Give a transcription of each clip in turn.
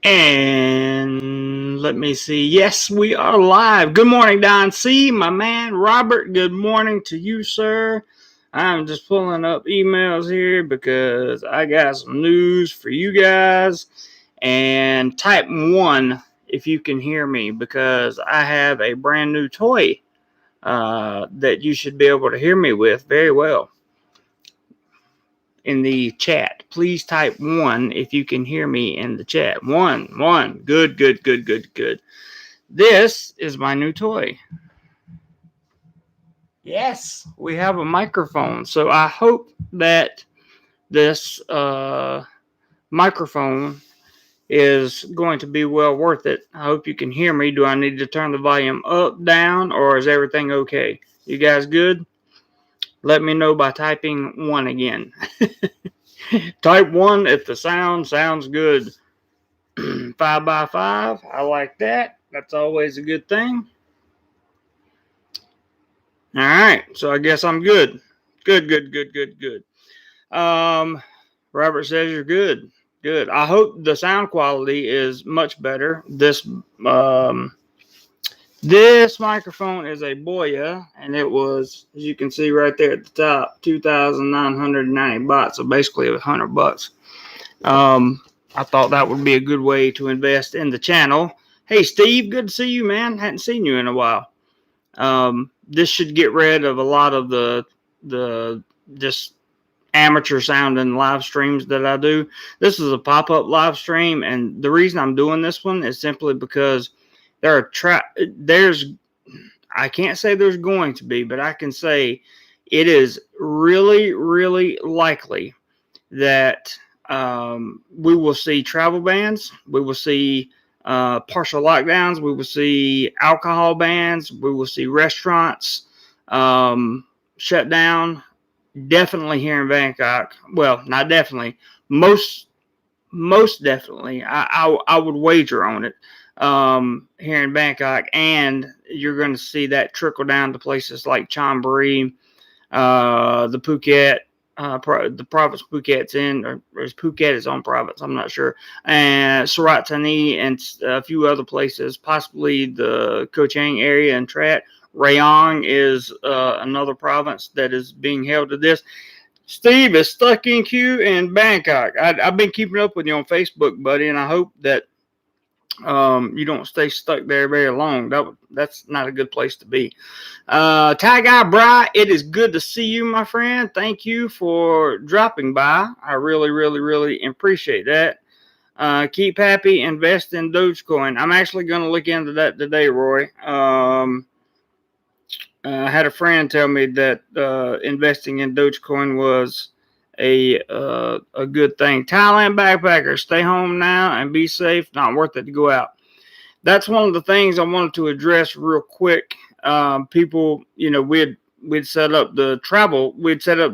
And let me see. Yes, we are live. Good morning, Don C. My man, Robert. Good morning to you, sir. I'm just pulling up emails here because I got some news for you guys. And type 1 if you can hear me because I have a brand new toy that you should be able to hear me with very well. In the chat, please type 1 if you can hear me in the chat. One. Good. This is my new toy. Yes, we have a microphone. So I hope that this microphone is going to be well worth it. I hope you can hear me. Do I need to turn the volume up, down, or is everything okay? You guys good? Let me know by typing 1 again. Type 1 if the sound sounds good. 5x5. I like that. That's always a good thing. All right. So I guess I'm good. Good. Robert says you're good. Good. I hope the sound quality is much better. This microphone is a Boya, and it was, as you can see right there at the top, 2,990 baht. So basically $100. I thought that would be a good way to invest in the channel. Hey, Steve, good to see you, man. Hadn't seen you in a while. This should get rid of a lot of the just amateur sounding live streams that I do. This is a pop-up live stream, and the reason I'm doing this one is simply because I can't say there's going to be, but I can say it is really, really likely that we will see travel bans. We will see partial lockdowns. We will see alcohol bans. We will see restaurants shut down. Definitely here in Bangkok. Well, not definitely. Most definitely. I would wager on it here in Bangkok. And you're going to see that trickle down to places like Chonburi, the Phuket, the province Phuket's in, or Phuket is on province, I'm not sure, and Surat Thani and a few other places, possibly the Koh Chang area and Trat. Rayong is another province that is being held to this. Steve is stuck in queue in Bangkok. I've been keeping up with you on Facebook, buddy, and I hope that you don't stay stuck there very long. That's not a good place to be. Ty Guy Bry, it is good to see you, my friend. Thank you for dropping by. I really appreciate that. Keep happy, invest in Dogecoin. I'm actually going to look into that today, Roy. I had a friend tell me that investing in Dogecoin was a good thing. Thailand backpackers, stay home now and be safe. Not worth it to go out. That's one of the things I wanted to address real quick. People, we'd set up the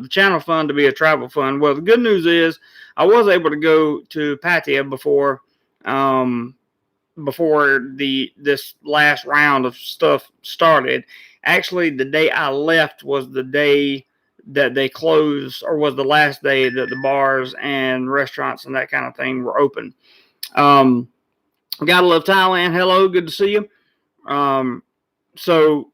channel fund to be a travel fund. Well, the good news is I was able to go to Pattaya before this last round of stuff started. Actually, the day I left was the day that they closed, or was the last day that the bars and restaurants and that kind of thing were open. Gotta love Thailand. Hello, good to see you. So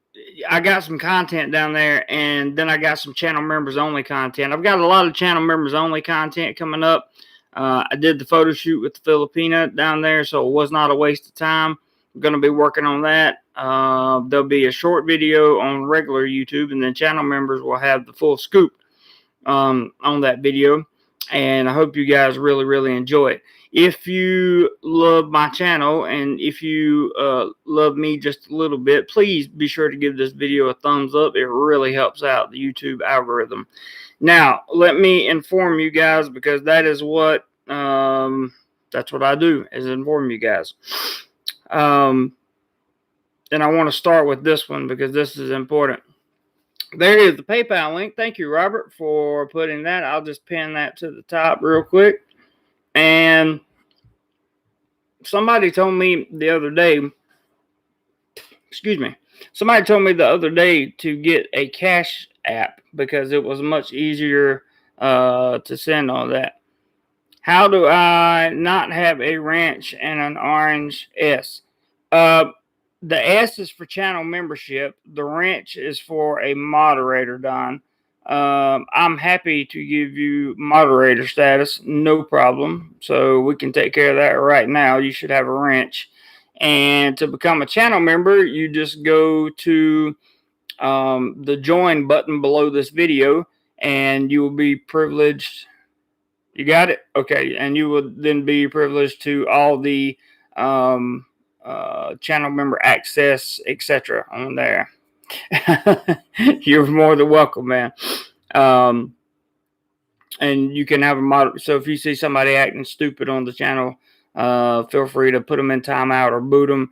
I got some content down there, and then I got some channel members only content. I've got a lot of channel members only content coming up. I did the photo shoot with the Filipina down there, so it was not a waste of time. I'm going to be working on that. There'll be a short video on regular YouTube, and then channel members will have the full scoop on that video. And I hope you guys really enjoy it. If you love my channel and if you love me just a little bit, please be sure to give this video a thumbs up. It really helps out the YouTube algorithm. Now, let me inform you guys, because that is what that's what I do, is inform you guys. And I want to start with this one because this is important. There is the PayPal link. Thank you, Robert, for putting that. I'll just pin that to the top real quick. And somebody told me the other day, to get a Cash App because it was much easier to send all that. How do I not have a wrench and an orange S? Uh, the S is for channel membership. The wrench is for a moderator, Don. I'm happy to give you moderator status, no problem. So we can take care of that right now. You should have a wrench. And to become a channel member, you just go to the join button below this video, and you will be privileged. You got it? Okay. And you will then be privileged to all the channel member access, etc. on there. You're more than welcome, man. And you can have a mod. So if you see somebody acting stupid on the channel, feel free to put them in timeout or boot them.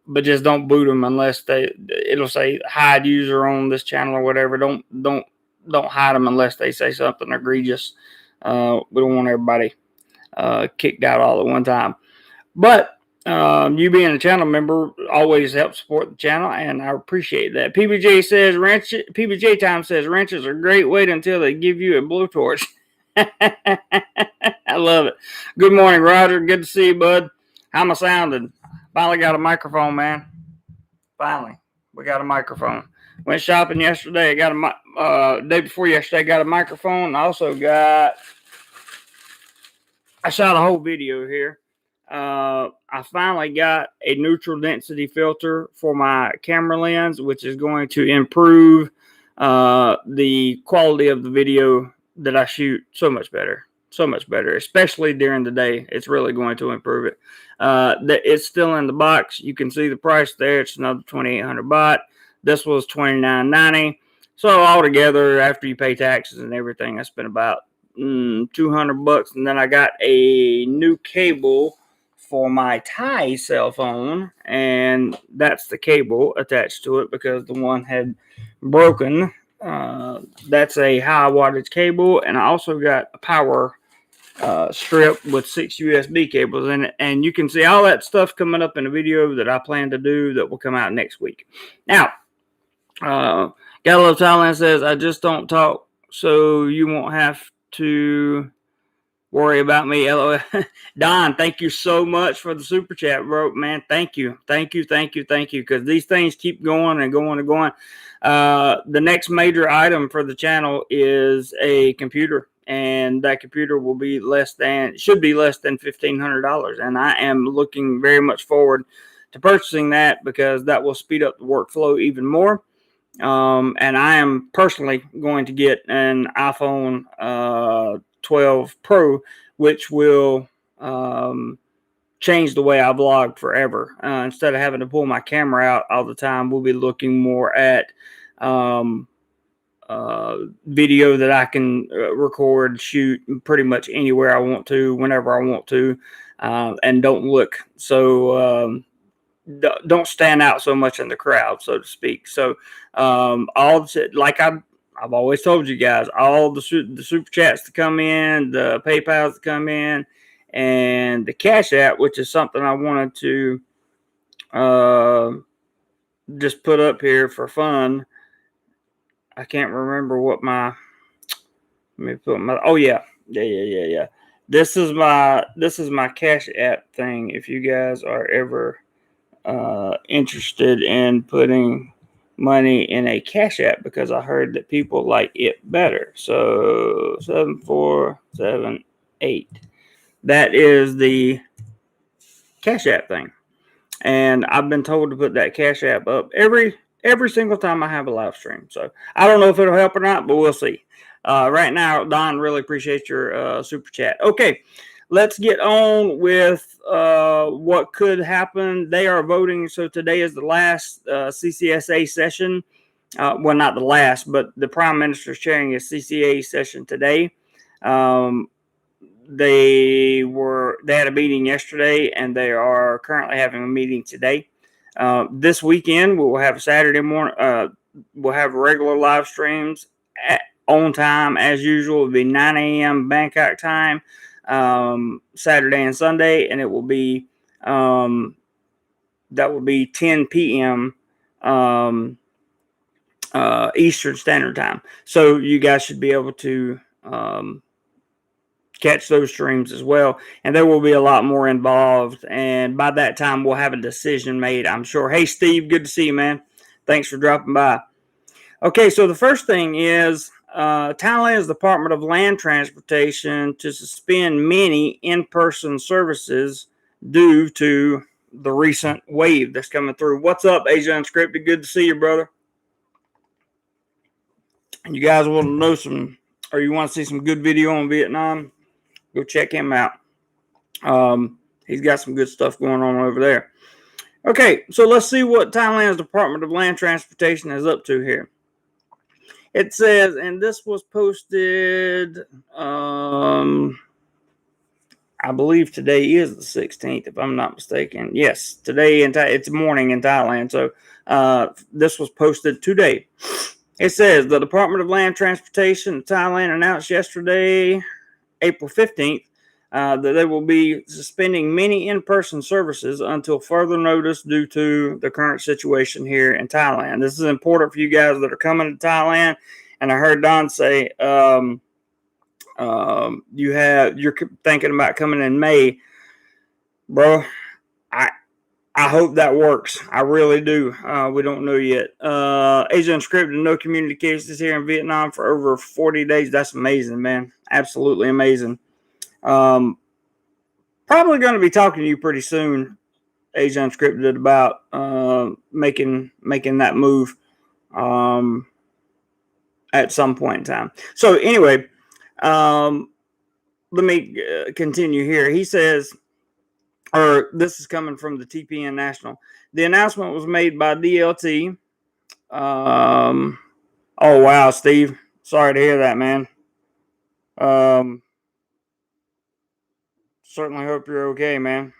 But just don't boot them unless it'll say hide user on this channel or whatever. Don't hide them unless they say something egregious. We don't want everybody kicked out all at one time. But you being a channel member always helps support the channel, and I appreciate that. PBJ Time says wrenches are great. Wait until they give you a blowtorch. I love it. Good morning, Roger. Good to see you, bud. How am I sounding? Finally got a microphone, man. Finally, we got a microphone. Went shopping yesterday. Got a day before yesterday. Got a microphone. I also got. I shot a whole video here. I finally got a neutral density filter for my camera lens, which is going to improve the quality of the video that I shoot so much better, especially during the day. It's really going to improve it. It's still in the box. You can see the price there. It's another 2,800 baht. This was 29.90. So altogether, after you pay taxes and everything, I spent about 200 bucks. And then I got a new cable for my Thai cell phone, and that's the cable attached to it because the one had broken. That's a high wattage cable, and I also got a power strip with 6 USB cables in it, and you can see all that stuff coming up in a video that I plan to do that will come out next week. Now, Gotta Love Thailand says, I just don't talk, so you won't have to worry about me. LOL. Don, thank you so much for the super chat, bro. Man, thank you. Because these things keep going and going and going. The next major item for the channel is a computer, and that computer will be should be less than $1,500. And I am looking very much forward to purchasing that because that will speed up the workflow even more. And I am personally going to get an iPhone 12 Pro, which will change the way I vlog forever. Instead of having to pull my camera out all the time, we'll be looking more at video that I can record, shoot pretty much anywhere I want to, whenever I want to, and don't look so don't stand out so much in the crowd, so to speak. So like I've always told you guys, all the super chats to come in, the PayPals to come in, and the Cash App, which is something I wanted to just put up here for fun. I can't remember what let me put my, oh yeah. This is my Cash App thing. If you guys are ever interested in putting money in a Cash App, because I heard that people like it better. So 7478. That is the Cash App thing. And I've been told to put that Cash App up every single time I have a live stream. So I don't know if it'll help or not, but we'll see. Right now, Don, really appreciate your super chat. Okay, let's get on with what could happen. They are voting. So today is the last CCSA session. Well, not the last, but the Prime Minister is chairing a CCA session today. They had a meeting yesterday, and they are currently having a meeting today. This weekend, we will have Saturday morning. We'll have regular live streams on time as usual. It'll be 9 a.m. Bangkok time, Saturday and Sunday, and it will be that will be 10 p.m. Eastern Standard Time. So you guys should be able to catch those streams as well. And there will be a lot more involved. And by that time, we'll have a decision made, I'm sure. Hey, Steve, good to see you, man. Thanks for dropping by. Okay, so the first thing is Thailand's Department of Land Transportation to suspend many in-person services due to the recent wave that's coming through. What's up, Asia Unscripted? Good to see you, brother. And you guys want to know some, or you want to see some good video on Vietnam, go check him out. He's got some good stuff going on over there. Okay, so let's see what Thailand's Department of Land Transportation is up to here. It says, and this was posted, I believe today is the 16th, if I'm not mistaken. Yes, today it's morning in Thailand. So this was posted today. It says the Department of Land Transportation in Thailand announced yesterday, April 15th, that they will be suspending many in-person services until further notice due to the current situation here in Thailand. This is important for you guys that are coming to Thailand. And I heard Don say you're thinking about coming in May, bro. I hope that works. I really do. We don't know yet. Asia Unscripted, no community cases here in Vietnam for over 40 days. That's amazing, man. Absolutely amazing. Probably going to be talking to you pretty soon, Asia Unscripted, about making that move at some point in time. So anyway, let me continue here. He says, or this is coming from the TPN National. The announcement was made by DLT. Oh, wow, Steve. Sorry to hear that, man. Certainly hope you're okay, man.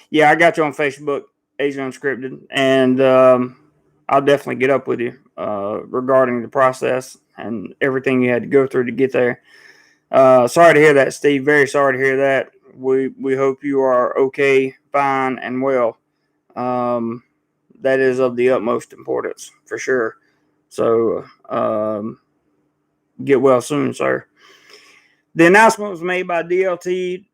Yeah, I got you on Facebook, Asia Unscripted, and I'll definitely get up with you regarding the process and everything you had to go through to get there. Sorry to hear that, Steve. Very sorry to hear that. We hope you are okay, fine, and well. That is of the utmost importance, for sure. So, get well soon, sir. The announcement was made by DLT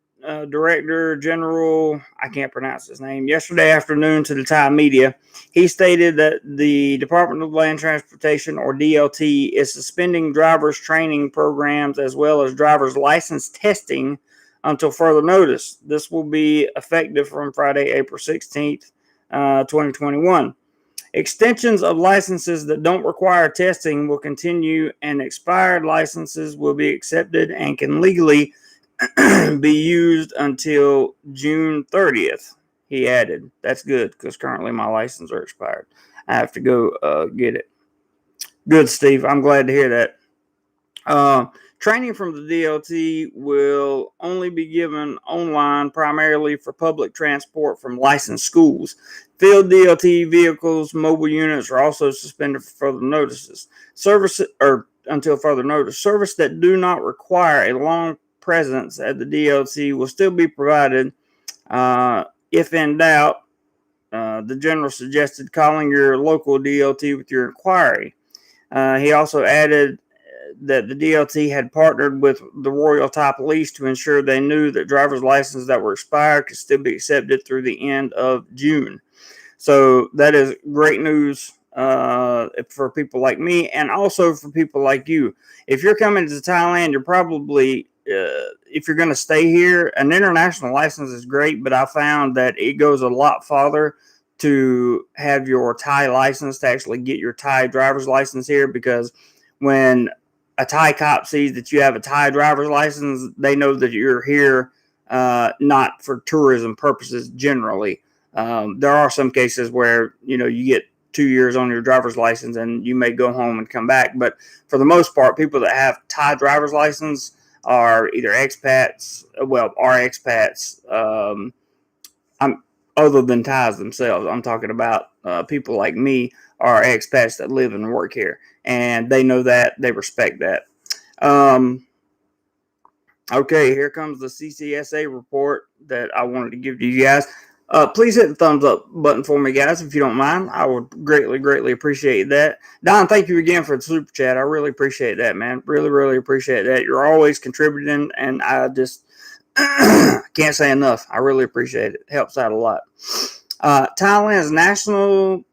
Director General, I can't pronounce his name, yesterday afternoon to the Thai media. He stated that the Department of Land Transportation, or DLT, is suspending drivers' training programs as well as driver's license testing until further notice. This will be effective from Friday, April 16th, 2021. Extensions of licenses that don't require testing will continue, and expired licenses will be accepted and can legally be used until June 30th, he added. That's good, because currently my licenses are expired. I have to go get it. Good, Steve. I'm glad to hear that. Training from the DLT will only be given online, primarily for public transport from licensed schools. Field DLT vehicles, mobile units are also suspended for further notices. Until further notice. Service that do not require a long presence at the DLT will still be provided. If in doubt, the general suggested calling your local DLT with your inquiry. He also added that the DLT had partnered with the Royal Thai Police to ensure they knew that driver's licenses that were expired could still be accepted through the end of June. So that is great news for people like me, and also for people like you. If you're coming to Thailand, you're probably, if you're going to stay here, an international license is great, but I found that it goes a lot farther to have your Thai license, to actually get your Thai driver's license here, because when a Thai cop sees that you have a Thai driver's license, they know that you're here not for tourism purposes generally. There are some cases where, you get 2 years on your driver's license and you may go home and come back. But for the most part, people that have Thai driver's license are either expats, are expats. Other than Thais themselves, I'm talking about people like me are expats that live and work here. And they know that, they respect that. Okay, here comes the CCSA report that I wanted to give to you guys. Please hit the thumbs up button for me, guys, if you don't mind. I would greatly appreciate that. Don, thank you again for the super chat. I really appreciate that, man. Really appreciate that. You're always contributing, and I just can't say enough. I really appreciate it. It helps out a lot. Thailand's National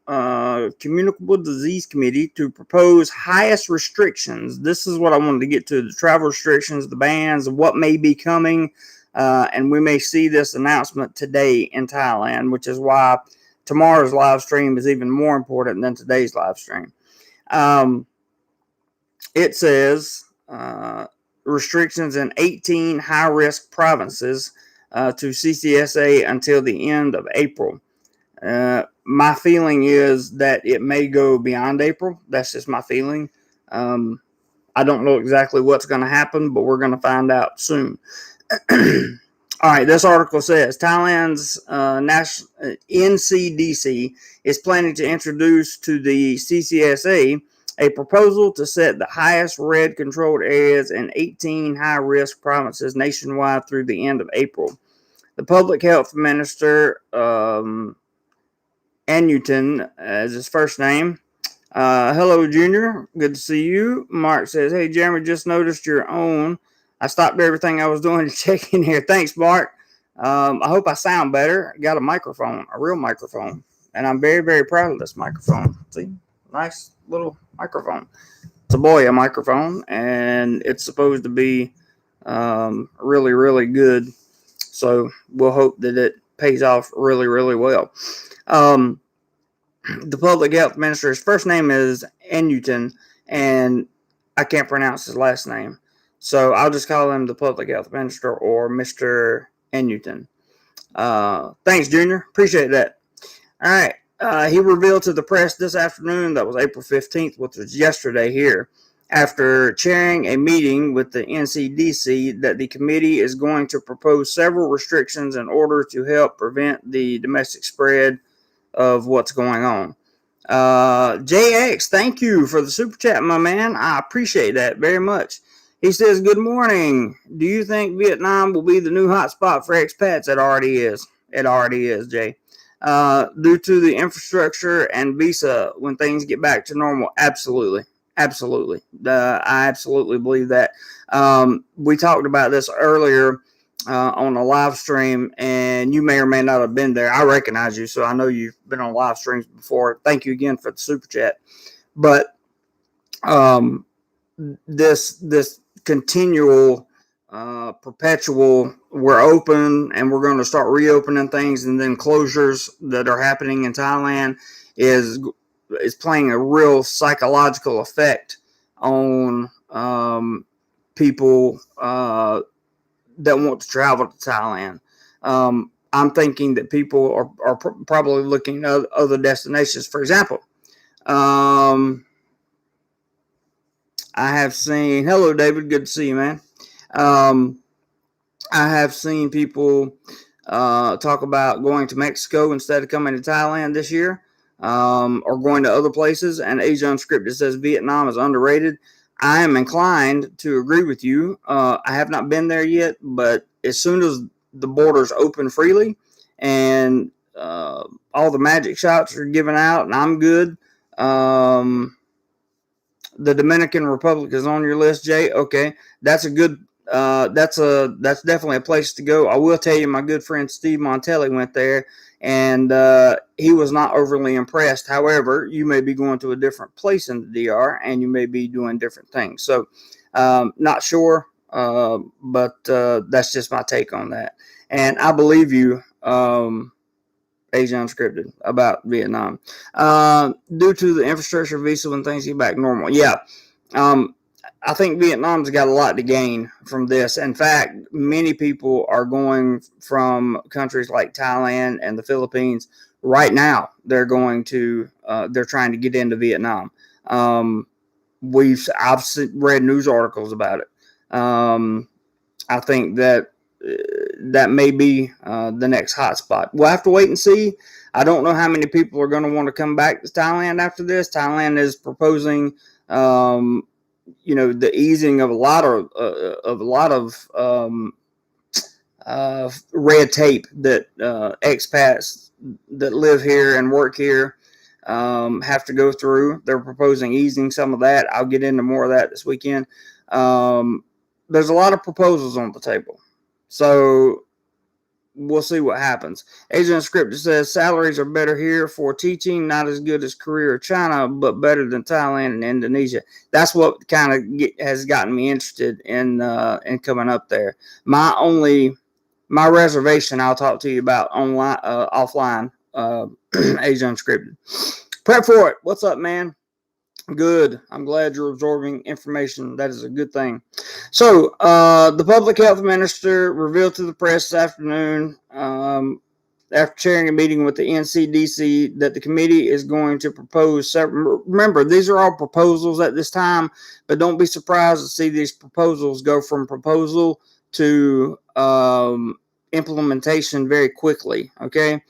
Communicable Disease Committee to propose highest restrictions. This is what I wanted to get to: the travel restrictions, the bans, what may be coming. And we may see this announcement today in Thailand, which is why tomorrow's live stream is even more important than today's live stream. It says restrictions in 18 high-risk provinces to CCSA until the end of April. My feeling is that it may go beyond April. That's just my feeling. I don't know exactly what's going to happen, but we're going to find out soon. All right, this article says Thailand's NCDC is planning to introduce to the CCSA a proposal to set the highest red controlled areas in 18 high-risk provinces nationwide through the end of April. The public health minister, Anutin, is his first name. Hello, Junior. Good to see you. Mark says, hey, Jeremy, just noticed your own. I stopped everything I was doing to check in here. Thanks, Mark. I hope I sound better. I got a microphone, a real microphone, and I'm very proud of this microphone. See, nice little microphone. It's a Boya microphone, and it's supposed to be really good. So we'll hope that it pays off really well. The public health minister's first name is Anutin, and I can't pronounce his last name. So I'll just call him the public health minister or Mr. Anutin. Thanks, Junior. Appreciate that. All right. He revealed to the press this afternoon, that was April 15th, which was yesterday here, after chairing a meeting with the NCDC, that the committee is going to propose several restrictions in order to help prevent the domestic spread of what's going on. JX, thank you for the super chat, my man. I appreciate that very much. He says, good morning. Do you think Vietnam will be the new hotspot for expats? It already is. It already is, Jay. Due to the infrastructure and visa when things get back to normal. Absolutely. I absolutely believe that. We talked about this earlier on a live stream, and you may or may not have been there. I recognize you, so I know you've been on live streams before. Thank you again for the super chat. But this continual, perpetual, we're open and we're going to start reopening things, and then closures that are happening in Thailand is playing a real psychological effect on people that want to travel to Thailand. I'm thinking that people are probably looking at other destinations. For example, I have seen, hello, David, good to see you, man. I have seen people talk about going to Mexico instead of coming to Thailand this year, or going to other places. And Asia Unscripted says Vietnam is underrated. I am inclined to agree with you. I have not been there yet, but as soon as the borders open freely and all the magic shots are given out and I'm good, the Dominican Republic is on your list, Jay. Okay, that's a good. That's definitely a place to go. I will tell you, my good friend Steve Montelli went there, and he was not overly impressed. However, you may be going to a different place in the DR, and you may be doing different things. So, not sure, but that's just my take on that. And I believe you. Asia Unscripted about Vietnam. Due to the infrastructure visa when things get back normal. Yeah. I think Vietnam's got a lot to gain from this. In fact, many people are going from countries like Thailand and the Philippines right now. They're trying to get into Vietnam. I've read news articles about it. I think that may be the next hot spot. We'll have to wait and see. I don't know how many people are going to want to come back to Thailand after this. Thailand is proposing, the easing of a lot of red tape that expats that live here and work here have to go through. They're proposing easing some of that. I'll get into more of that this weekend. There's a lot of proposals on the table. So we'll see what happens. Agent Scripted says salaries are better here for teaching, not as good as Korea or China, but better than Thailand and Indonesia. That's what kind of has gotten me interested in coming up there. My reservation I'll talk to you about online offline. Agent Unscripted. Prep for it. What's up, man? Good. I'm glad you're absorbing information. That is a good thing. So, the public health minister revealed to the press this afternoon, after chairing a meeting with the NCDC, that the committee is going to propose several. Remember, these are all proposals at this time, but don't be surprised to see these proposals go from proposal to implementation very quickly. Okay.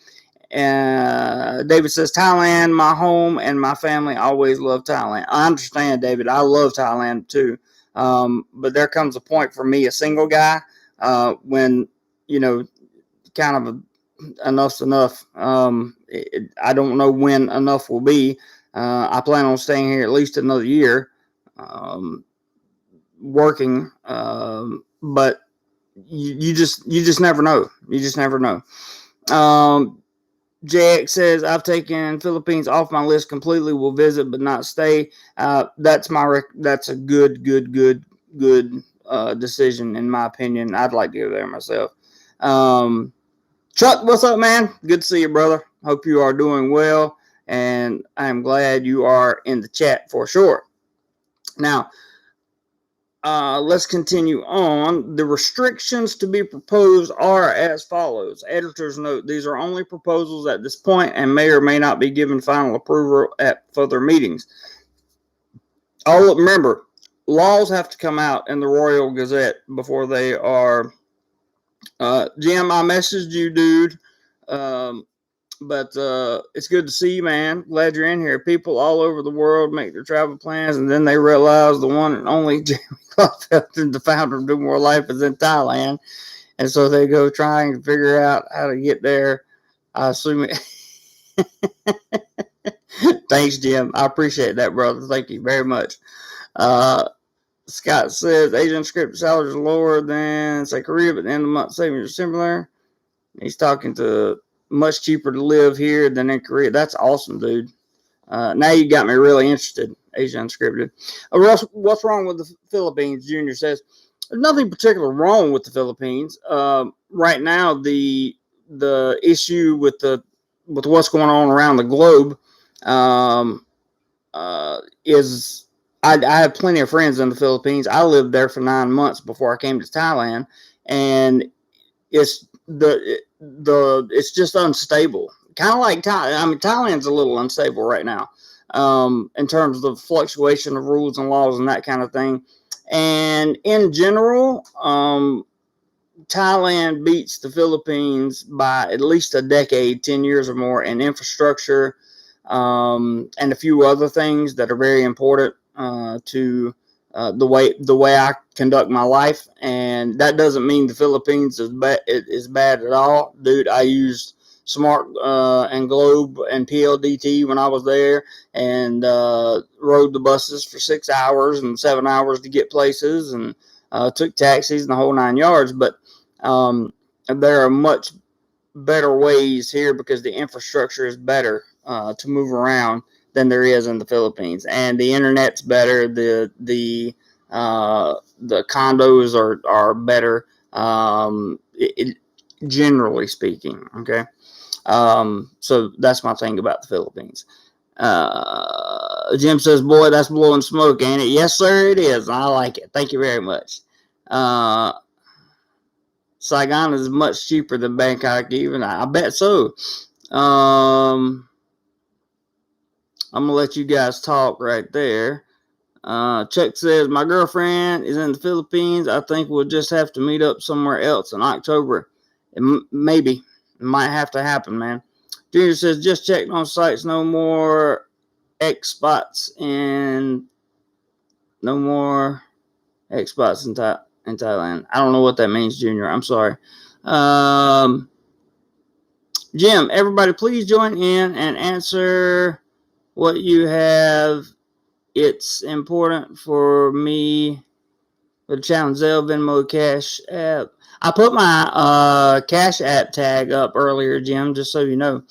David says, Thailand, my home and my family always love Thailand. I understand, David. I love Thailand too. But there comes a point for me, a single guy, when, kind of enough's enough. I don't know when enough will be. I plan on staying here at least another year, working. But you just never know. You just never know. JX says, I've taken Philippines off my list completely. Will visit but not stay. That's a good decision in my opinion. I'd like to go there myself. Chuck, what's up, man? Good to see you, brother. Hope you are doing well, and I'm glad you are in the chat for sure. Now, let's continue on. The restrictions to be proposed are as follows. Editor's note, these are only proposals at this point and may or may not be given final approval at further meetings. Remember, laws have to come out in the Royal Gazette before they are... Jim, I messaged you, dude. But it's good to see you, man. Glad you're in here. People all over the world make their travel plans, and then they realize the one and only Jamie Klopfelton, the founder of DoMoreLife, is in Thailand, and so they go trying to figure out how to get there. I assume it. Thanks, Jim. I appreciate that, brother. Thank you very much. Scott says Asian script salaries are lower than, say, Korea, but at the end of the month savings are similar. He's talking to much cheaper to live here than in Korea. That's awesome, dude. Now you got me really interested. Asia Unscripted. Russ, what's wrong with the Philippines? Junior says there's nothing particular wrong with the Philippines. Right now, the issue with what's going on around the globe is I have plenty of friends in the Philippines. I lived there for 9 months before I came to Thailand, and it's just unstable. Kind of like Thailand's a little unstable right now, in terms of the fluctuation of rules and laws and that kind of thing. And in general, Thailand beats the Philippines by at least a decade, 10 years or more, in infrastructure, and a few other things that are very important to the way I conduct my life. And that doesn't mean the Philippines is bad at all, dude. I used Smart and Globe and PLDT when I was there, and rode the buses for 6 hours and 7 hours to get places, and took taxis and the whole 9 yards. But there are much better ways here because the infrastructure is better to move around than there is in the Philippines, and the internet's better. The condos are better, generally speaking. Okay, so that's my thing about the Philippines. Jim says, "Boy, that's blowing smoke, ain't it?" Yes, sir, it is. I like it. Thank you very much. Saigon is much cheaper than Bangkok, even. I bet so. I'm going to let you guys talk right there. Chuck says, my girlfriend is in the Philippines. I think we'll just have to meet up somewhere else in October. Maybe. It might have to happen, man. Junior says, just checked on sites. No more expats in Thailand. in Thailand. I don't know what that means, Junior. I'm sorry. Jim, everybody, please join in and answer what you have. It's important for me. The challenge Zelle, Venmo, Cash App. I put my Cash App tag up earlier, Jim, just so you know,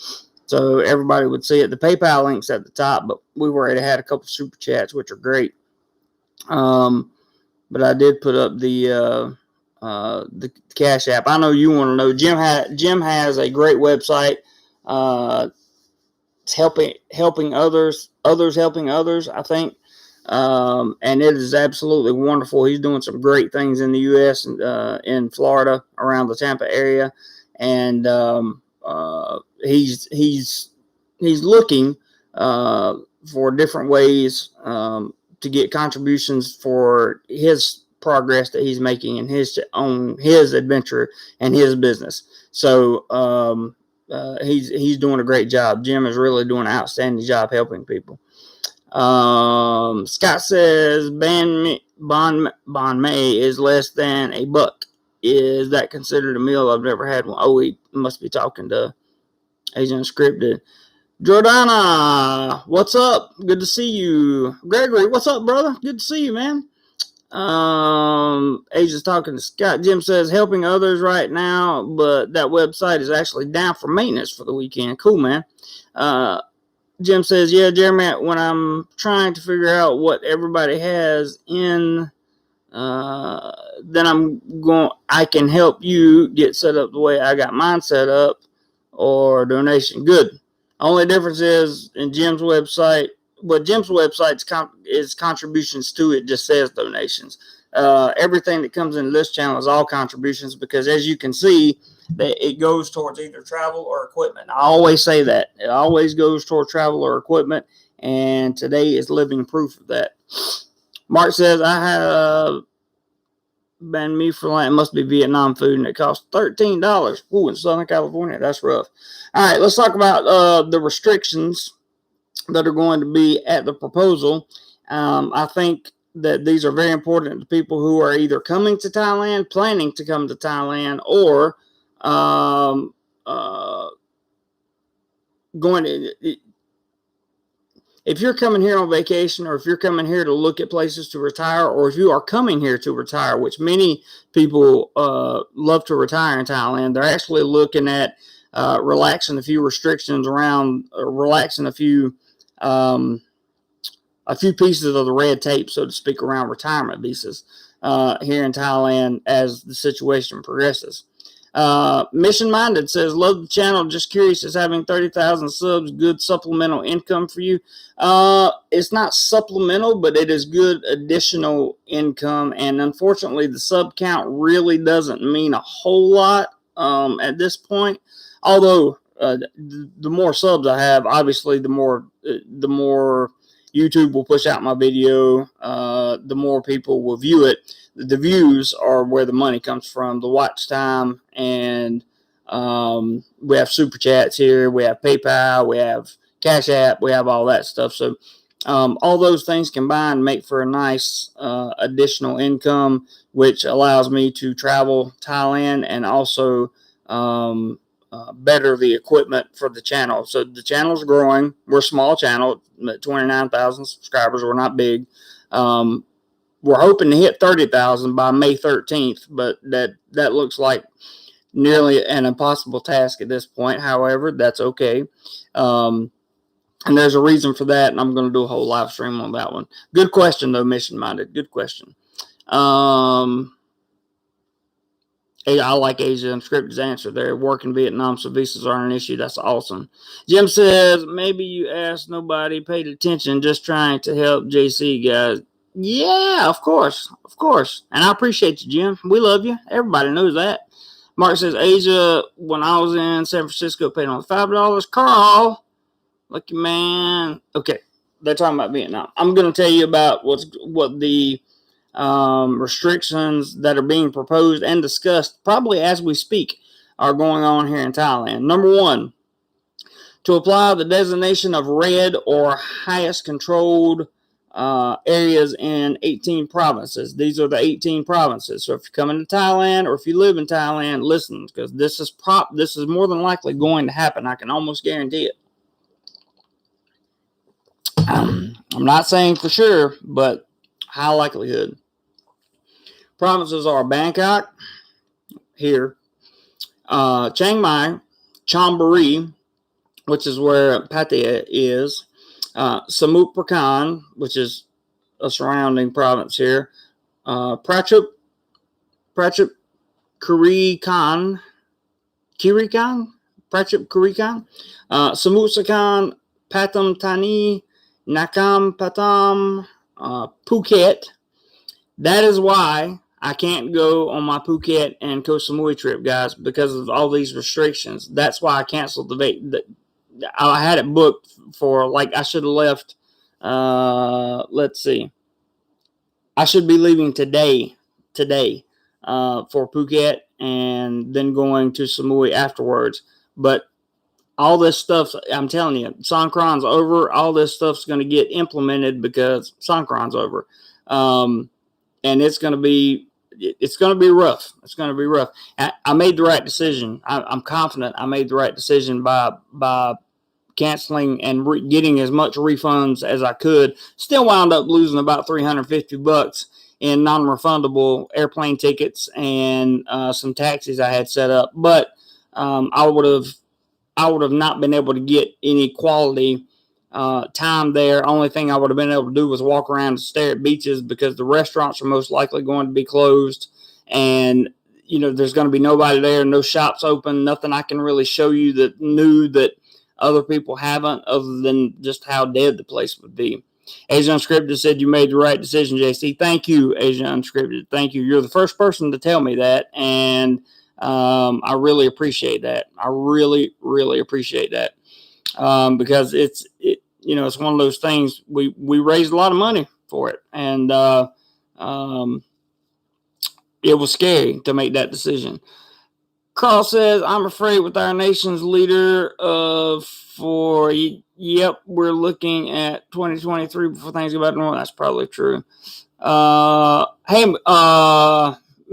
so everybody would see it. The PayPal link's at the top, but we've already had a couple super chats, which are great. But I did put up the Cash App. I know you want to know. Jim has a great website. It's helping others helping others, I think. And it is absolutely wonderful. He's doing some great things in the U.S. and in Florida, around the Tampa area, and he's looking for different ways to get contributions for his progress that he's making in his adventure and his business. So he's doing a great job. Jim is really doing an outstanding job helping people. Scott says banh mi is less than $1. Is that considered a meal? I've never had one. Oh, he must be talking to Asian Unscripted. Jordana, what's up? Good to see you. Gregory, what's up, brother? Good to see you, man. Asia's talking to Scott. Jim says helping others right now, but that website is actually down for maintenance for the weekend. Cool, man. Jim says, yeah, Jeremy, when I'm trying to figure out what everybody has in, then I can help you get set up the way I got mine set up, or donation. Good. Only difference is in Jim's website, but Jim's website is contributions to it, just says donations. Everything that comes into this channel is all contributions, because as you can see, that it goes towards either travel or equipment. I always say that. It always goes toward travel or equipment, and today is living proof of that. Mark says, I have banh mi for lunch. It must be Vietnam food, and it costs $13. Ooh, in Southern California. That's rough. All right, let's talk about the restrictions that are going to be at the proposal. I think that these are very important to people who are either coming to Thailand, planning to come to Thailand, or going to, if you're coming here on vacation, or if you're coming here to look at places to retire, or if you are coming here to retire, which many people love to retire in Thailand, they're actually looking at relaxing a few restrictions around, relaxing a few pieces of the red tape, so to speak, around retirement visas here in Thailand as the situation progresses. Mission Minded says, love the channel. Just curious, is having 30,000 subs good supplemental income for you? It's not supplemental, but it is good additional income. And unfortunately, the sub count really doesn't mean a whole lot at this point. Although the more subs I have, obviously, the more YouTube will push out my video, the more people will view it. The views are where the money comes from, the watch time, and we have super chats here, we have PayPal, we have Cash App, we have all that stuff. So all those things combined make for a nice additional income, which allows me to travel Thailand and also better the equipment for the channel. So the channel's growing. We're a small channel, 29,000 subscribers. We're not big. We're hoping to hit 30,000 by May 13th, but that looks like nearly an impossible task at this point. However, that's okay. And there's a reason for that, and I'm going to do a whole live stream on that one. Good question, though, Mission Minded. Good question. I like Asia Unscripted's answer there. Work in Vietnam, so visas aren't an issue. That's awesome. Jim says, maybe you asked, nobody paid attention, just trying to help JC guys. Yeah, of course. And I appreciate you, Jim. We love you. Everybody knows that. Mark says, Asia, when I was in San Francisco, paid only $5. Carl, lucky man. Okay, they're talking about Vietnam. I'm going to tell you about what the restrictions that are being proposed and discussed, probably as we speak, are going on here in Thailand. Number one, to apply the designation of red or highest controlled areas in 18 provinces. These are the 18 provinces. So if you're coming to Thailand or if you live in Thailand, listen, because this is more than likely going to happen. I can almost guarantee it. I'm not saying for sure, but high likelihood. Provinces are Bangkok, here, Chiang Mai, Chonburi, which is where Pattaya is, Samut Prakan, which is a surrounding province here, Prachuap Khiri Khan, Samut Sakhon, Pathum Thani, Nakam Pathum, Phuket. That is why I can't go on my Phuket and Koh Samui trip, guys, because of all these restrictions. That's why I canceled the I had it booked for, like, I should have left. Let's see. I should be leaving today, for Phuket and then going to Samui afterwards. But all this stuff, I'm telling you, Songkran's over. All this stuff's going to get implemented because Songkran's over. And it's going to be rough. It's going to be rough. I made the right decision. I'm confident I made the right decision by canceling and getting as much refunds as I could. Still wound up losing about $350 in non-refundable airplane tickets and some taxis I had set up. But I would have not been able to get any quality time there. Only thing I would have been able to do was walk around and stare at beaches because the restaurants are most likely going to be closed, and there's going to be nobody there, no shops open, nothing I can really show you that new that other people haven't, other than just how dead the place would be. Asia Unscripted said you made the right decision, JC. Thank you, Asia Unscripted. Thank you. You're the first person to tell me that, and I really appreciate that. I really, really appreciate that. Because it's one of those things we raised a lot of money for it, and it was scary to make that decision. Carl says, I'm afraid with our nation's leader yep, we're looking at 2023 before things go back to normal. That's probably true. Hey,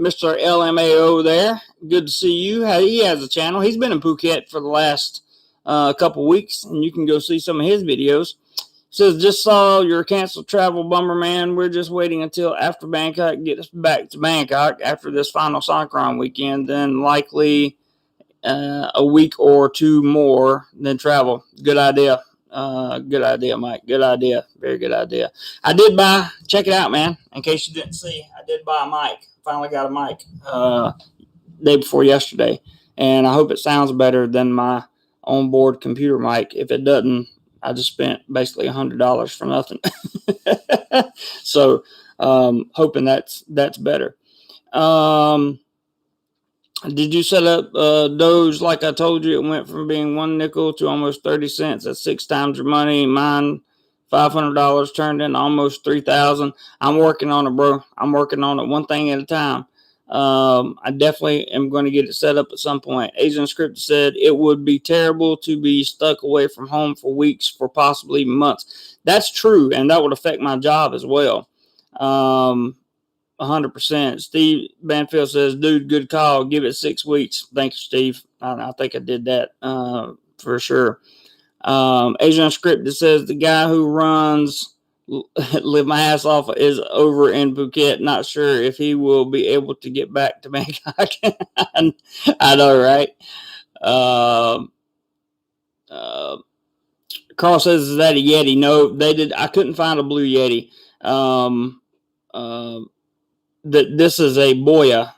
Mr. LMAO there. Good to see you. He has a channel. He's been in Phuket for the last couple weeks, and you can go see some of his videos. Says, just saw your canceled travel, bummer, man. We're just waiting until after Bangkok, get us back to Bangkok after this final Songkran weekend, then likely a week or two more, then travel. Good idea. Good idea, Mike. Good idea. Very good idea. I did check it out, man. In case you didn't see, I did buy a mic. Finally got a mic day before yesterday. And I hope it sounds better than my onboard computer mic. If it doesn't, I just spent basically $100 for nothing. So, hoping that's better. Did you set up Doge like I told you? It went from being 1 nickel to almost 30 cents. That's 6 times your money. Mine, $500 turned into almost 3,000. I'm working on it, bro. I'm working on it one thing at a time. I definitely am going to get it set up at some point. Asian Script said it would be terrible to be stuck away from home for weeks, for possibly even months. That's true, and that would affect my job as well. 100%. Steve Banfield says, dude, good call. Give it 6 weeks. Thank you, Steve. I think I did that for sure. Asian Unscripted says, the guy who runs Live My Ass Off is over in Phuket. Not sure if he will be able to get back to Bangkok. I know, right? Carl says, is that a Yeti? No, they did. I couldn't find a blue Yeti. This is a Boya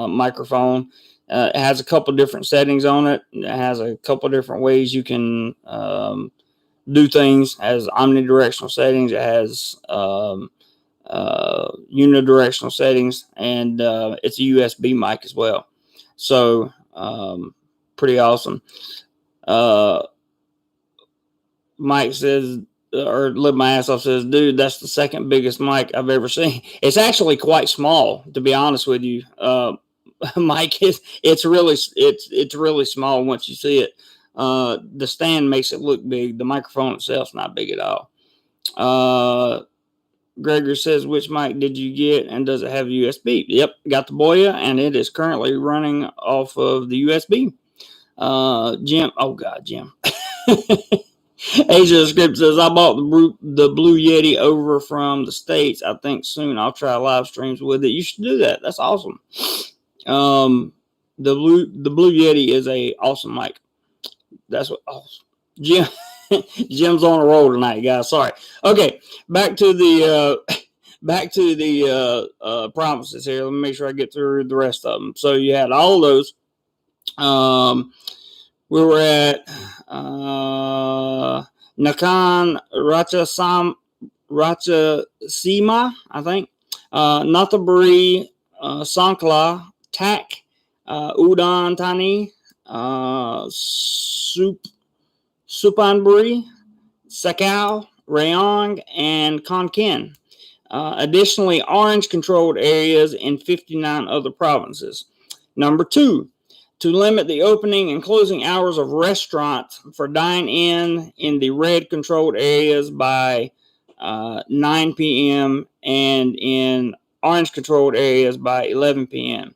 microphone. It has a couple different settings on it. It has a couple different ways you can do things. It has omnidirectional settings. It has unidirectional settings, and it's a USB mic as well. So pretty awesome. Mike says, or Live My Ass Off says, dude, that's the second biggest mic I've ever seen. It's actually quite small, to be honest with you. Mike, it's really small once you see it. The stand makes it look big. The microphone itself's not big at all. Gregor says, which mic did you get and does it have USB? Yep, got the Boya and it is currently running off of the USB. Jim, oh God, Jim. Asia Script says, I bought the Blue Yeti over from the States. I think soon I'll try live streams with it. You should do that. That's awesome. The Blue Yeti is a awesome mic. That's what awesome. Jim's on a roll tonight, guys. Sorry. Okay, back to the promises here. Let me make sure I get through the rest of them. So you had all those. We were at Nakan Rachasima, I think. Nataburi, Sankla, Tak, Udon Tani, Supanburi, Sakau, Rayong, and Konkan. Additionally, orange controlled areas in 59 other provinces. Number 2, to limit the opening and closing hours of restaurants for dine-in in the red controlled areas by 9 p.m. and in orange controlled areas by 11 p.m.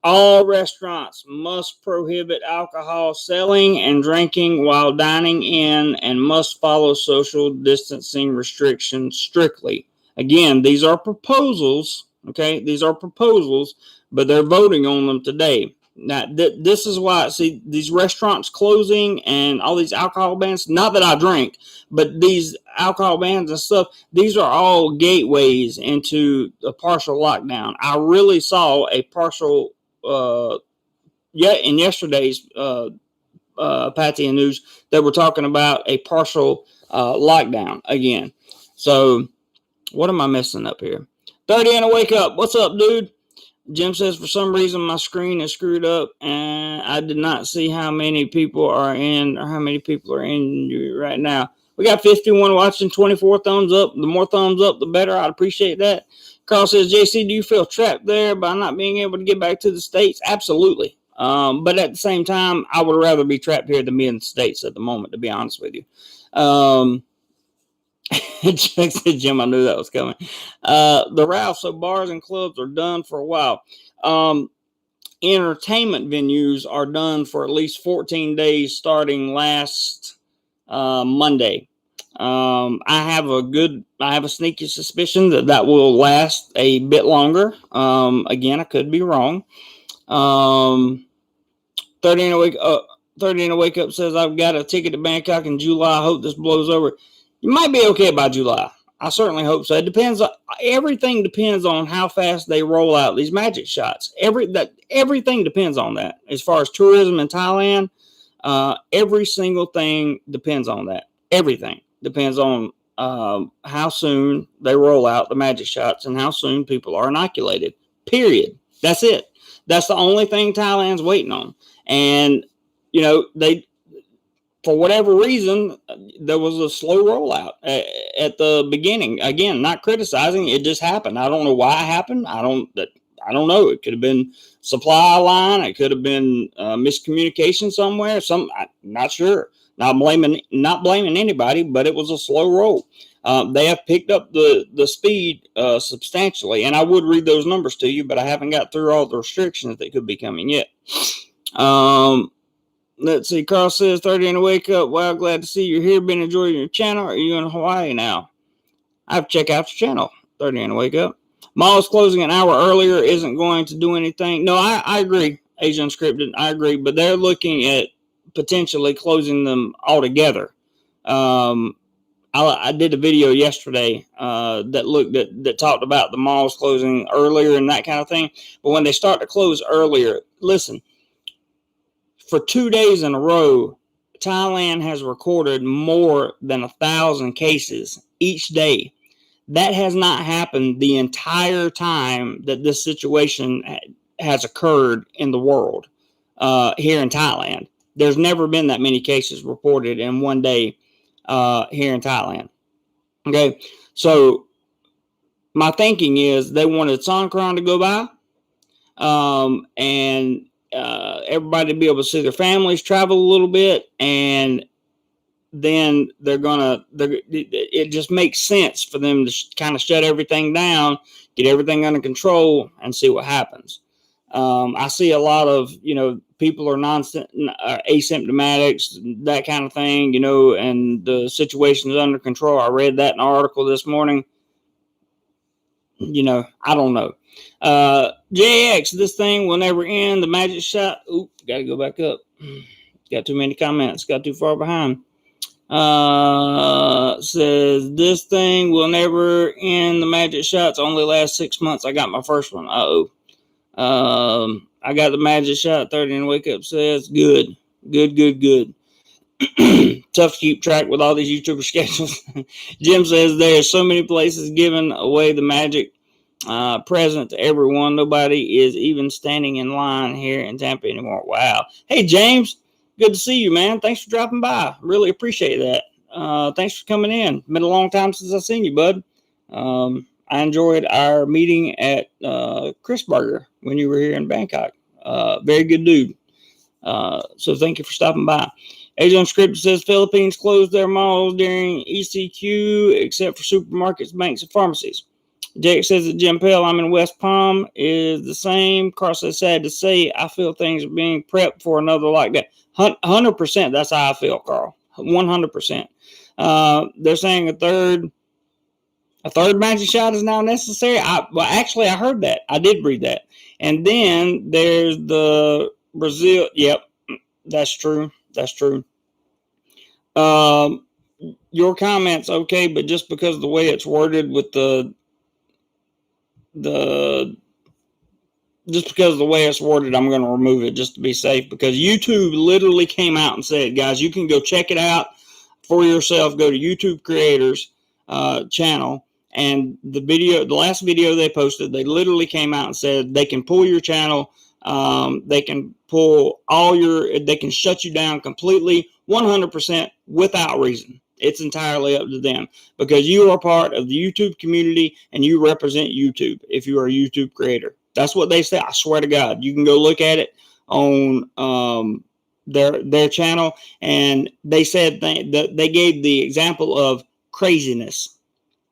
All restaurants must prohibit alcohol selling and drinking while dining in and must follow social distancing restrictions strictly. Again, these are proposals, okay? These are proposals, but they're voting on them today. Now, this is why, see, these restaurants closing and all these alcohol bans, not that I drink, but these alcohol bans and stuff, these are all gateways into a partial lockdown. I really saw a partial in yesterday's Patsy and News, they were talking about a partial lockdown again. So what am I messing up here? 30 and a wake up. What's up, dude? Jim says, for some reason my screen is screwed up and I did not see how many people are in right now. We got 51 watching, 24 thumbs up. The more thumbs up, the better. I'd appreciate that. Carl says, JC, do you feel trapped there by not being able to get back to the States? Absolutely. But at the same time, I would rather be trapped here than be in the States at the moment, to be honest with you. Chuck said, Jim, I knew that was coming. The Ralph, so bars and clubs are done for a while. Entertainment venues are done for at least 14 days starting last Monday. I have a sneaky suspicion that will last a bit longer. Again, I could be wrong. 30 and a wake up says, I've got a ticket to Bangkok in July. I hope this blows over. You might be okay by July. I certainly hope so. It depends. Everything depends on how fast they roll out these magic shots. Everything depends on that. As far as tourism in Thailand, every single thing depends on that. Everything depends on how soon they roll out the magic shots and how soon people are inoculated. Period. That's it. That's the only thing Thailand's waiting on. And, you know, for whatever reason, there was a slow rollout at the beginning. Again, not criticizing, it just happened. I don't know why it happened. I don't know. It could have been supply line. It could have been miscommunication somewhere. I'm not sure. Not blaming anybody, but it was a slow roll. They have picked up the speed substantially, and I would read those numbers to you, but I haven't got through all the restrictions that could be coming yet. Let's see. Carl says, 30 and a wake up. Wow, glad to see you're here. Been enjoying your channel. Are you in Hawaii now? I have to check out your channel. 30 and a wake up. Malls closing an hour earlier isn't going to do anything. No, I agree. Asia Unscripted, I agree. But they're looking at potentially closing them altogether. I did a video yesterday that talked about the malls closing earlier and that kind of thing. But when they start to close earlier, listen, for 2 days in a row, Thailand has recorded more than 1,000 cases each day. That has not happened the entire time that this situation has occurred in the world here in Thailand. There's never been that many cases reported in one day here in Thailand. Okay, so my thinking is they wanted Songkran to go by and everybody to be able to see their families, travel a little bit, and then it just makes sense for them to kind of shut everything down, get everything under control, and see what happens. I see a lot of, people are asymptomatics, that kind of thing, and the situation is under control. I read that in an article this morning. I don't know. JX, this thing will never end. The magic shot. Oop, got to go back up. Got too many comments. Got too far behind. Says this thing will never end. The magic shots only last 6 months. I got my first one. I got the magic shot 30 and wake up. Says good. Tough to keep track with all these YouTuber schedules. Jim says there's so many places giving away the magic present to everyone. Nobody is even standing in line here in Tampa anymore. Wow. Hey, James. Good to see you, man. Thanks for dropping by. Really appreciate that. Thanks for coming in. Been a long time since I've seen you, bud. I enjoyed our meeting at Chris Burger when you were here in Bangkok. Very good dude. So thank you for stopping by. Asia Unscripted says Philippines closed their malls during ECQ except for supermarkets, banks, and pharmacies. Jake says that Jim Pell, I'm in West Palm, is the same. Carl says, sad to say, I feel things are being prepped for another lockdown. 100%, that's how I feel, Carl. 100%. They're saying a third magic shot is now necessary. Actually, I heard that. I did read that. And then there's the Brazil. Yep, that's true. Your comment's okay, but just because of the way it's worded with just because of the way it's worded, I'm going to remove it just to be safe, because YouTube literally came out and said, guys, you can go check it out for yourself. Go to YouTube creators channel, and the last video they posted, they literally came out and said they can pull your channel. They can they can shut you down completely, 100% without reason. It's entirely up to them, because you are part of the YouTube community and you represent YouTube if you are a YouTube creator. That's what they say. I swear to God, you can go look at it on their channel, and they said they gave the example of craziness.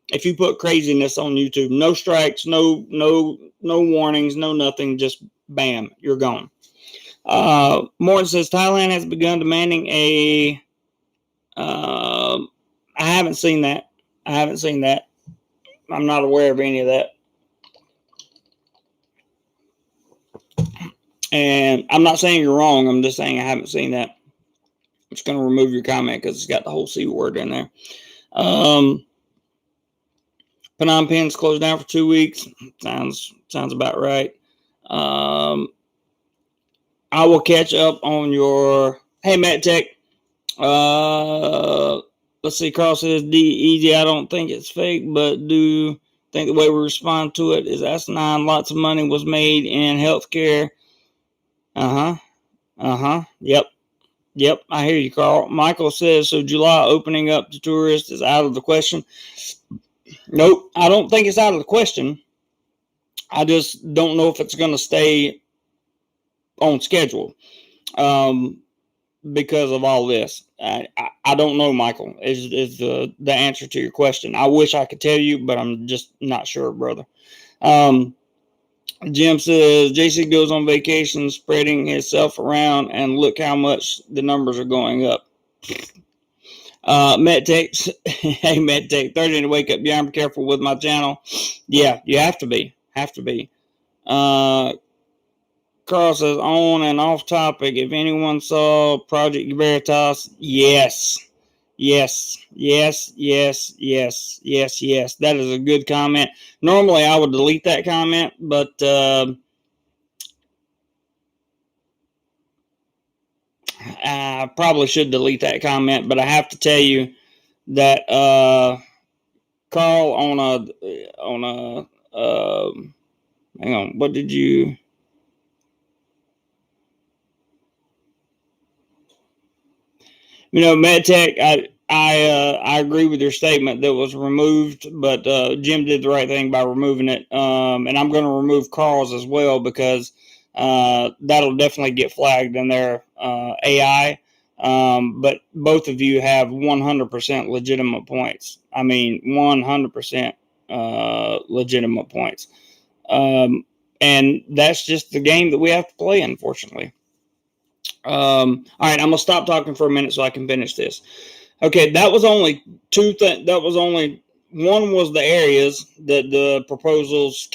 If you put craziness on YouTube, no strikes, no warnings, no nothing, just bam, you're gone. Morton says Thailand has begun demanding a. I haven't seen that. I'm not aware of any of that. And I'm not saying you're wrong. I'm just saying I haven't seen that. I'm just going to remove your comment because it's got the whole C word in there. Phnom Penh's closed down for 2 weeks. Sounds about right. I will catch up on your. Hey, Matt Tech. Let's see. Carl says easy. I don't think it's fake, but do think the way we respond to it is asinine. Lots of money was made in healthcare. Yep. I hear you, Carl. Michael says, so July opening up to tourists is out of the question. Nope. I don't think it's out of the question. I just don't know if it's going to stay on schedule. Because of all this. I don't know, Michael, is the answer to your question. I wish I could tell you, but I'm just not sure, brother. Jim says, JC goes on vacation, spreading himself around, and look how much the numbers are going up. MedTech, hey, MedTech, 30 to wake up. Yeah, I'm careful with my channel. Yeah, you have to be. Carl says, on and off topic, if anyone saw Project Veritas, yes. That is a good comment. Normally, I would delete that comment, but I probably should delete that comment. But I have to tell you that Carl on a hang on, what did you? MedTech, I agree with your statement that was removed, but Jim did the right thing by removing it. And I'm going to remove Carl's as well, because that'll definitely get flagged in their AI. But both of you have 100% legitimate points. I mean, 100% legitimate points. And that's just the game that we have to play, unfortunately. All right, I'm gonna stop talking for a minute so I can finish this. Okay, that was only two things. That was only one was the areas that the proposals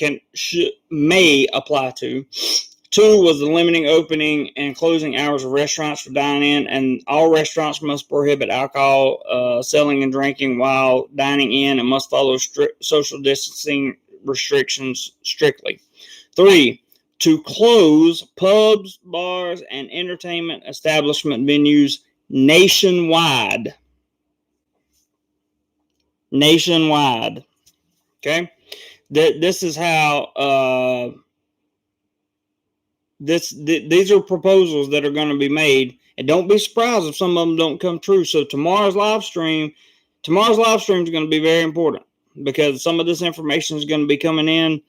may apply to. Two was the limiting opening and closing hours of restaurants for dining in, and all restaurants must prohibit alcohol selling and drinking while dining in and must follow strict social distancing restrictions strictly. Three, to close pubs, bars, and entertainment establishment venues nationwide. Nationwide. Okay? This is how these are proposals that are going to be made, and don't be surprised if some of them don't come true. So tomorrow's live stream is going to be very important because some of this information is going to be coming in.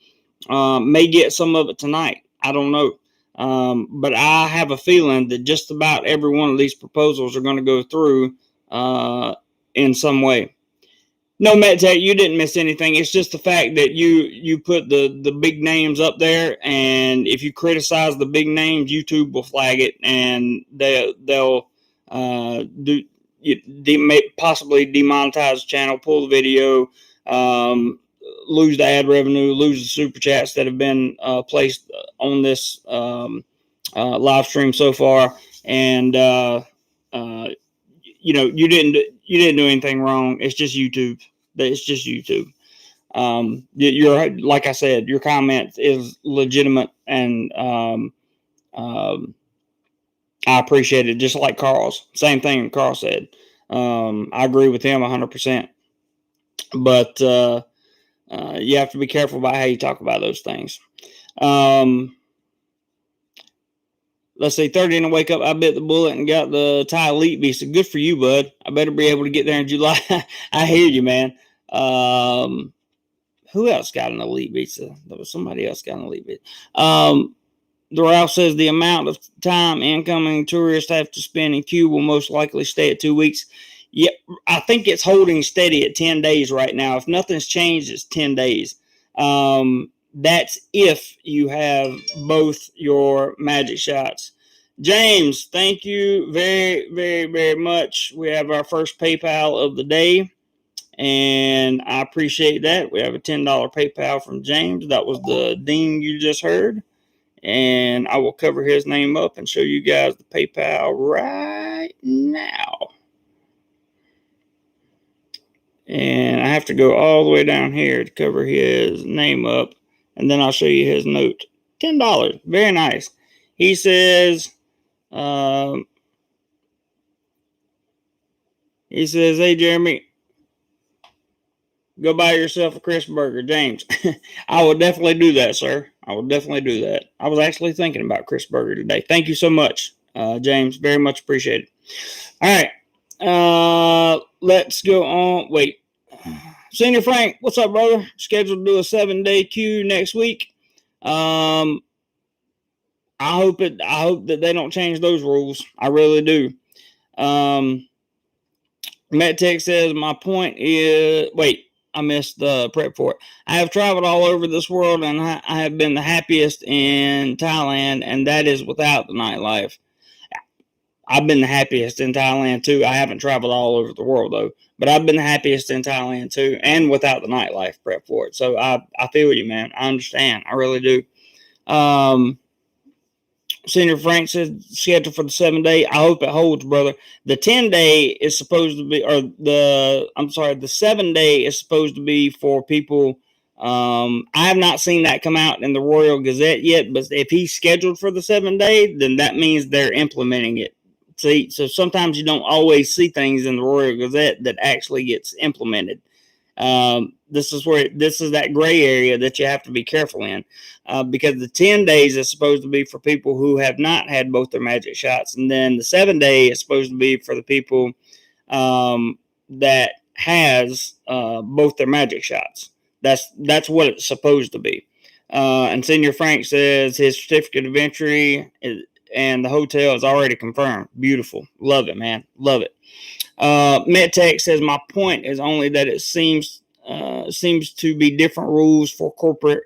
May get some of it tonight. I don't know. But I have a feeling that just about every one of these proposals are going to go through in some way. No, Matt Tech, you didn't miss anything. It's just the fact that you put the big names up there, and if you criticize the big names, YouTube will flag it, and they'll possibly demonetize the channel, pull the video, lose the ad revenue, lose the super chats that have been placed on this live stream so far, and you didn't do anything wrong. It's just YouTube. It's just YouTube. You're like I said, your comment is legitimate, and I appreciate it. Just like Carl's, same thing Carl said. I agree with him 100%. But you have to be careful about how you talk about those things. Let's see, 30 and I wake up. I bit the bullet and got the Thai elite visa. Good for you, bud. I better be able to get there in July. I hear you, man. Who else got an elite visa? There was somebody else got an elite visa. The Ralph says the amount of time incoming tourists have to spend in queue will most likely stay at 2 weeks. Yeah, I think it's holding steady at 10 days right now. If nothing's changed, it's 10 days. That's if you have both your magic shots. James, thank you very, very, very much. We have our first PayPal of the day, and I appreciate that. We have a $10 PayPal from James. That was the ding you just heard, and I will cover his name up and show you guys the PayPal right now. And I have to go all the way down here to cover his name up, and then I'll show you his note. $10. Very nice. He says, hey, Jeremy, go buy yourself a crisp burger. James, I will definitely do that, sir. I will definitely do that. I was actually thinking about crisp burger today. Thank you so much, James. Very much appreciated. All right. Let's go on. Wait. Senior Frank, what's up, brother? Scheduled to do a 7-day queue next week. I hope that they don't change those rules. I really do. MetTech says my point is. Wait, I missed the prep for it. I have traveled all over this world, and I have been the happiest in Thailand, and that is without the nightlife. I've been the happiest in Thailand too. I haven't traveled all over the world though, but I've been the happiest in Thailand too, and without the nightlife prep for it. So I feel you, man. I understand. I really do. Senior Frank said scheduled for the 7-day. I hope it holds, brother. The 10-day is supposed to be, or the 7-day is supposed to be for people. I have not seen that come out in the Royal Gazette yet, but if he's scheduled for the 7-day, then that means they're implementing it. See, so sometimes you don't always see things in the Royal Gazette that actually gets implemented. This is that gray area that you have to be careful in, because the 10 days is supposed to be for people who have not had both their magic shots, and then the 7-day is supposed to be for the people that has both their magic shots. That's what it's supposed to be. And Senior Frank says his certificate of entry and the hotel is already confirmed. Beautiful. Love it, man. Love it. MedTech says, my point is only that it seems to be different rules for corporate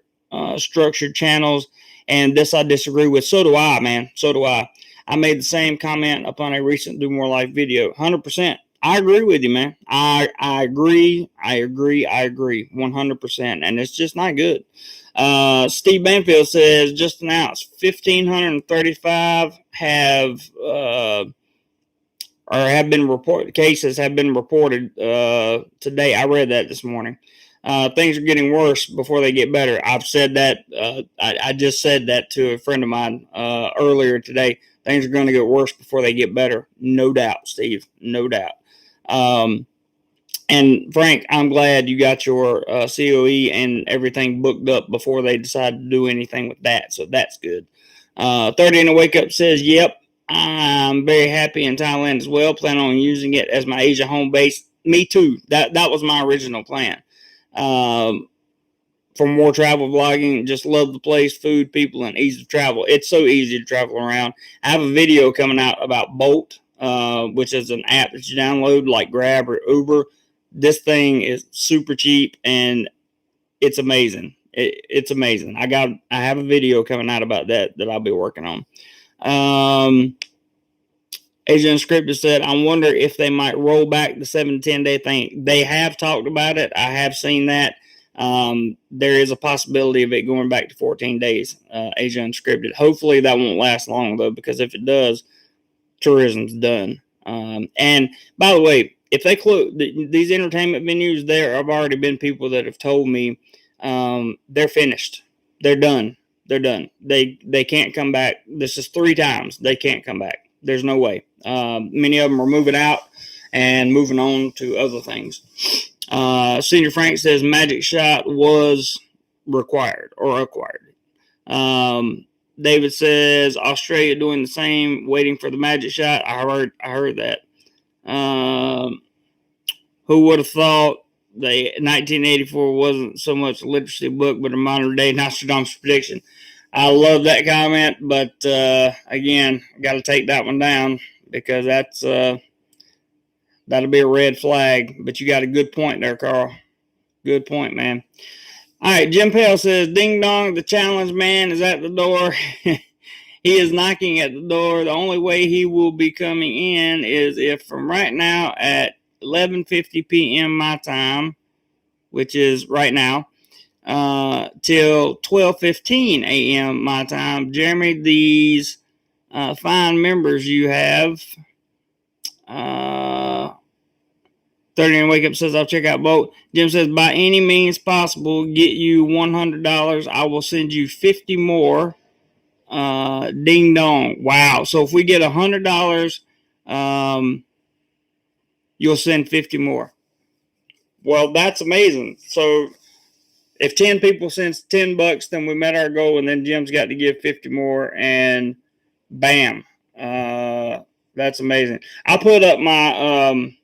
structured channels, and this I disagree with. So do I, man. So do I. I made the same comment upon a recent DoMoreLife video. 100%. I agree with you, man. I agree. 100%. And it's just not good. Steve Banfield says, just announced 1,535 have been reported. Cases have been reported today. I read that this morning. Things are getting worse before they get better. I've said that. I just said that to a friend of mine earlier today. Things are going to get worse before they get better. No doubt, Steve. No doubt. And Frank, I'm glad you got your COE and everything booked up before they decide to do anything with that. So that's good. 30 in the Wake Up says, yep, I'm very happy in Thailand as well. Plan on using it as my Asia home base. Me too. That was my original plan. For more travel vlogging, just love the place, food, people, and ease of travel. It's so easy to travel around. I have a video coming out about Bolt, which is an app that you download like Grab or Uber. This thing is super cheap and it's amazing. It's amazing. I have a video coming out about that I'll be working on. Asia Unscripted said, I wonder if they might roll back the 7 to 10 day thing. They have talked about it. I have seen that. There is a possibility of it going back to 14 days, Asia Unscripted. Hopefully that won't last long, though, because if it does, tourism's done. And by the way, if they close these entertainment venues, there have already been people that have told me they're finished. They're done. They're done. They can't come back. This is 3 times. They can't come back. There's no way. Many of them are moving out and moving on to other things. Senior Frank says Magic Shot was required or acquired. David says Australia doing the same, waiting for the Magic Shot. I heard that. Who would have thought the 1984 wasn't so much a literacy book, but a modern day Nostradamus prediction? I love that comment, but again, got to take that one down because that'll be a red flag. But you got a good point there, Carl. Good point, man. All right, Jim Pell says, ding dong, the challenge man is at the door. He is knocking at the door. The only way he will be coming in is if from right now at 11:50 p.m. my time, which is right now, till 12:15 a.m. my time. Jeremy, these fine members you have. 30 and Wake Up says, I'll check out Bolt. Jim says, by any means possible, get you $100. I will send you 50 more. Ding dong. Wow. So if we get $100, you'll send 50 more. Well, that's amazing. So if 10 people sends $10, then we met our goal, and then Jim's got to give 50 more, and bam. That's amazing. I'll put up my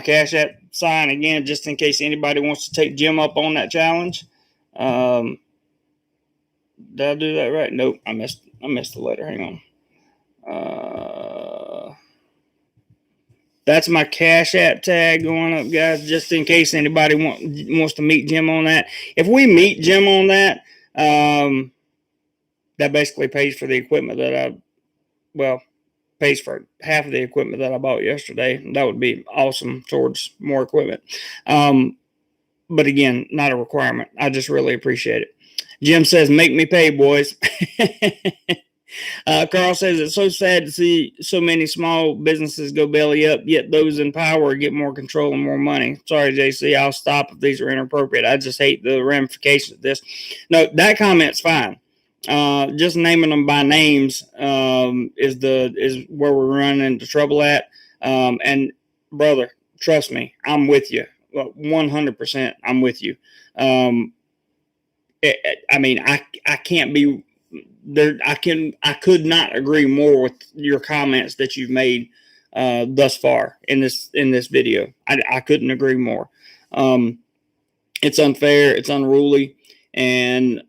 Cash App sign again, just in case anybody wants to take Jim up on that challenge. Did I do that right? Nope, I missed the letter. Hang on. That's my Cash App tag going up, guys, just in case anybody wants to meet Jim on that. If we meet Jim on that, that basically pays for the equipment pays for half of the equipment that I bought yesterday. That would be awesome towards more equipment. But again, not a requirement. I just really appreciate it. Jim says, make me pay, boys. Carl says, it's so sad to see so many small businesses go belly up, yet those in power get more control and more money. Sorry, JC, I'll stop if these are inappropriate. I just hate the ramifications of this. No, that comment's fine. Just naming them by names is where we're running into trouble at. And brother, trust me, I'm with you. 100%. I'm with you. I can't be there. I could not agree more with your comments that you've made thus far in this video. I couldn't agree more. It's unfair. It's unruly, and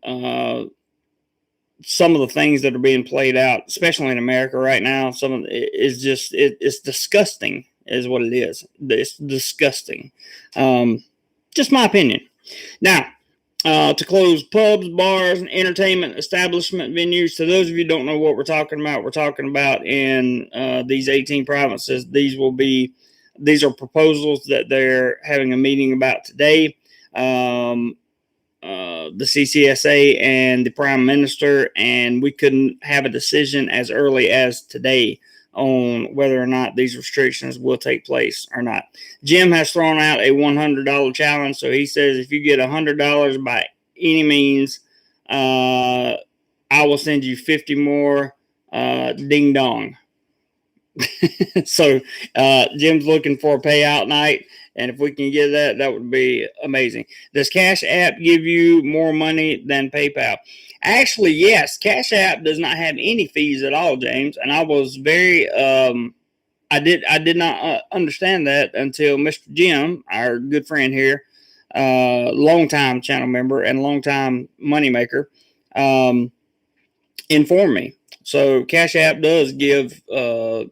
some of the things that are being played out, especially in America right now, some of it is just it's disgusting, is what it is. It's disgusting. Just my opinion. Now, to close pubs, bars, and entertainment establishment venues. To those of you who don't know what we're talking about in these 18 provinces. These are proposals that they're having a meeting about today. The CCSA and the Prime Minister, and we couldn't have a decision as early as today on whether or not these restrictions will take place or not. Jim has thrown out a $100 challenge, so he says if you get $100 by any means, I will send you 50 more ding dong. So Jim's looking for a payout night, and if we can get that, that would be amazing. Does Cash App give you more money than PayPal? Actually, yes. Cash App does not have any fees at all, James, and I was very I did not understand that until Mr. Jim, our good friend here, longtime channel member and longtime moneymaker, informed me. So Cash App does give the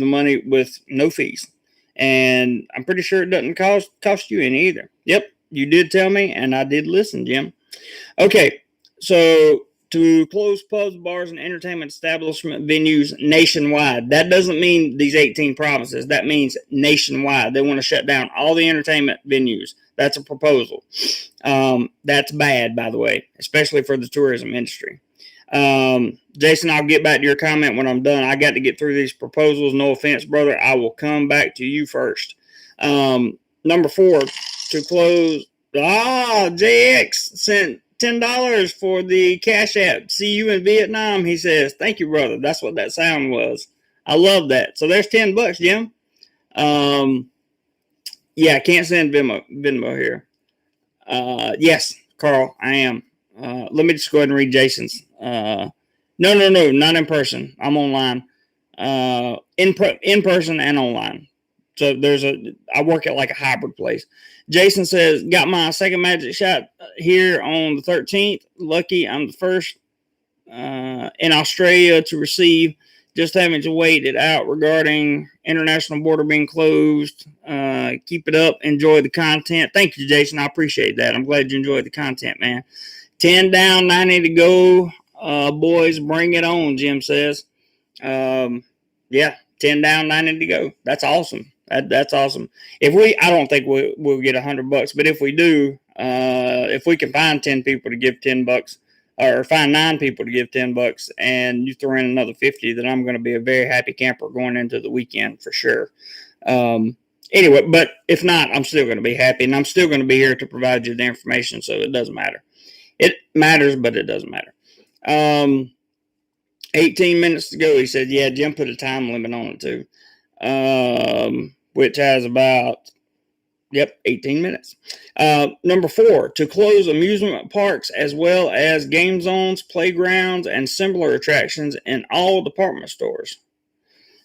money with no fees, and I'm pretty sure it doesn't cost you any either. Yep, you did tell me, and I did listen, Jim. Okay, so to close pubs, bars, and entertainment establishment venues nationwide. That doesn't mean these 18 provinces. That means nationwide. They want to shut down all the entertainment venues. That's a proposal. That's bad, by the way, especially for the tourism industry. Jason, I'll get back to your comment when I'm done. I got to get through these proposals. No offense, brother. I will come back to you first. Number 4, to close. JX sent $10 for the Cash App. See you in Vietnam, he says. Thank you, brother. That's what that sound was. I love that. So there's $10, Jim. Yeah, I can't send Venmo here. Yes, Carl, I am. Let me just go ahead and read Jason's. No, not in person. I'm online. In person and online. So I work at like a hybrid place. Jason says, got my second magic shot here on the 13th. Lucky I'm the first in Australia to receive. Just having to wait it out regarding international border being closed. Keep it up. Enjoy the content. Thank you, Jason. I appreciate that. I'm glad you enjoyed the content, man. 10 down, 90 to go. Boys, bring it on, Jim says. Yeah, 10 down, 90 to go. That's awesome. That's awesome. I don't think we'll get $100, but if we do, if we can find 10 people to give $10, or find 9 people to give $10, and you throw in another 50, then I'm going to be a very happy camper going into the weekend for sure. Anyway, but if not, I'm still going to be happy, and I'm still going to be here to provide you the information, so it doesn't matter. It matters, but it doesn't matter. 18 minutes to go. He said, yeah, Jim put a time limit on it too. Which has about, 18 minutes. Number 4, to close amusement parks as well as game zones, playgrounds, and similar attractions in all department stores.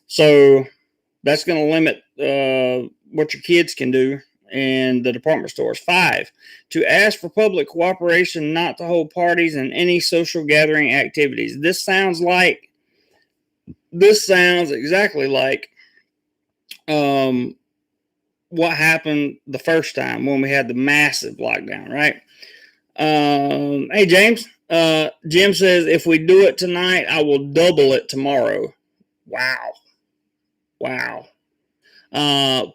So that's going to limit what your kids can do in the department stores. 5, to ask for public cooperation not to hold parties and any social gathering activities. This sounds exactly like what happened the first time when we had the massive lockdown, right? Hey, James. Jim says, if we do it tonight, I will double it tomorrow. Wow.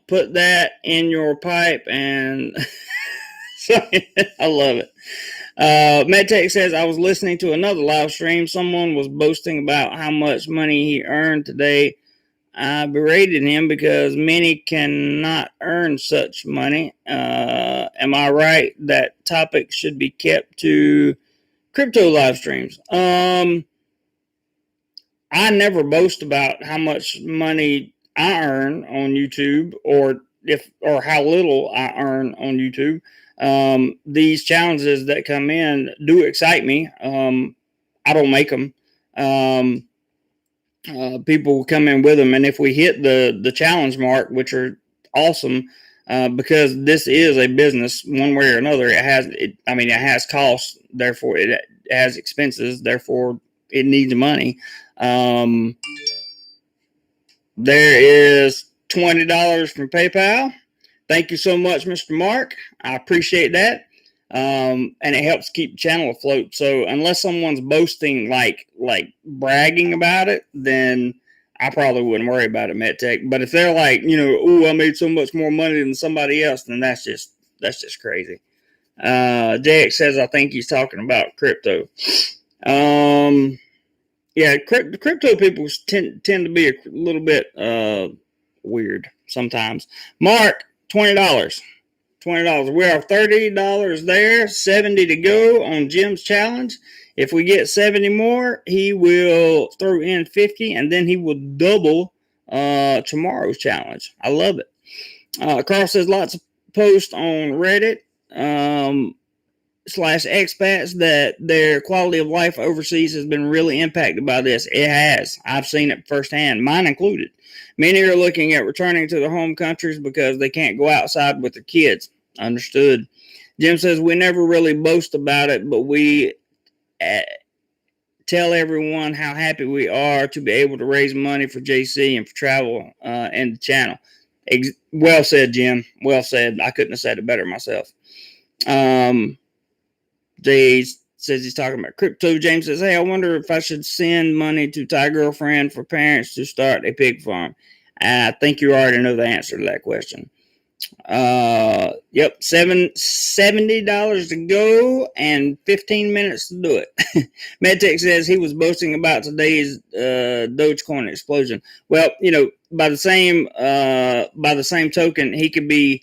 Put that in your pipe and I love it. MedTech says, I was listening to another live stream. Someone was boasting about how much money he earned today. I berated him because many cannot earn such money. Am I right that topic should be kept to crypto live streams? I never boast about how much money I earn on YouTube or how little I earn on YouTube. These challenges that come in do excite me. I don't make them. People will come in with them, and if we hit the challenge mark, which are awesome, because this is a business one way or another, it has costs. Therefore, it has expenses, therefore it needs money. There is $20 from PayPal. Thank you so much, Mr. Mark. I appreciate that. And it helps keep the channel afloat. So unless someone's boasting, like bragging about it, then I probably wouldn't worry about it, MetTech. But if they're like, oh, I made so much more money than somebody else, then that's just crazy. JX says, I think he's talking about crypto. Yeah, crypto people tend to be a little bit weird sometimes. Mark, $20. $20. We are $30 there, 70 to go on Jim's challenge. If we get 70 more, he will throw in 50, and then he will double tomorrow's challenge. I love it. Carl says lots of posts on Reddit /expats that their quality of life overseas has been really impacted by this. It has. I've seen it firsthand, mine included. Many are looking at returning to their home countries because they can't go outside with their kids. Understood. Jim says, we never really boast about it, but we tell everyone how happy we are to be able to raise money for JC and for travel and the channel. Well said, Jim. Well said. I couldn't have said it better myself. Jay says he's talking about crypto. James says, hey, I wonder if I should send money to Thai girlfriend for parents to start a pig farm. I think you already know the answer to that question. Yep, $70 to go and 15 minutes to do it. MedTech says he was boasting about today's Dogecoin explosion. Well, by the same token, he could be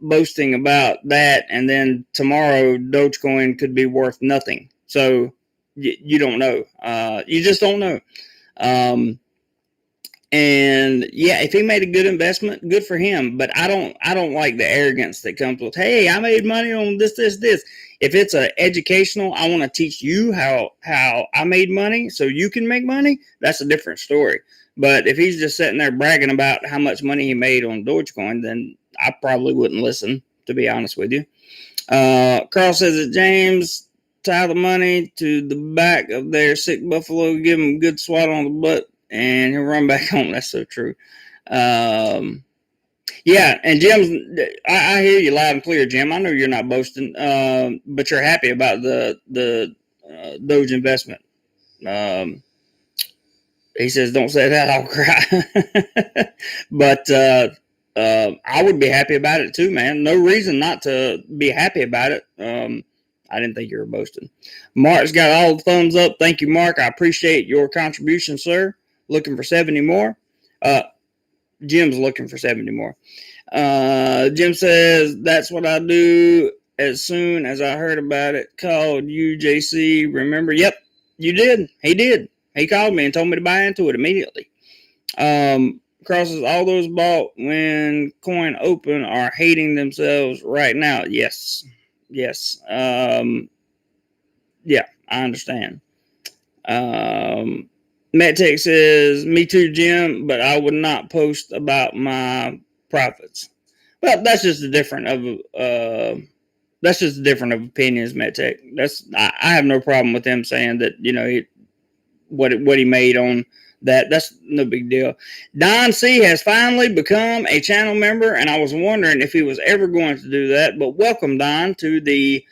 boasting about that, and then tomorrow Dogecoin could be worth nothing. So you don't know. You just don't know. And yeah, if he made a good investment, good for him. But I don't like the arrogance that comes with, hey, I made money on this. If it's educational, I want to teach you how I made money so you can make money. That's a different story. But if he's just sitting there bragging about how much money he made on Dogecoin, then I probably wouldn't listen, to be honest with you. Carl says that James tie the money to the back of their sick buffalo, give him a good swat on the butt, and he'll run back home. That's so true. Yeah, and Jim's, I hear you loud and clear, Jim. I know you're not boasting, but you're happy about the Doge investment. He says, don't say that, I'll cry. But I would be happy about it too, man. No reason not to be happy about it. I didn't think you were boasting. Mark's got all the thumbs up. Thank you, Mark. I appreciate your contribution, sir. Looking for 70 more. Jim's looking for 70 more. Jim says, that's what I do as soon as I heard about it. Called you, JC. Remember? Yep, you did. He did. He called me and told me to buy into it immediately. Crosses, all those bought when coin open are hating themselves right now. Yes. Yeah, I understand. MetTech says, me too, Jim, but I would not post about my profits. Well, that's just a different of opinions, MetTech. I have no problem with them saying that, what he made on that. That's no big deal. Don C has finally become a channel member, and I was wondering if he was ever going to do that. But welcome, Don, to the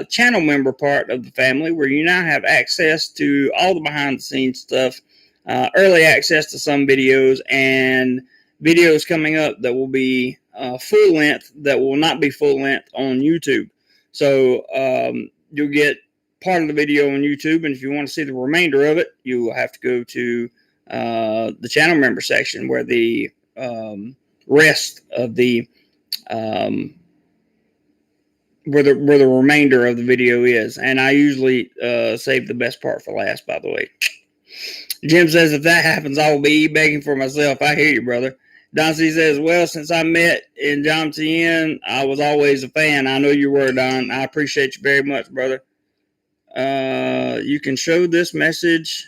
channel member part of the family, where you now have access to all the behind the scenes stuff, early access to some videos, and videos coming up that will be full length, that will not be full length on YouTube. So you'll get part of the video on YouTube, and if you want to see the remainder of it, you will have to go to the channel member section, where the rest of the where the remainder of the video is. And I usually save the best part for last, by the way. Jim says, if that happens, I will be begging for myself. I hear you, brother. Don C says, well, since I met in John Tien, I was always a fan. I know you were, Don. I appreciate you very much, brother. You can show this message.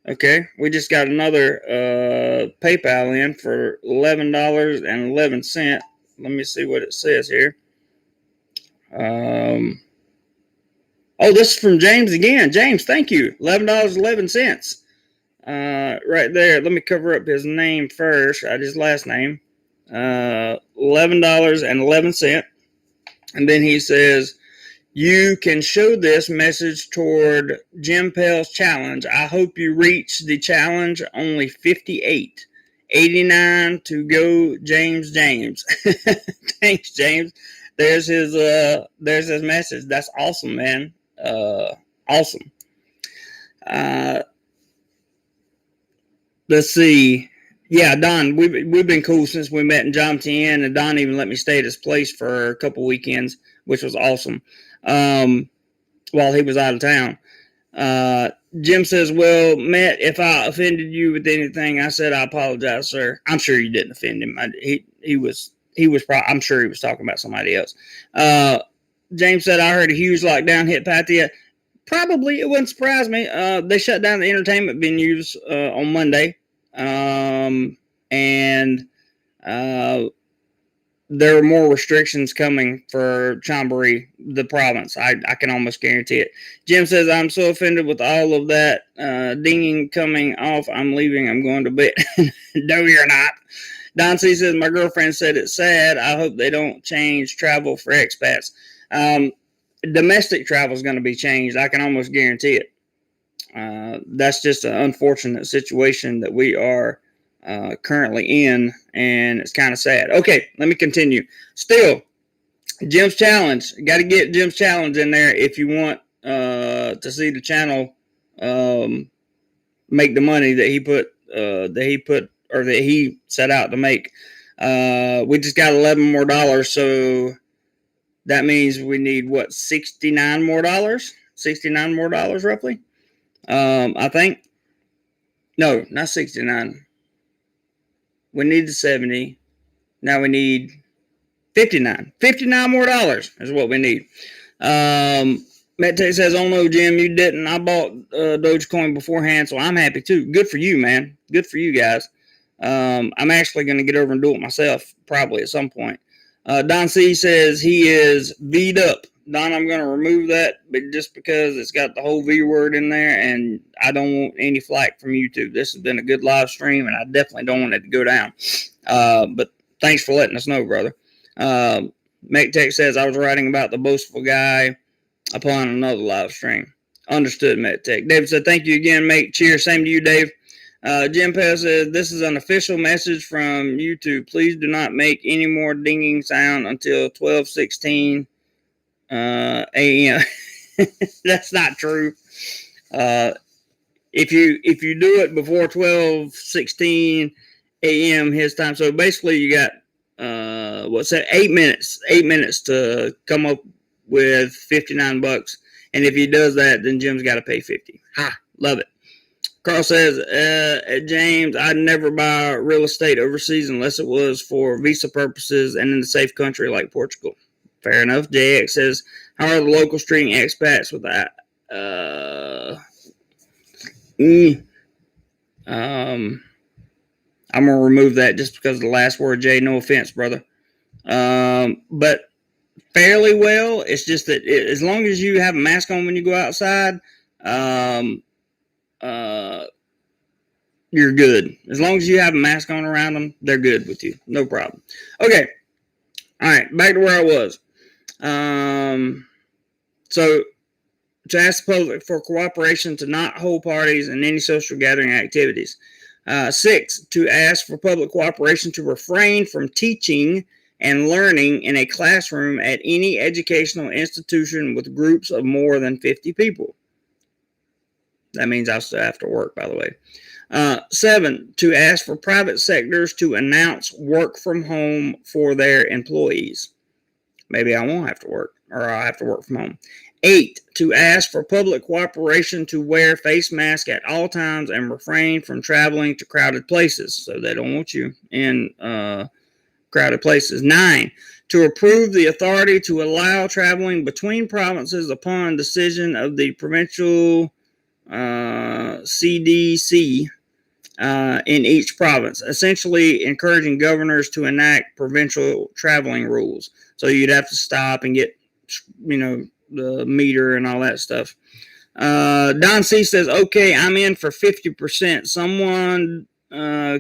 Okay, we just got another PayPal in for $11.11. Let me see what it says here. Oh, this is from James again. James, thank you. $11.11. Right there. Let me cover up his name first. His last name. $11.11. And then he says, you can show this message toward Jim Pell's challenge. I hope you reach the challenge. Only 58. 89 to go, James. Thanks, James. There's his message. That's awesome, man. Awesome. Let's see. Yeah, Don, we've been cool since we met in Jomtien, and Don even let me stay at his place for a couple weekends, which was awesome. While he was out of town. Jim says, well, Matt, if I offended you with anything, I said I apologize, sir. I'm sure you didn't offend him. He was probably, I'm sure he was talking about somebody else. James said, I heard a huge lockdown hit Pattaya. Probably, it wouldn't surprise me. They shut down the entertainment venues on Monday. And there are more restrictions coming for Chonburi, the province. I can almost guarantee it. Jim says, I'm so offended with all of that dinging coming off. I'm leaving. I'm going to bed. No, you're not. Don C says, my girlfriend said it's sad. I hope they don't change travel for expats. Domestic travel is going to be changed. I can almost guarantee it. That's just an unfortunate situation that we are currently in, and it's kind of sad. Okay, let me continue. Still, Jim's challenge. Got to get Jim's challenge in there if you want to see the channel make the money that he set out to make. We just got $11 more, so that means we need what, $69 more? $69 more roughly. I think. No, not 69. We need the 70. Now we need 59. $59 more is what we need. Matt Tech says, oh no, Jim, you didn't. I bought Dogecoin beforehand, so I'm happy too. Good for you, man. Good for you guys. I'm actually going to get over and do it myself probably at some point. Don C says he is V'd up. Don, I'm going to remove that, but just because it's got the whole V word in there, and I don't want any flack from YouTube. This has been a good live stream, and I definitely don't want it to go down. But thanks for letting us know, brother. Make Tech says, I was writing about the boastful guy upon another live stream. Understood, Make Tech. David said, thank you again, mate. Cheers. Same to you, Dave. Jim Pell says, this is an official message from YouTube. Please do not make any more dinging sound until 12:16 a.m. That's not true. If you do it before 12:16 a.m. his time, so basically you got 8 minutes. 8 minutes to come up with $59, and if he does that, then Jim's got to pay 50. Ha, love it. Carl says, James, I'd never buy real estate overseas unless it was for visa purposes and in a safe country like Portugal. Fair enough. JX says, how are the locals treating expats with that? I'm going to remove that just because of the last word, Jay. No offense, brother. But fairly well. It's just that as long as you have a mask on when you go outside, you're good. As long as you have a mask on around them, they're good with you. No problem. Okay. All right. Back to where I was. So to ask the public for cooperation to not hold parties and any social gathering activities. 6, to ask for public cooperation to refrain from teaching and learning in a classroom at any educational institution with groups of more than 50 people. That means I still have to work, by the way. 7, to ask for private sectors to announce work from home for their employees. Maybe I won't have to work, or I'll have to work from home. 8, to ask for public cooperation to wear face masks at all times and refrain from traveling to crowded places. So they don't want you in crowded places. 9, to approve the authority to allow traveling between provinces upon decision of the provincial CDC in each province, essentially encouraging governors to enact provincial traveling rules. So you'd have to stop and get, the meter and all that stuff. Don C says, okay, I'm in for 50%. Someone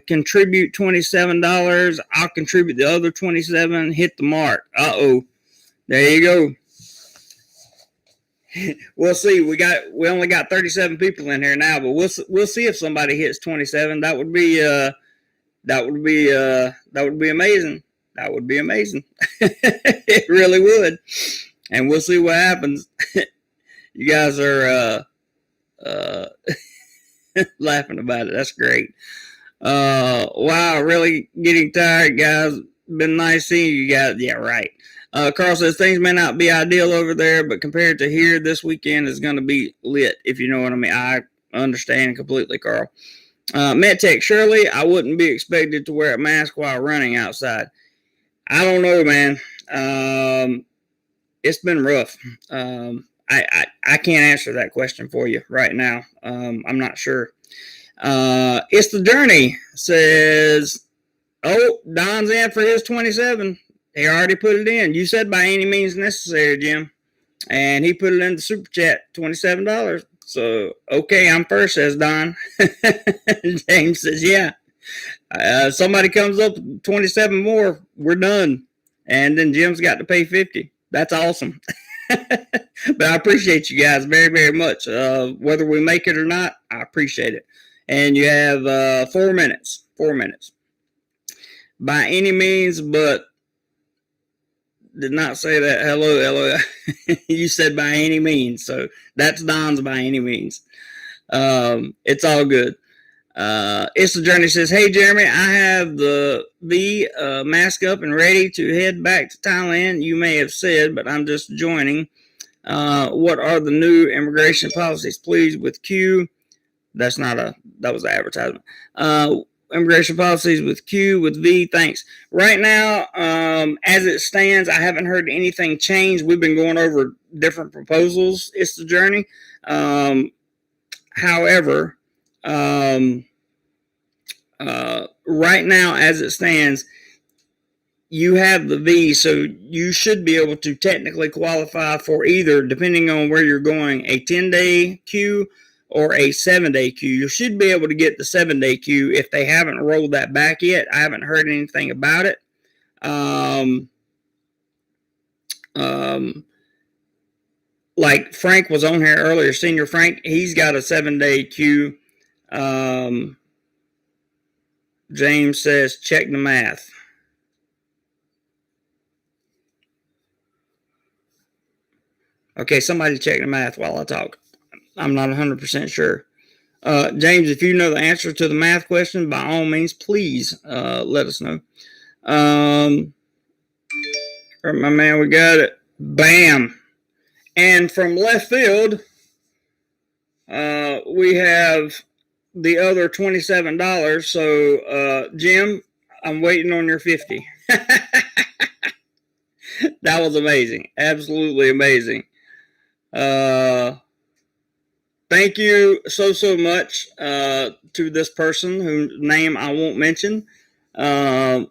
contribute $27. I'll contribute the other 27. Hit the mark. Uh-oh. There you go. We'll see. We only got 37 people in here now, but we'll see if somebody hits 27. That would be amazing. That would be amazing. It really would. And we'll see what happens. You guys are laughing about it. That's great. Wow, really getting tired, guys. Been nice seeing you guys. Yeah, right. Carl says things may not be ideal over there, but compared to here, this weekend is going to be lit, if you know what I mean. I understand completely, Carl. MedTech, surely I wouldn't be expected to wear a mask while running outside. I don't know, man. It's been rough. I can't answer that question for you right now. I'm not sure. It's the journey says, oh, Don's in for his 27. He already put it in. You said by any means necessary, Jim. And he put it in the super chat, $27. So, okay, I'm first, says Don. James says, yeah. Somebody comes up with 27 more, we're done. And then Jim's got to pay 50. That's awesome. But I appreciate you guys very, very much. Whether we make it or not, I appreciate it. And you have 4 minutes. 4 minutes. By any means, but did not say that. Hello. You said by any means. So that's Don's by any means. It's all good. It's the journey says, hey, Jeremy, I have the mask up and ready to head back to Thailand. You may have said, but I'm just joining. What are the new immigration policies? Please, with Q. That was the advertisement. Immigration policies with Q, with V, thanks. Right now, as it stands, I haven't heard anything change. We've been going over different proposals. It's the journey. However, right now, as it stands, you have the V, so you should be able to technically qualify for either, depending on where you're going, a 10-day queue or a 7-day queue. You should be able to get the 7-day queue if they haven't rolled that back yet. I haven't heard anything about it. Like Frank was on here earlier, Senior Frank, he's got a 7-day queue. James says, check the math. Okay, somebody check the math while I talk. I'm not 100% sure. James, if you know the answer to the math question, by all means, please let us know. My man, we got it. Bam. And from left field, we have the other $27. So, Jim, I'm waiting on your 50. That was amazing. Absolutely amazing. Thank you so much to this person whose name I won't mention for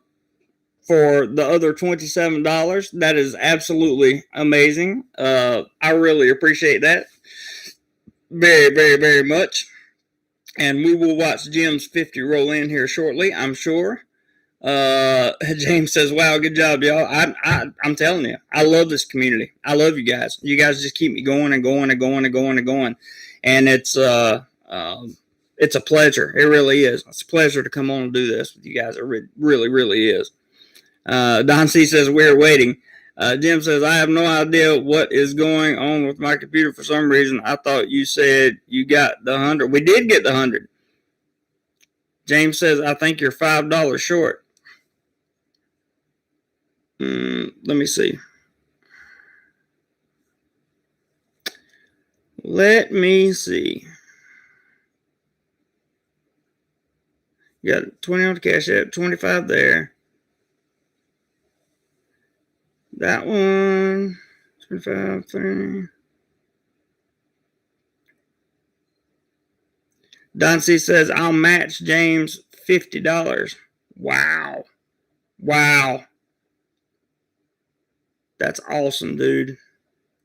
the other $27. That is absolutely amazing. I really appreciate that very, very, very much. And we will watch Jim's 50 roll in here shortly, I'm sure. James says, wow, good job, y'all. I'm telling you, I love this community. I love you guys. You guys just keep me going and going and going and going and going. And it's a pleasure. It really is. It's a pleasure to come on and do this with you guys. It really, really is. Don C says, we're waiting. Jim says, I have no idea what is going on with my computer for some reason. I thought you said you got the 100. We did get the 100. James says, I think you're $5 short. Let me see. Let me see. You got 20 on the cash app, 25 there. That one, 25, 30. Don C says, I'll match James $50. Wow. Wow. That's awesome, dude.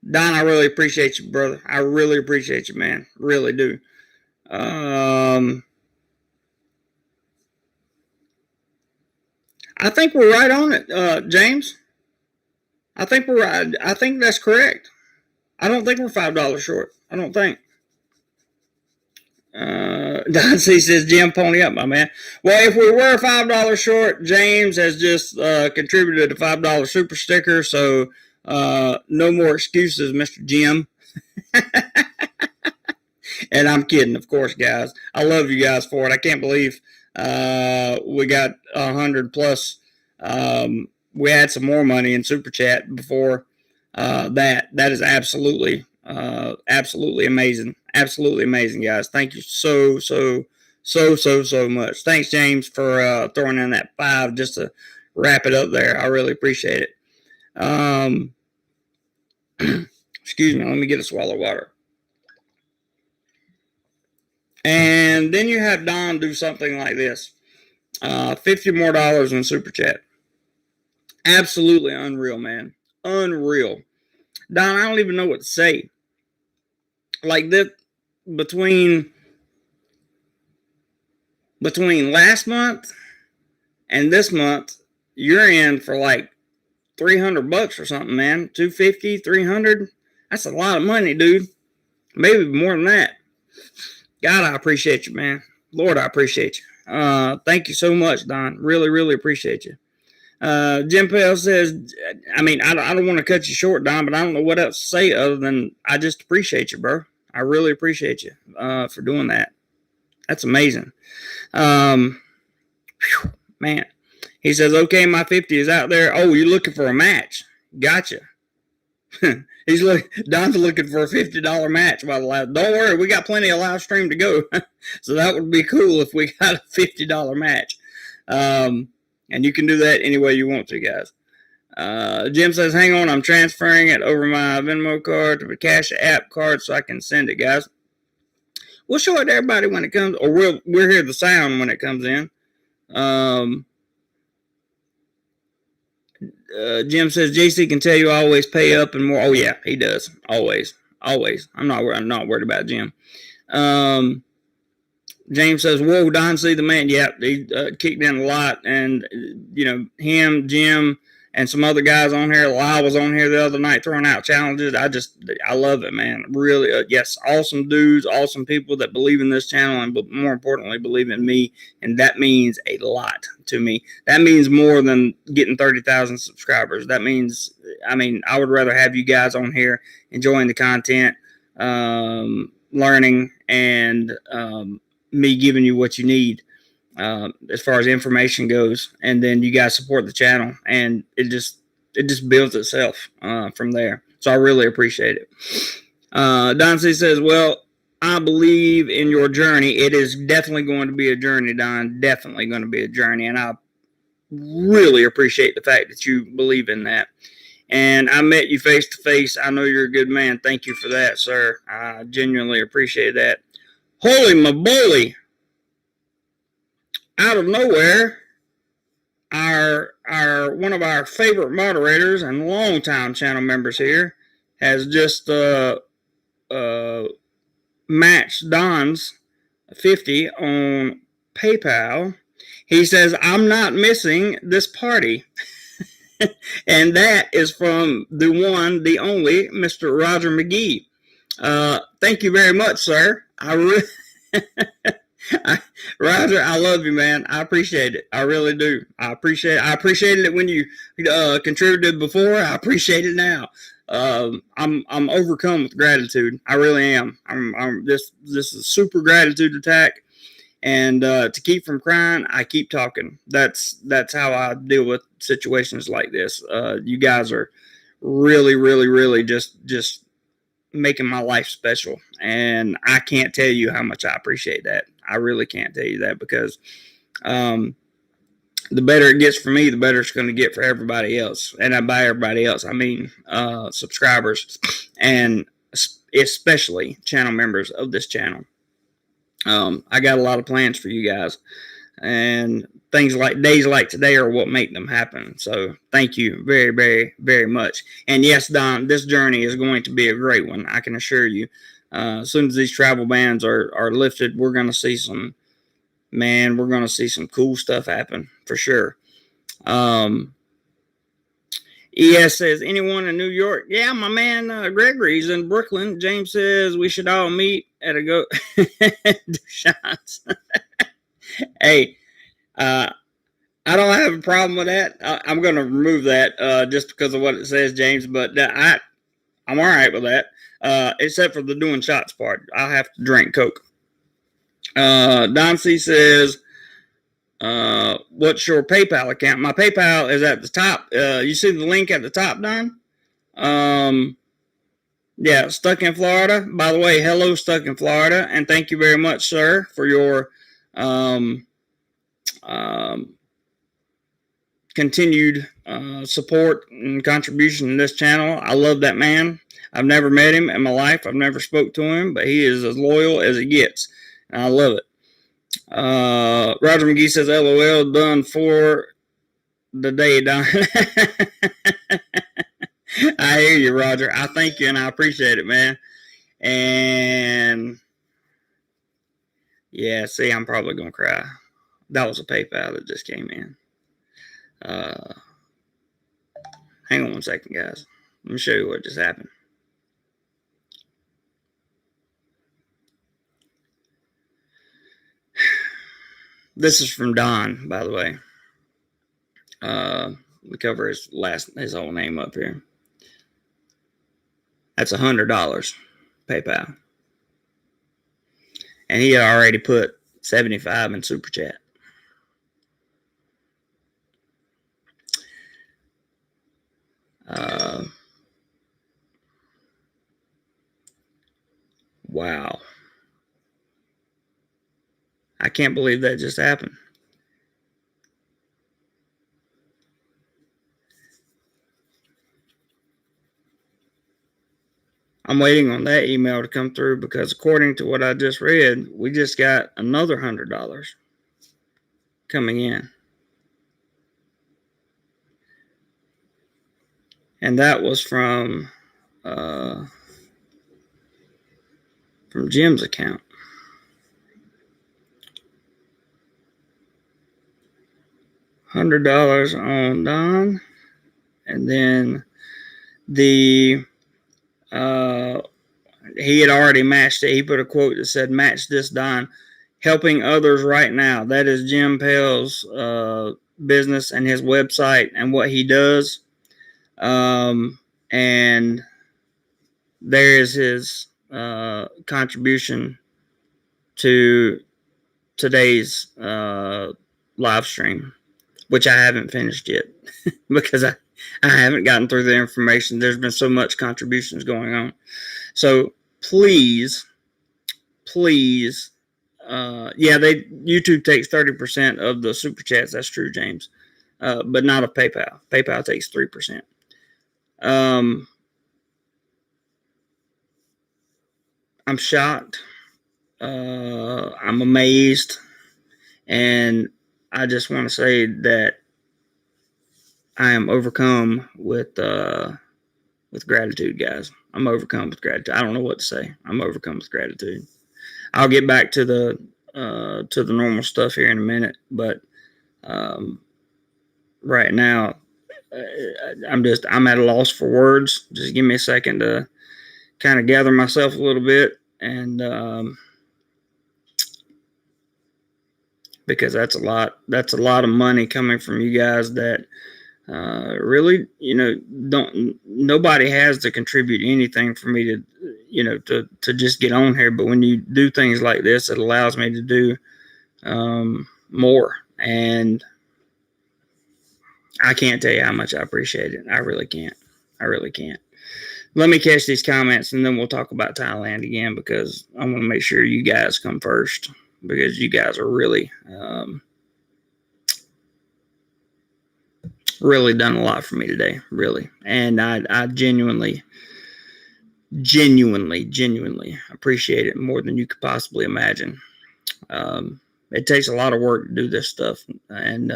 Don, I really appreciate you, brother. I really appreciate you, man. Really do. I think we're right on it, James. I think we're right. I think that's correct. I don't think we're $5 short. I don't think. Don C says, Jim, pony up, my man. Well, if we were $5 short, James has just contributed a $5 super sticker. So no more excuses, Mr. Jim. And I'm kidding, of course, guys. I love you guys for it. I can't believe we got 100 plus. We had some more money in super chat before that. That is absolutely amazing. Absolutely amazing, guys. Thank you so much. Thanks, James, for throwing in that 5 just to wrap it up there. I really appreciate it. Excuse me. Let me get a swallow of water. And then you have Don do something like this. $50 more in super chat. Absolutely unreal, man. Unreal. Don, I don't even know what to say. Like that between last month and this month, you're in for like $300 or something, man. 250, 300. That's a lot of money, dude. Maybe more than that. God, I appreciate you, man. Lord, I appreciate you. Thank you so much, Don. Really, really appreciate you. Jim Pell says, I mean, I don't want to cut you short, Don, but I don't know what else to say other than I just appreciate you, bro. I really appreciate you for doing that. That's amazing. Man, he says, okay, my 50 is out there. Oh, you're looking for a match. Gotcha. Don's looking for a $50 match. By the way, don't worry, we got plenty of live stream to go. So that would be cool if we got a $50 match. And you can do that any way you want to, guys. Jim says, hang on, I'm transferring it over my Venmo card to the Cash App card so I can send it, guys. We'll show it to everybody when it comes, or we'll hear the sound when it comes in. Jim says, JC can tell you always pay up and more. Oh, yeah, he does. Always. I'm not worried about Jim. James says, whoa, Don C, the man. Yeah, he kicked in a lot. And, him, Jim, and some other guys on here. Lyle was on here the other night throwing out challenges. I love it, man. Really, yes, awesome dudes, awesome people that believe in this channel and more importantly, believe in me. And that means a lot to me. That means more than getting 30,000 subscribers. That means, I would rather have you guys on here enjoying the content, learning, and me giving you what you need as far as information goes, and then you guys support the channel, and it just builds itself from there. So I really appreciate it. Don C says, well, I believe in your journey. It is definitely going to be a journey, Don. Definitely going to be a journey, and I really appreciate the fact that you believe in that. And I met you face to face. I know you're a good man. Thank you for that, sir. I genuinely appreciate that. Holy moly! Out of nowhere, our one of our favorite moderators and longtime channel members here has just matched Don's 50 on PayPal. He says, I'm not missing this party. And that is from the one, the only, Mr. Roger McGee. Thank you very much, sir. Roger, I love you, man. I appreciate it. I really do. I appreciated it when you contributed before. I appreciate it now. I'm overcome with gratitude. I really am. This is a super gratitude attack, and to keep from crying, I keep talking. That's how I deal with situations like this. You guys are really, really, really just making my life special, and I can't tell you how much I appreciate that. I really can't tell you that, because the better it gets for me, the better it's going to get for everybody else. And by everybody else, I mean subscribers, and especially channel members of this channel. I got a lot of plans for you guys, and things like days like today are what make them happen. So thank you very, very, very much. And yes, Don, this journey is going to be a great one. I can assure you. As soon as these travel bans are lifted, we're going to see some cool stuff happen for sure. ES says, anyone in New York? Yeah, my man Gregory's in Brooklyn. James says we should all meet at a go do shots. Hey, I don't have a problem with that. I'm going to remove that just because of what it says, James. But I'm all right with that, except for the doing shots part. I'll have to drink Coke. Don C says, what's your PayPal account? My PayPal is at the top. You see the link at the top, Don? Yeah, Stuck in Florida. By the way, hello, Stuck in Florida. And thank you very much, sir, for your continued support and contribution in this channel. I love that man. I've never met him in my life. I've never spoke to him, but he is as loyal as it gets. And I love it. Roger McGee says, LOL, done for the day, Don. I hear you, Roger. I thank you and I appreciate it, man. And yeah, see, I'm probably going to cry. That was a PayPal that just came in. Hang on one second, guys. Let me show you what just happened. This is from Don, by the way. We cover his whole name up here. That's $100 PayPal. And he had already put 75 in Super Chat. Wow. I can't believe that just happened. I'm waiting on that email to come through because according to what I just read, we just got another $100 coming in. And that was from Jim's account. $100 on Don. And then he had already matched it. He put a quote that said, match this, Don. Helping others right now. That is Jim Pell's business and his website and what he does. And there is his contribution to today's live stream, which I haven't finished yet because I haven't gotten through the information. There's been so much contributions going on. So please, YouTube takes 30% of the super chats. That's true, James, but not of PayPal. PayPal takes 3%. I'm shocked. I'm amazed, and I just want to say that I am overcome with gratitude, guys. I'm overcome with gratitude. I don't know what to say. I'm overcome with gratitude. I'll get back to the normal stuff here in a minute, but right now I'm at a loss for words. Just give me a second to kind of gather myself a little bit, and because that's a lot of money coming from you guys that really, nobody has to contribute anything for me to just get on here. But when you do things like this, it allows me to do more. And I can't tell you how much I appreciate it. I really can't. Let me catch these comments and then we'll talk about Thailand again, because I want to make sure you guys come first, because you guys are really done a lot for me today, really. And I genuinely appreciate it more than you could possibly imagine. it takes a lot of work to do this stuff, and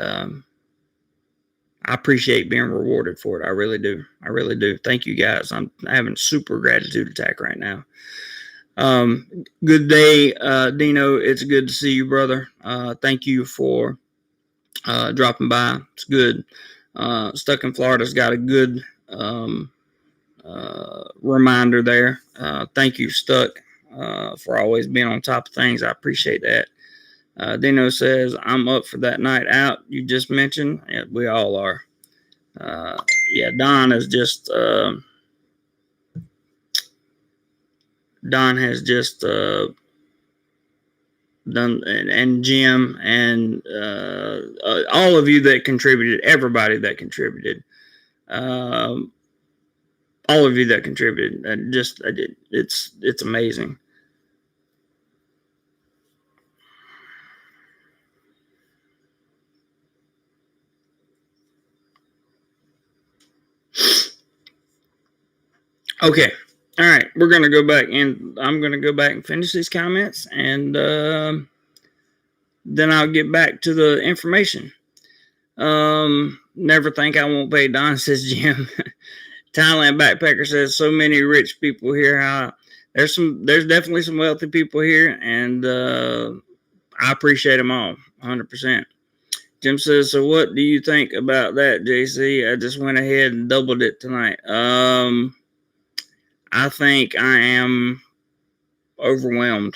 I appreciate being rewarded for it. I really do. I really do. Thank you guys. I'm having super gratitude attack right now. Good day, Dino. It's good to see you, brother. Thank you for dropping by. It's good. Stuck in Florida's got a good reminder there. Thank you, Stuck, for always being on top of things. I appreciate that. Dino says, I'm up for that night out you just mentioned. Yeah, we all are. Yeah, Don has just done, and Jim and all of you that contributed, everybody that contributed, all of you that contributed, it's amazing. Okay. All right. We're going to go back, and I'm going to go back and finish these comments, and then I'll get back to the information. Never think I won't pay, Don, says Jim. Thailand Backpacker says, so many rich people here. There's definitely some wealthy people here, and I appreciate them all 100%. Jim says, so what do you think about that, JC? I just went ahead and doubled it tonight. I think I am overwhelmed,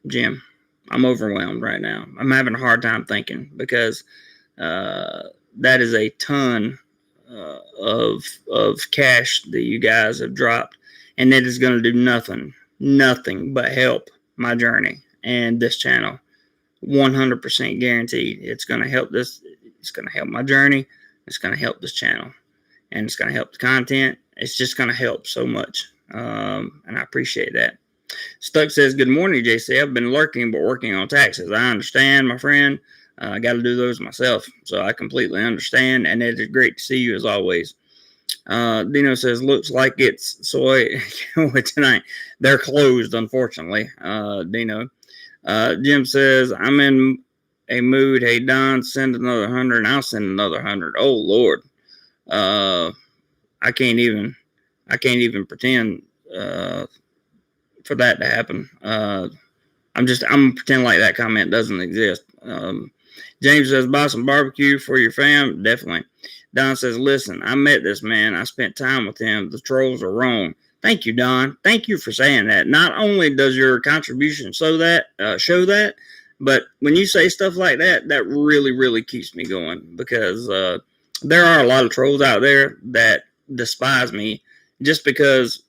Jim. I'm overwhelmed right now. I'm having a hard time thinking because that is a ton of cash that you guys have dropped, and it is going to do nothing but help my journey and this channel. 100% guaranteed. It's going to help this. It's going to help my journey. It's going to help this channel, and it's going to help the content. It's just going to help so much, and I appreciate that. Stuck says, good morning, JC. I've been lurking but working on taxes. I understand, my friend. I got to do those myself, so I completely understand, and it is great to see you as always. Dino says, looks like it's soy tonight. They're closed, unfortunately, Dino. Jim says, I'm in a mood. Hey, Don, send another 100, and I'll send another 100. Oh, Lord. I can't even pretend for that to happen. I'm gonna pretend like that comment doesn't exist. James says, buy some barbecue for your fam. Definitely. Don says, listen, I met this man. I spent time with him. The trolls are wrong. Thank you, Don. Thank you for saying that. Not only does your contribution show that, but when you say stuff like that, that really, really keeps me going, because there are a lot of trolls out there that despise me just because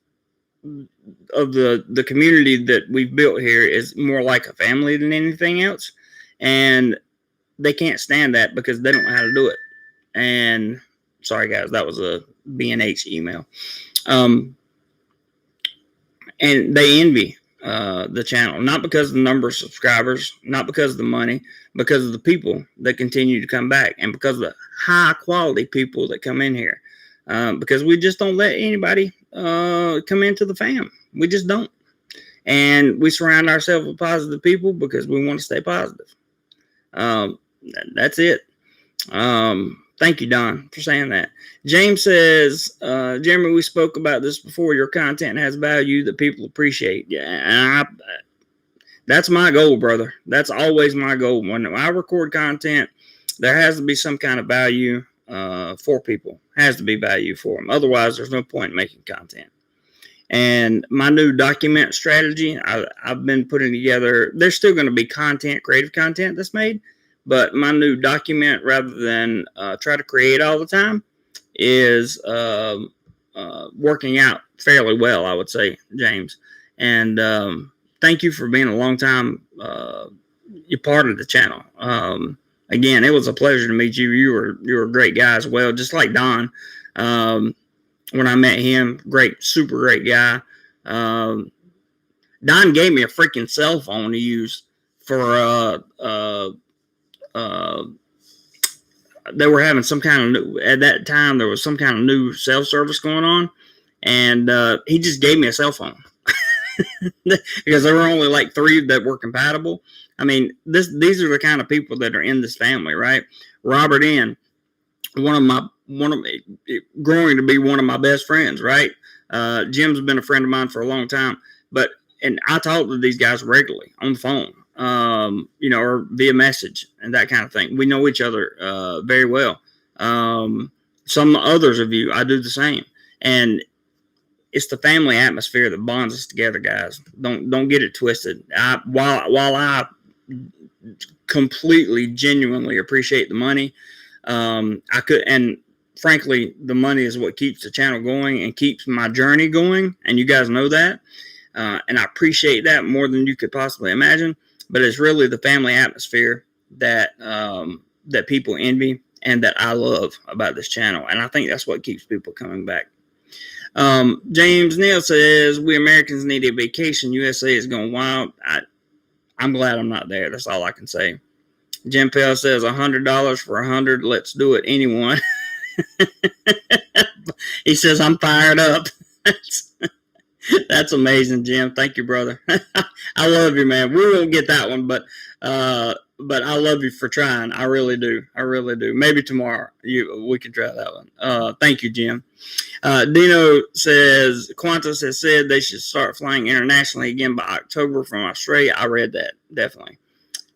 of the community that we've built here is more like a family than anything else, and they can't stand that because they don't know how to do it. And sorry guys, that was a B&H email. And they envy the channel, not because of the number of subscribers, not because of the money, because of the people that continue to come back, and because of the high quality people that come in here. Because we just don't let anybody come into the fam. We just don't. And we surround ourselves with positive people because we want to stay positive. That's it. Thank you, Don, for saying that. James says, Jeremy, we spoke about this before. Your content has value that people appreciate. Yeah, and that's my goal, brother. That's always my goal. When I record content, there has to be some kind of value for people. Has to be value for them. Otherwise, there's no point in making content. And my new document strategy, I've been putting together. There's still going to be content, creative content that's made. But my new document, rather than try to create all the time, is working out fairly well, I would say, James. And thank you for being a long time you're part of the channel. Again, it was a pleasure to meet you. You're a great guy as well, just like Don. When I met him, super great guy. Don gave me a freaking cell phone to use for they were having some kind of new, at that time there was some kind of new cell service going on, and he just gave me a cell phone. because there were only like 3 that were compatible. I mean, these are the kind of people that are in this family, right? Robert N, one of growing to be one of my best friends, right? Jim's been a friend of mine for a long time, and I talk to these guys regularly on the phone, or via message and that kind of thing. We know each other very well. Some others of you, I do the same, and it's the family atmosphere that bonds us together, guys. Don't get it twisted. While I completely, genuinely appreciate the money, and frankly, the money is what keeps the channel going and keeps my journey going, and you guys know that. And I appreciate that more than you could possibly imagine. But it's really the family atmosphere that people envy and that I love about this channel. And I think that's what keeps people coming back. James Neal says, we Americans need a vacation. USA is going wild. I'm glad I'm not there. That's all I can say. Jim Pell says $100 for 100. Let's do it. Anyone. He says, I'm fired up. That's amazing, Jim. Thank you, brother. I love you, man. We won't get that one, but I love you for trying. I really do. I really do. Maybe tomorrow we can try that one. Thank you, Jim. Dino says Qantas has said they should start flying internationally again by October from Australia. I read that, definitely.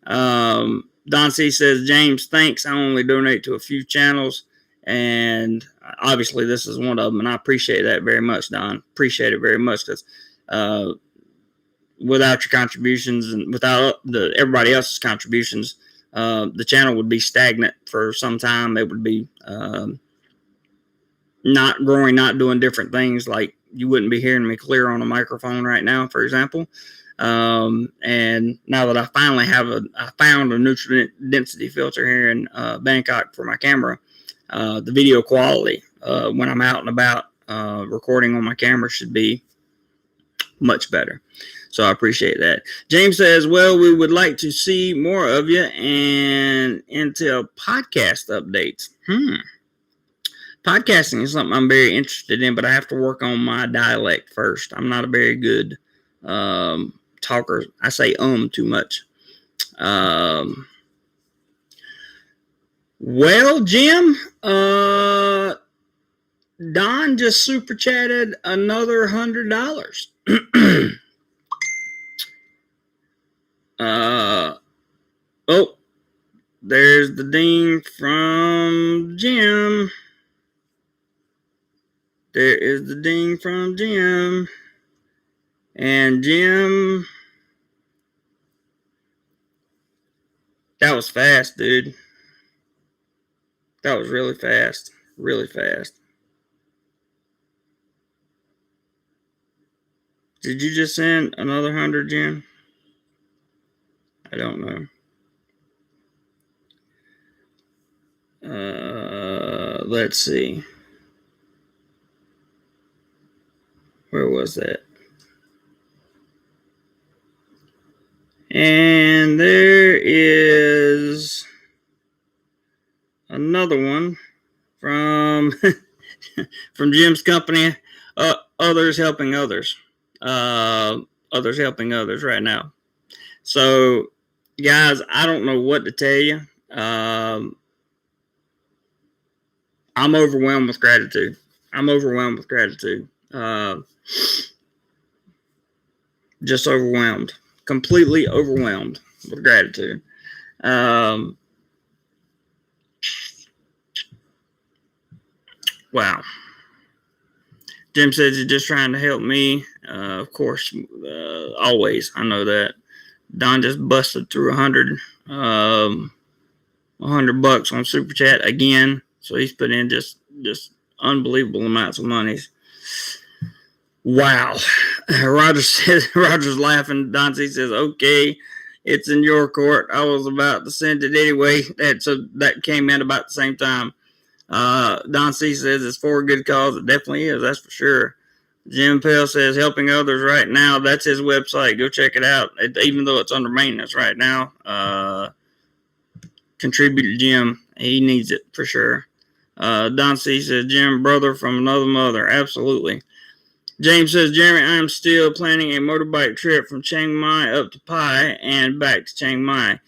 Don C says, James, thanks. I only donate to a few channels, and obviously this is one of them, and I appreciate that very much, Don. Appreciate it very much, because without your contributions and without everybody else's contributions, the channel would be stagnant for some time. It would be not growing, not doing different things. Like, you wouldn't be hearing me clear on a microphone right now, for example. And now that I finally I found a nutrient density filter here in Bangkok for my camera, the video quality when I'm out and about recording on my camera should be much better. So I appreciate that. James says, well, we would like to see more of you and until podcast updates. Podcasting is something I'm very interested in, but I have to work on my dialect first. I'm not a very good talker. I say too much. Well, Jim, Don just super chatted another $100. Oh, there's the ding from Jim. There is the ding from Jim. And Jim, that was fast, dude. That was really fast. Really fast. Did you just send another 100, Jim? I don't know. Let's see. Where was that? And there is another one from from Jim's company, Others Helping Others. Others Helping Others right now. So, guys, I don't know what to tell you. I'm overwhelmed with gratitude. Just overwhelmed. Completely overwhelmed with gratitude. Wow. Jim says he's just trying to help me. Of course, always. I know that. Don just busted through $100 on Super Chat again. So he's put in just unbelievable amounts of money. Wow. Roger's laughing. Don C says, okay, it's in your court. I was about to send it anyway. So that came in about the same time. Don C says it's for a good cause. It definitely is. That's for sure. Jim Pell says helping others right now. That's his website. Go check it out. Even though it's under maintenance right now, contribute to Jim. He needs it for sure. Don C says Jim, brother from another mother. Absolutely. James says, Jeremy, I am still planning a motorbike trip from Chiang Mai up to Pai and back to Chiang Mai.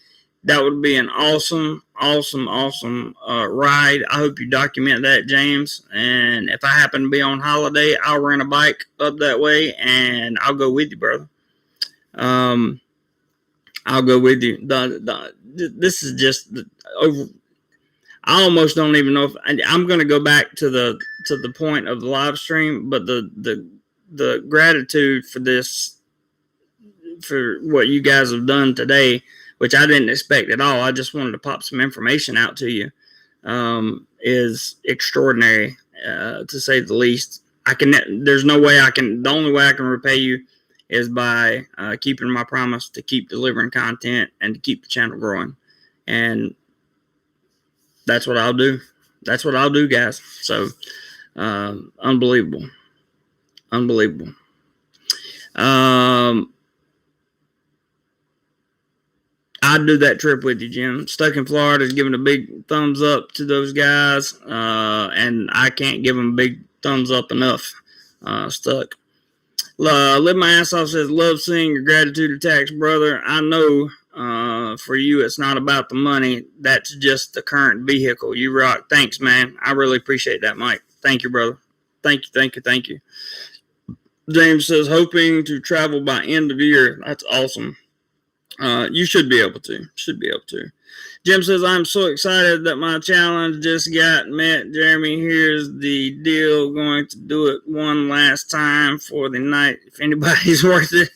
That would be an awesome ride. I hope you document that, James. And if I happen to be on holiday, I'll rent a bike up that way and I'll go with you, brother. I'll go with you. This is just over. I almost don't even know if I'm going to go back to the point of the live stream, but the gratitude for this, for what you guys have done today, which I didn't expect at all. I just wanted to pop some information out to you, is extraordinary, to say the least. There's no way the only way I can repay you is by keeping my promise to keep delivering content and to keep the channel growing. And that's what I'll do. That's what I'll do, guys. So, unbelievable. I'd do that trip with you, Jim. Stuck in Florida is giving a big thumbs up to those guys, and I can't give them a big thumbs up enough. Stuck. Live my ass off says, love seeing your gratitude attacks, brother. I know for you it's not about the money. That's just the current vehicle. You rock. Thanks, man. I really appreciate that, Mike. Thank you, brother. Thank you. James says, hoping to travel by end of year. That's awesome. You should be able to. Jim says, I'm so excited that my challenge just got met. Jeremy, here's the deal. Going to do it one last time for the night. If anybody's worth it.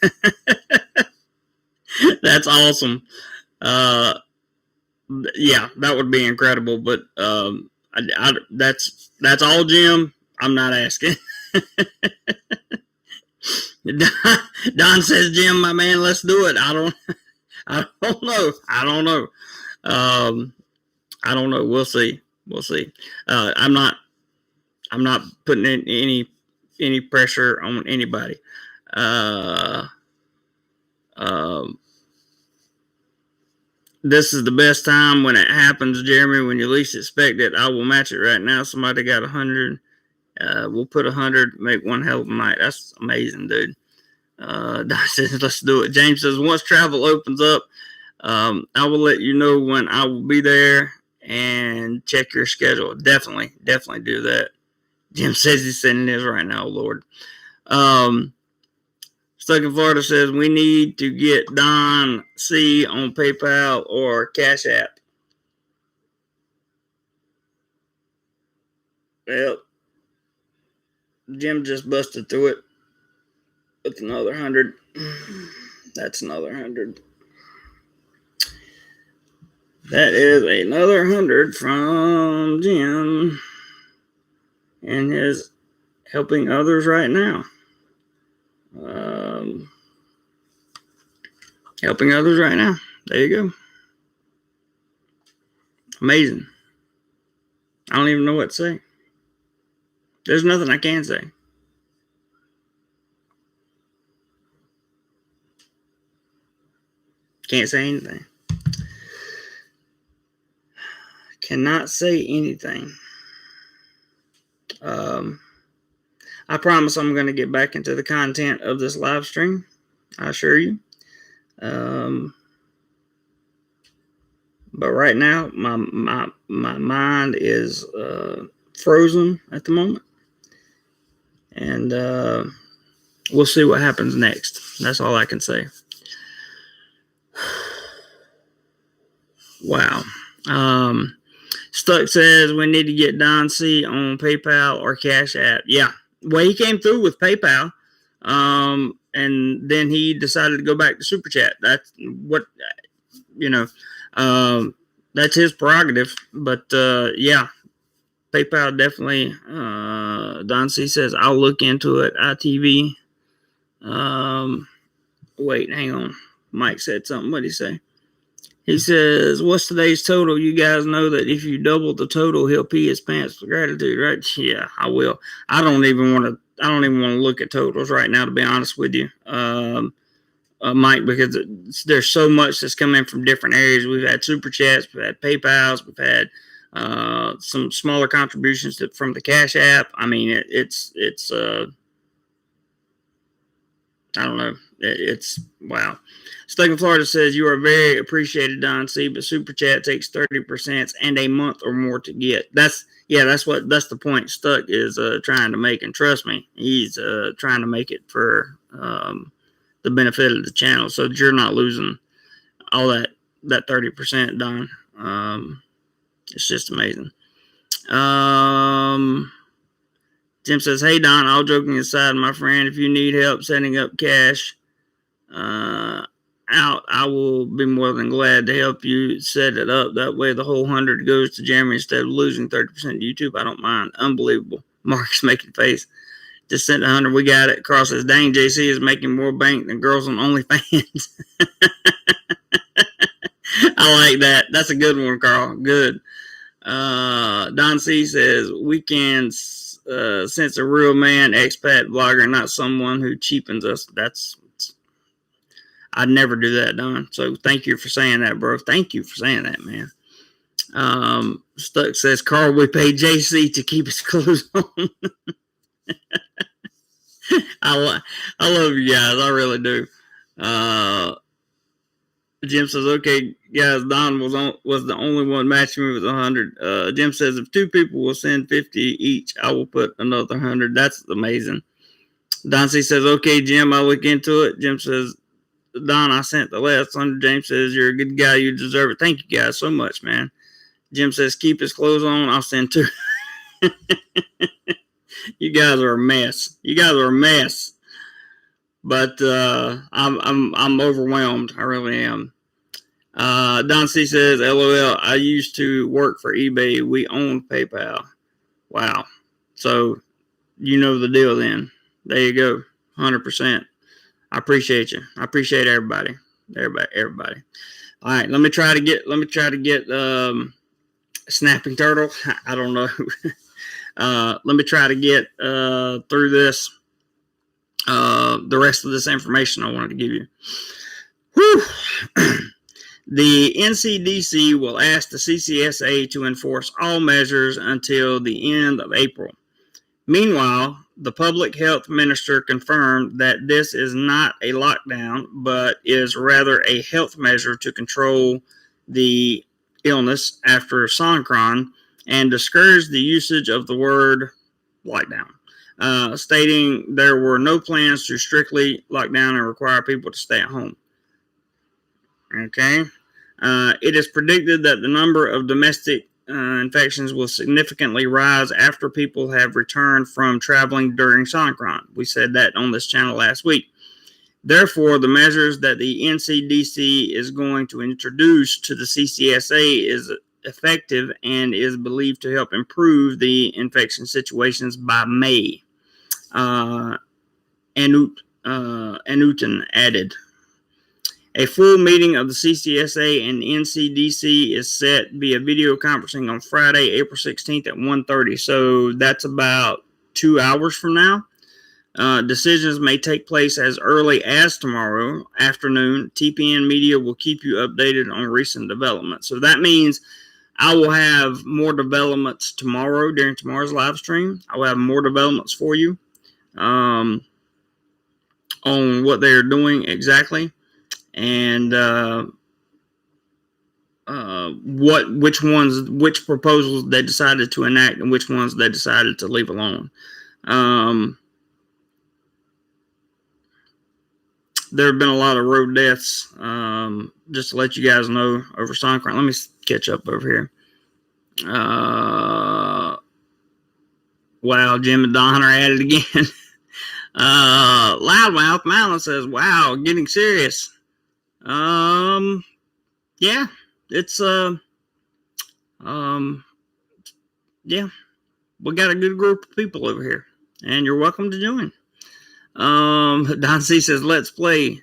That's awesome. Yeah, that would be incredible. But that's all, Jim. I'm not asking. Don says, Jim, my man, let's do it. I don't know. We'll see. I'm not putting in any pressure on anybody. This is the best time when it happens, Jeremy, when you least expect it. I will match it right now. Somebody got 100. We'll put 100, make one hell of a night. That's amazing, dude. Says, let's do it. James says, once travel opens up, I will let you know when I will be there and check your schedule. Definitely do that. Jim says he's sending this right now, Lord. Stuck in Florida says, we need to get Don C on PayPal or Cash App. Well, Jim just busted through it with another 100. That's another 100. That is another 100 from Jim and his helping others right now. Helping others right now. There you go. Amazing. I don't even know what to say. There's nothing I can say. Can't say anything. Cannot say anything. I promise I'm going to get back into the content of this live stream. I assure you. But right now, my mind is frozen at the moment. And we'll see what happens next. That's all I can say. Wow. Stuck says we need to get Don C on PayPal or Cash App. Yeah. Well, he came through with PayPal. And then he decided to go back to Super Chat. That's what, that's his prerogative. But, yeah, PayPal definitely. Don C says, I'll look into it. ITV. Wait, hang on. Mike said something. What did he say? He says, what's today's total? You guys know that if you double the total, he'll pee his pants for gratitude, right? Yeah, I will. I don't even want to look at totals right now, to be honest with you, Mike, because there's so much that's coming from different areas. We've had Super Chats, we've had PayPals, we've had some smaller contributions from the Cash App. I mean, it's I don't know. It's wow. Stuck in Florida says you are very appreciated, Don C. But Super Chat takes 30% and a month or more to get. That's the point. Stuck is trying to make, and trust me, he's trying to make it for the benefit of the channel, so that you're not losing all that 30%, Don. It's just amazing. Jim says, "Hey Don, all joking aside, my friend, if you need help setting up cash out, I will be more than glad to help you set it up. That way the whole 100 goes to Jeremy instead of losing 30% to YouTube. I don't mind." Unbelievable. Mark's making face. Just sent 100. We got it. Cross says, "Dang, JC is making more bank than girls on OnlyFans." I like that. That's a good one, Carl. Good. Don C says, "We can sense a real man, expat blogger, not someone who cheapens us." I'd never do that, Don. So thank you for saying that, bro. Thank you for saying that, man. Stuck says, "Carl, we pay JC to keep his clothes on." I love you guys. I really do. Jim says, "Okay, guys, Don was the only one matching me with 100. Jim says, "If two people will send 50 each, I will put another 100. That's amazing." Don C says, "Okay, Jim, I'll look into it." Jim says, "Don, I sent the last 100. James says, "You're a good guy. You deserve it." Thank you guys so much, man. Jim says, "Keep his clothes on. I'll send 2. You guys are a mess. But I'm overwhelmed. I really am. Don C says, "LOL, I used to work for eBay. We own PayPal." Wow. So you know the deal then. There you go. 100%. I appreciate you. I appreciate everybody. Everybody. All right. Let me try to get Snapping Turtle. I don't know. Let me try to get through this. The rest of this information I wanted to give you. Whew. The NCDC will ask the CCSA to enforce all measures until the end of April. Meanwhile, the public health minister confirmed that this is not a lockdown, but is rather a health measure to control the illness after Songkran, and discouraged the usage of the word lockdown, stating there were no plans to strictly lock down and require people to stay at home. Okay. It is predicted that the number of domestic infections will significantly rise after people have returned from traveling during Songkran. We said that on this channel last week. Therefore, the measures that the NCDC is going to introduce to the CCSA is effective and is believed to help improve the infection situations by May. Anutin added. A full meeting of the CCSA and NCDC is set via video conferencing on Friday, April 16th at 1:30. So that's about 2 hours from now. Decisions may take place as early as tomorrow afternoon. TPN Media will keep you updated on recent developments. So that means I will have more developments tomorrow during tomorrow's live stream. I will have more developments for you on what they're doing exactly. And which proposals they decided to enact and which ones they decided to leave alone. There have been a lot of road deaths, just to let you guys know, over Songkran. Let me catch up over here. Wow, Jim and Don are at it again. Loudmouth Malin says, "Wow, getting serious." Yeah, it's yeah, we got a good group of people over here, and you're welcome to join. Don C says, "Let's play."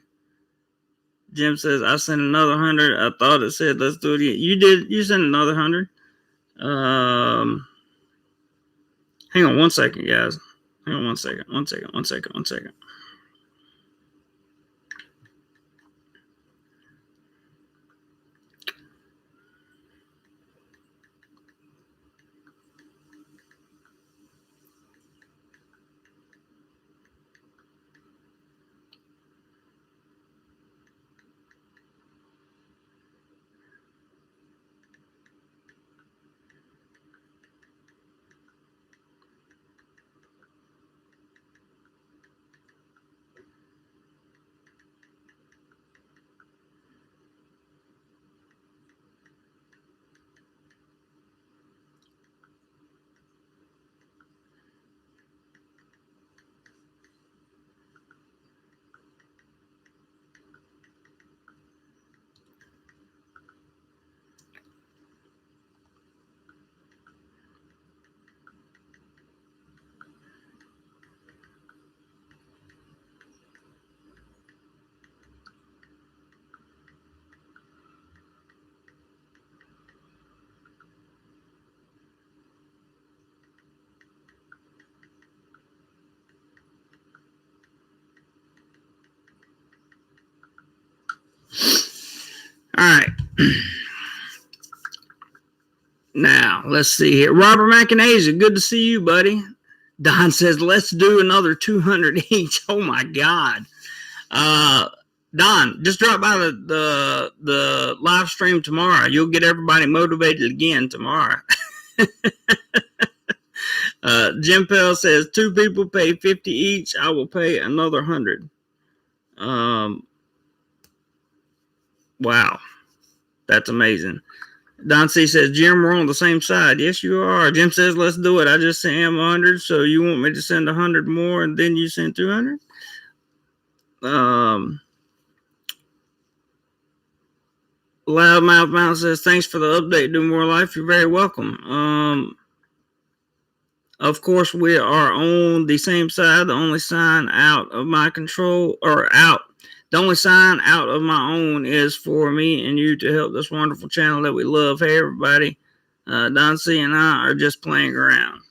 Jim says, "I sent another 100. I thought it said let's do it again." You did. You sent another 100. Hang on one second, guys. Hang on one second. Now, let's see here. Robert McInasia, good to see you, buddy. Don says, let's do another 200 each. Oh, my God. Don, just drop by the live stream tomorrow. You'll get everybody motivated again tomorrow. Jim Pell says, 2 people pay 50 each. I will pay another 100. Wow. That's amazing. Don C says, Jim, we're on the same side. Yes, you are. Jim says, let's do it. I just sent him 100, so you want me to send 100 more, and then you send 200? Loudmouth Mountain says, thanks for the update, DoMoreLife. You're very welcome. Of course, we are on the same side. The only sign out of my control, the only sign out of my own is for me and you to help this wonderful channel that we love. Hey, everybody. Don C and I are just playing around.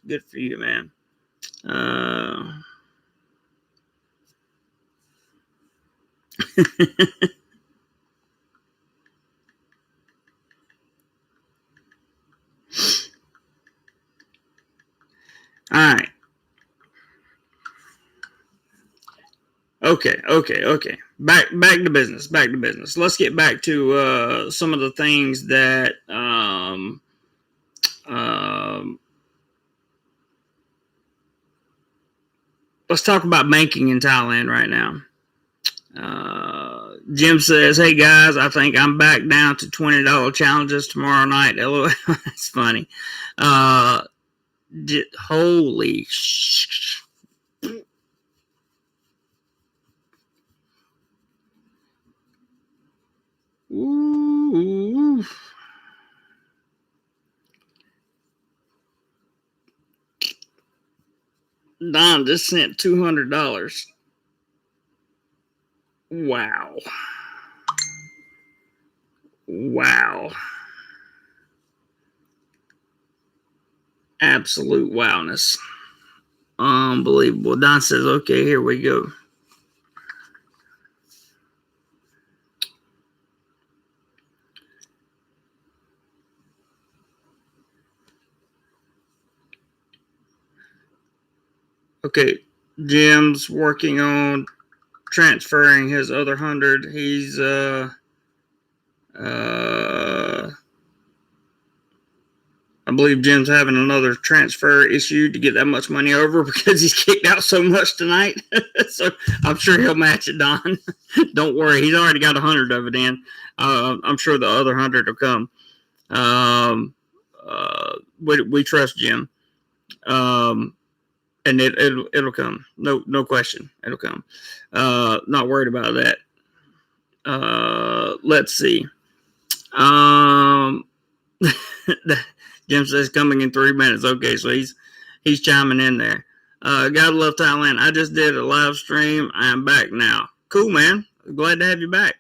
Good for you, man. All right. Okay. Back to business. Let's get back to some of the things that let's talk about banking in Thailand right now. Jim says, hey guys, I think I'm back down to $20 challenges tomorrow night. LOL. That's funny. Holy sh. Ooh. Don just sent $200. Wow. Absolute wowness. Unbelievable. Don says, okay, here we go. Okay, Jim's working on transferring his other 100. He's I believe Jim's having another transfer issue to get that much money over because he's kicked out so much tonight. So I'm sure he'll match it, Don. Don't worry, he's already got 100 of it in. I'm sure the other 100 will come. We trust Jim. And it'll come. No question. It'll come. Not worried about that. Let's see. Jim says coming in 3 minutes. Okay, so he's chiming in there. Gotta love Thailand. I just did a live stream. I am back now. Cool, man. Glad to have you back.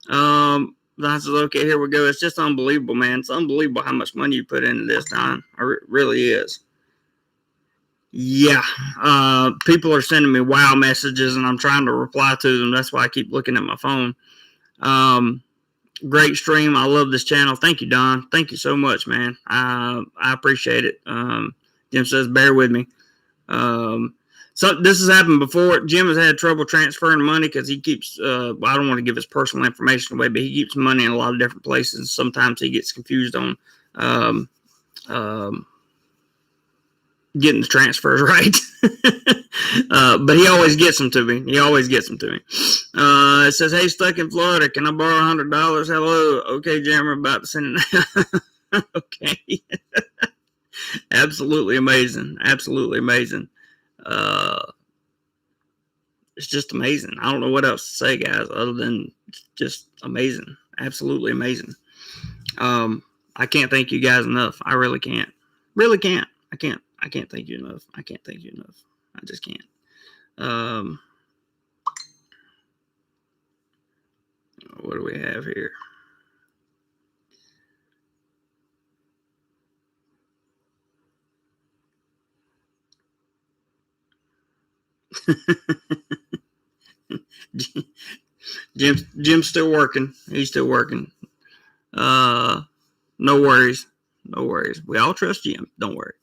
Don says, okay, here we go. It's just unbelievable, man. It's unbelievable how much money you put into this, Don. It really is. Yeah. People are sending me wow messages, and I'm trying to reply to them. That's why I keep looking at my phone. Great stream. I love this channel. Thank you, Don. Thank you so much, man. I appreciate it. Jim says, bear with me. So this has happened before. Jim has had trouble transferring money because he keeps, I don't want to give his personal information away, but he keeps money in a lot of different places. Sometimes he gets confused on getting the transfers right. But he always gets them to me. It says, hey, stuck in Florida. Can I borrow $100? Hello. Okay, Jim, we're about to send it. Okay. Absolutely amazing. It's just amazing. I don't know what else to say, guys, other than just amazing. Absolutely amazing. I can't thank you guys enough. I really can't. I can't thank you enough. I just can't. What do we have here? Jim's still working. He's still working. No worries. No worries. We all trust Jim. Don't worry.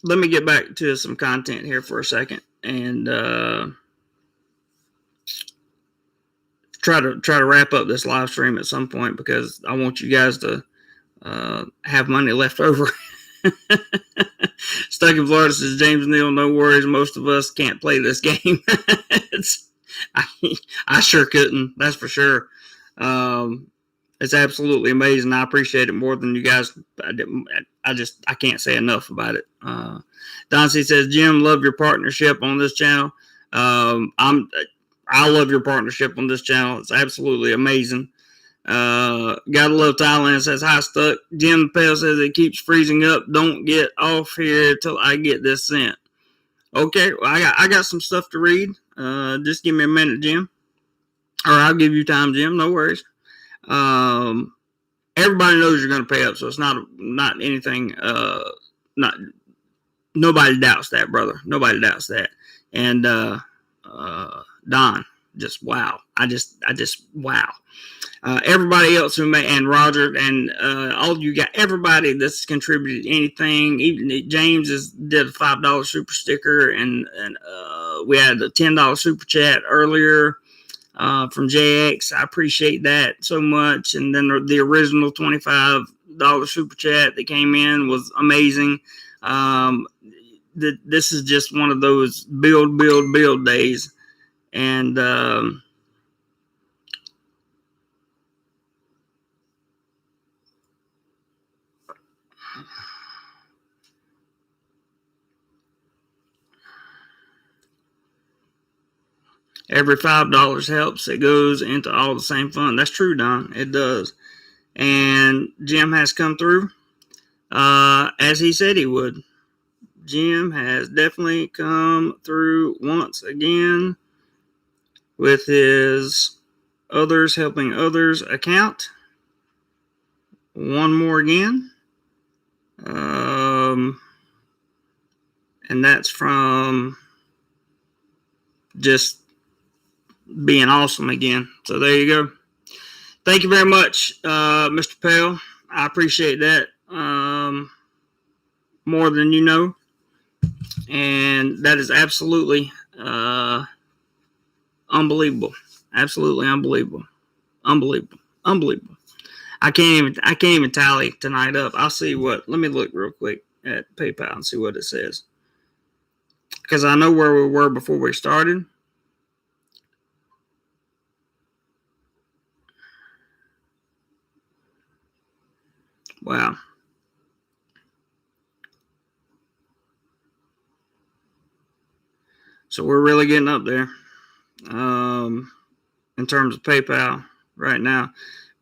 Let me get back to some content here for a second and try to wrap up this live stream at some point because I want you guys to have money left over. Stuck in Florida says James Neal, no worries. Most of us can't play this game. I sure couldn't. That's for sure. It's absolutely amazing. I appreciate it more than you guys. I can't say enough about it. Don C says, Jim, love your partnership on this channel. I love your partnership on this channel. It's absolutely amazing. Gotta love Thailand says, hi, Stuck. Jim Pell says it keeps freezing up. Don't get off here till I get this sent. Okay, well, I got some stuff to read. Just give me a minute, Jim. Or I'll give you time, Jim. No worries. Everybody knows you're going to pay up, so it's not anything. Nobody doubts that, brother. Nobody doubts that. And Don, just wow. I just wow. Everybody else who may, and Roger, and all you got, everybody that's contributed anything. Even James did a $5 super sticker, and we had a $10 super chat earlier from JX. I appreciate that so much. And then the original $25 super chat that came in was amazing. This is just one of those build days, and every $5 helps. It goes into all the same fund. That's true, Don. It does. And Jim has come through as he said he would. Jim has definitely come through once again with his others helping others account. One more again. And that's from just being awesome again. So there you go. Thank you very much, Mr. Pell. I appreciate that more than you know. And that is absolutely unbelievable. Absolutely unbelievable. Unbelievable. I can't even tally tonight up. I'll see what. Let me look real quick at PayPal and see what it says. Because I know where we were before we started. Wow. So we're really getting up there in terms of PayPal right now.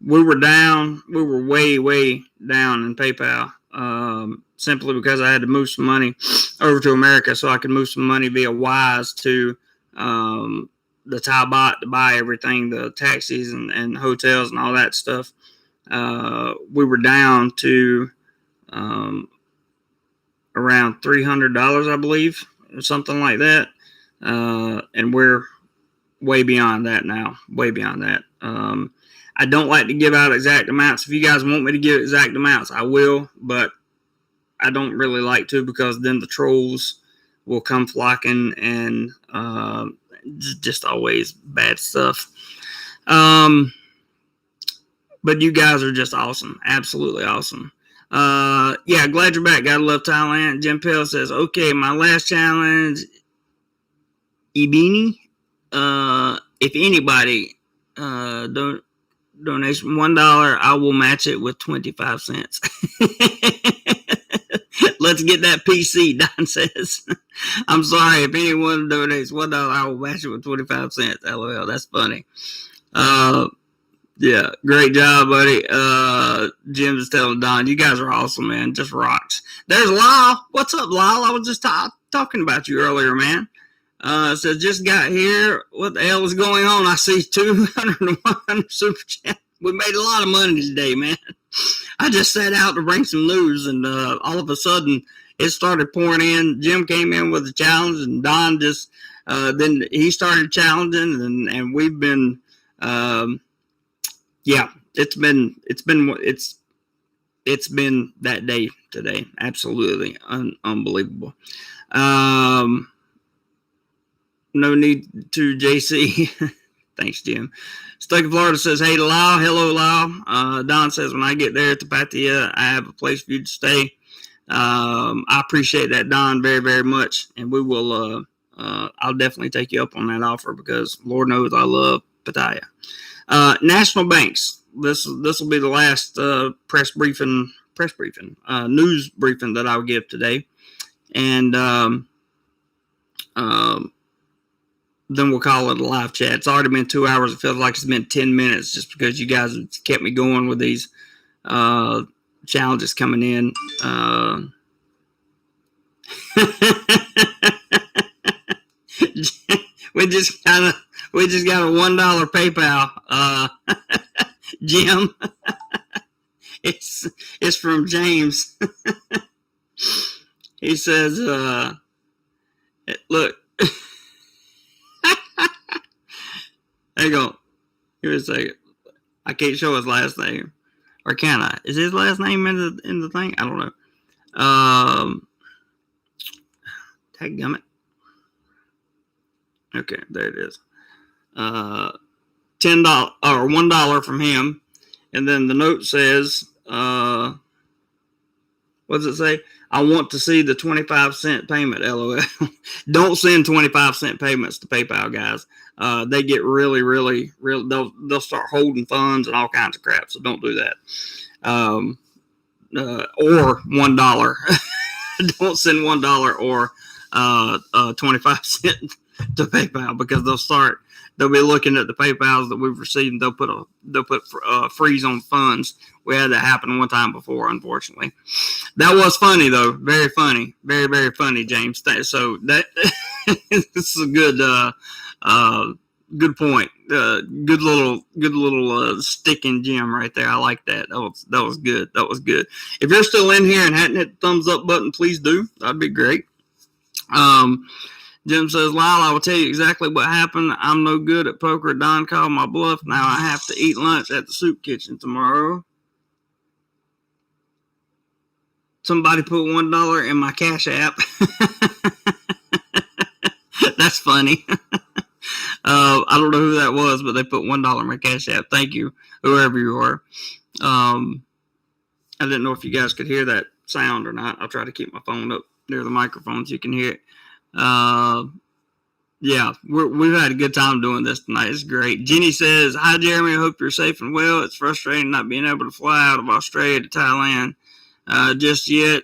We were down. We were way down in PayPal simply because I had to move some money over to America so I could move some money via Wise to the Thai bot to buy everything, the taxis and hotels and all that stuff. We were down to around $300, I believe, or something like that. And we're way beyond that now. Way beyond that. I don't like to give out exact amounts. If you guys want me to give exact amounts, I will, but I don't really like to because then the trolls will come flocking and just always bad stuff. But you guys are just awesome. Absolutely awesome. Yeah, glad you're back. Gotta love Thailand. Jim Pell says, okay, my last challenge, Ibini. If anybody donation $1, I will match it with 25 cents. Let's get that PC, Don says. I'm sorry, if anyone donates $1, I will match it with 25 cents. LOL, that's funny. Yeah, great job, buddy. Jim is telling Don, you guys are awesome, man. Just rocks. There's Lyle. What's up, Lyle? I was just talking about you earlier, man. So just got here. What the hell is going on? I see 201 super chat. We made a lot of money today, man. I just set out to bring some news, and all of a sudden it started pouring in. Jim came in with a challenge, and Don just then he started challenging, and we've been yeah. it's been that day today. Absolutely unbelievable. No need to, JC. Thanks, Jim. Stuck in Florida says, hey, Lyle. Hello, Lyle. Don says, when I get there at the Pattaya, I have a place for you to stay. I appreciate that, Don, very, very much. And we will, I'll definitely take you up on that offer because Lord knows I love Pattaya. National banks. This will be the last news briefing that I'll give today. And then we'll call it a live chat. It's already been 2 hours. It feels like it's been 10 minutes just because you guys have kept me going with these challenges coming in. we just got a $1 PayPal. Jim. It's from James. He says, look. Hang on. Here a second. I can't show his last name. Or can I? Is his last name in the thing? I don't know. Dadgummit. Okay, there it is. $10 or $1 from him. And then the note says, what does it say? I want to see the 25-cent payment, LOL. Don't send 25-cent payments to PayPal, guys. They get really, they'll start holding funds and all kinds of crap. So don't do that. Or $1. Don't send $1 or 25 cents to PayPal because they'll be looking at the PayPals that we've received and they'll put a freeze on funds. We had that happen one time before, unfortunately. That was funny though, very funny, very, very funny, James. So that this is a good point. Good little stick in Jim right there. I like that. That was good. That was good. If you're still in here and hadn't hit the thumbs up button, please do. That'd be great. Jim says, Lyle, I will tell you exactly what happened. I'm no good at poker. Don called my bluff. Now I have to eat lunch at the soup kitchen tomorrow. Somebody put $1 in my Cash App. That's funny. I don't know who that was, but they put $1 in my Cash App. Thank you, whoever you are. I didn't know if you guys could hear that sound or not. I'll try to keep my phone up near the microphone so you can hear it. Yeah, we've had a good time doing this tonight. It's great. Jenny says, hi, Jeremy. I hope you're safe and well. It's frustrating not being able to fly out of Australia to Thailand just yet.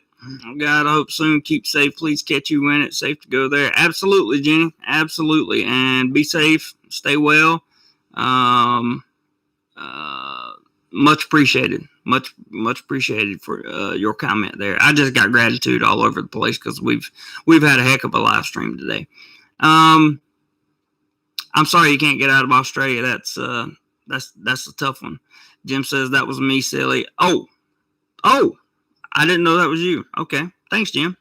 God, I hope soon. Keep safe. Please catch you when it's safe to go there. Absolutely, Jenny. Absolutely. And be safe. Stay well. Much appreciated. Much appreciated for your comment there. I just got gratitude all over the place because we've had a heck of a live stream today. I'm sorry you can't get out of Australia. That's a tough one. Jim says that was me, silly. Oh, I didn't know that was you. Okay, thanks, Jim.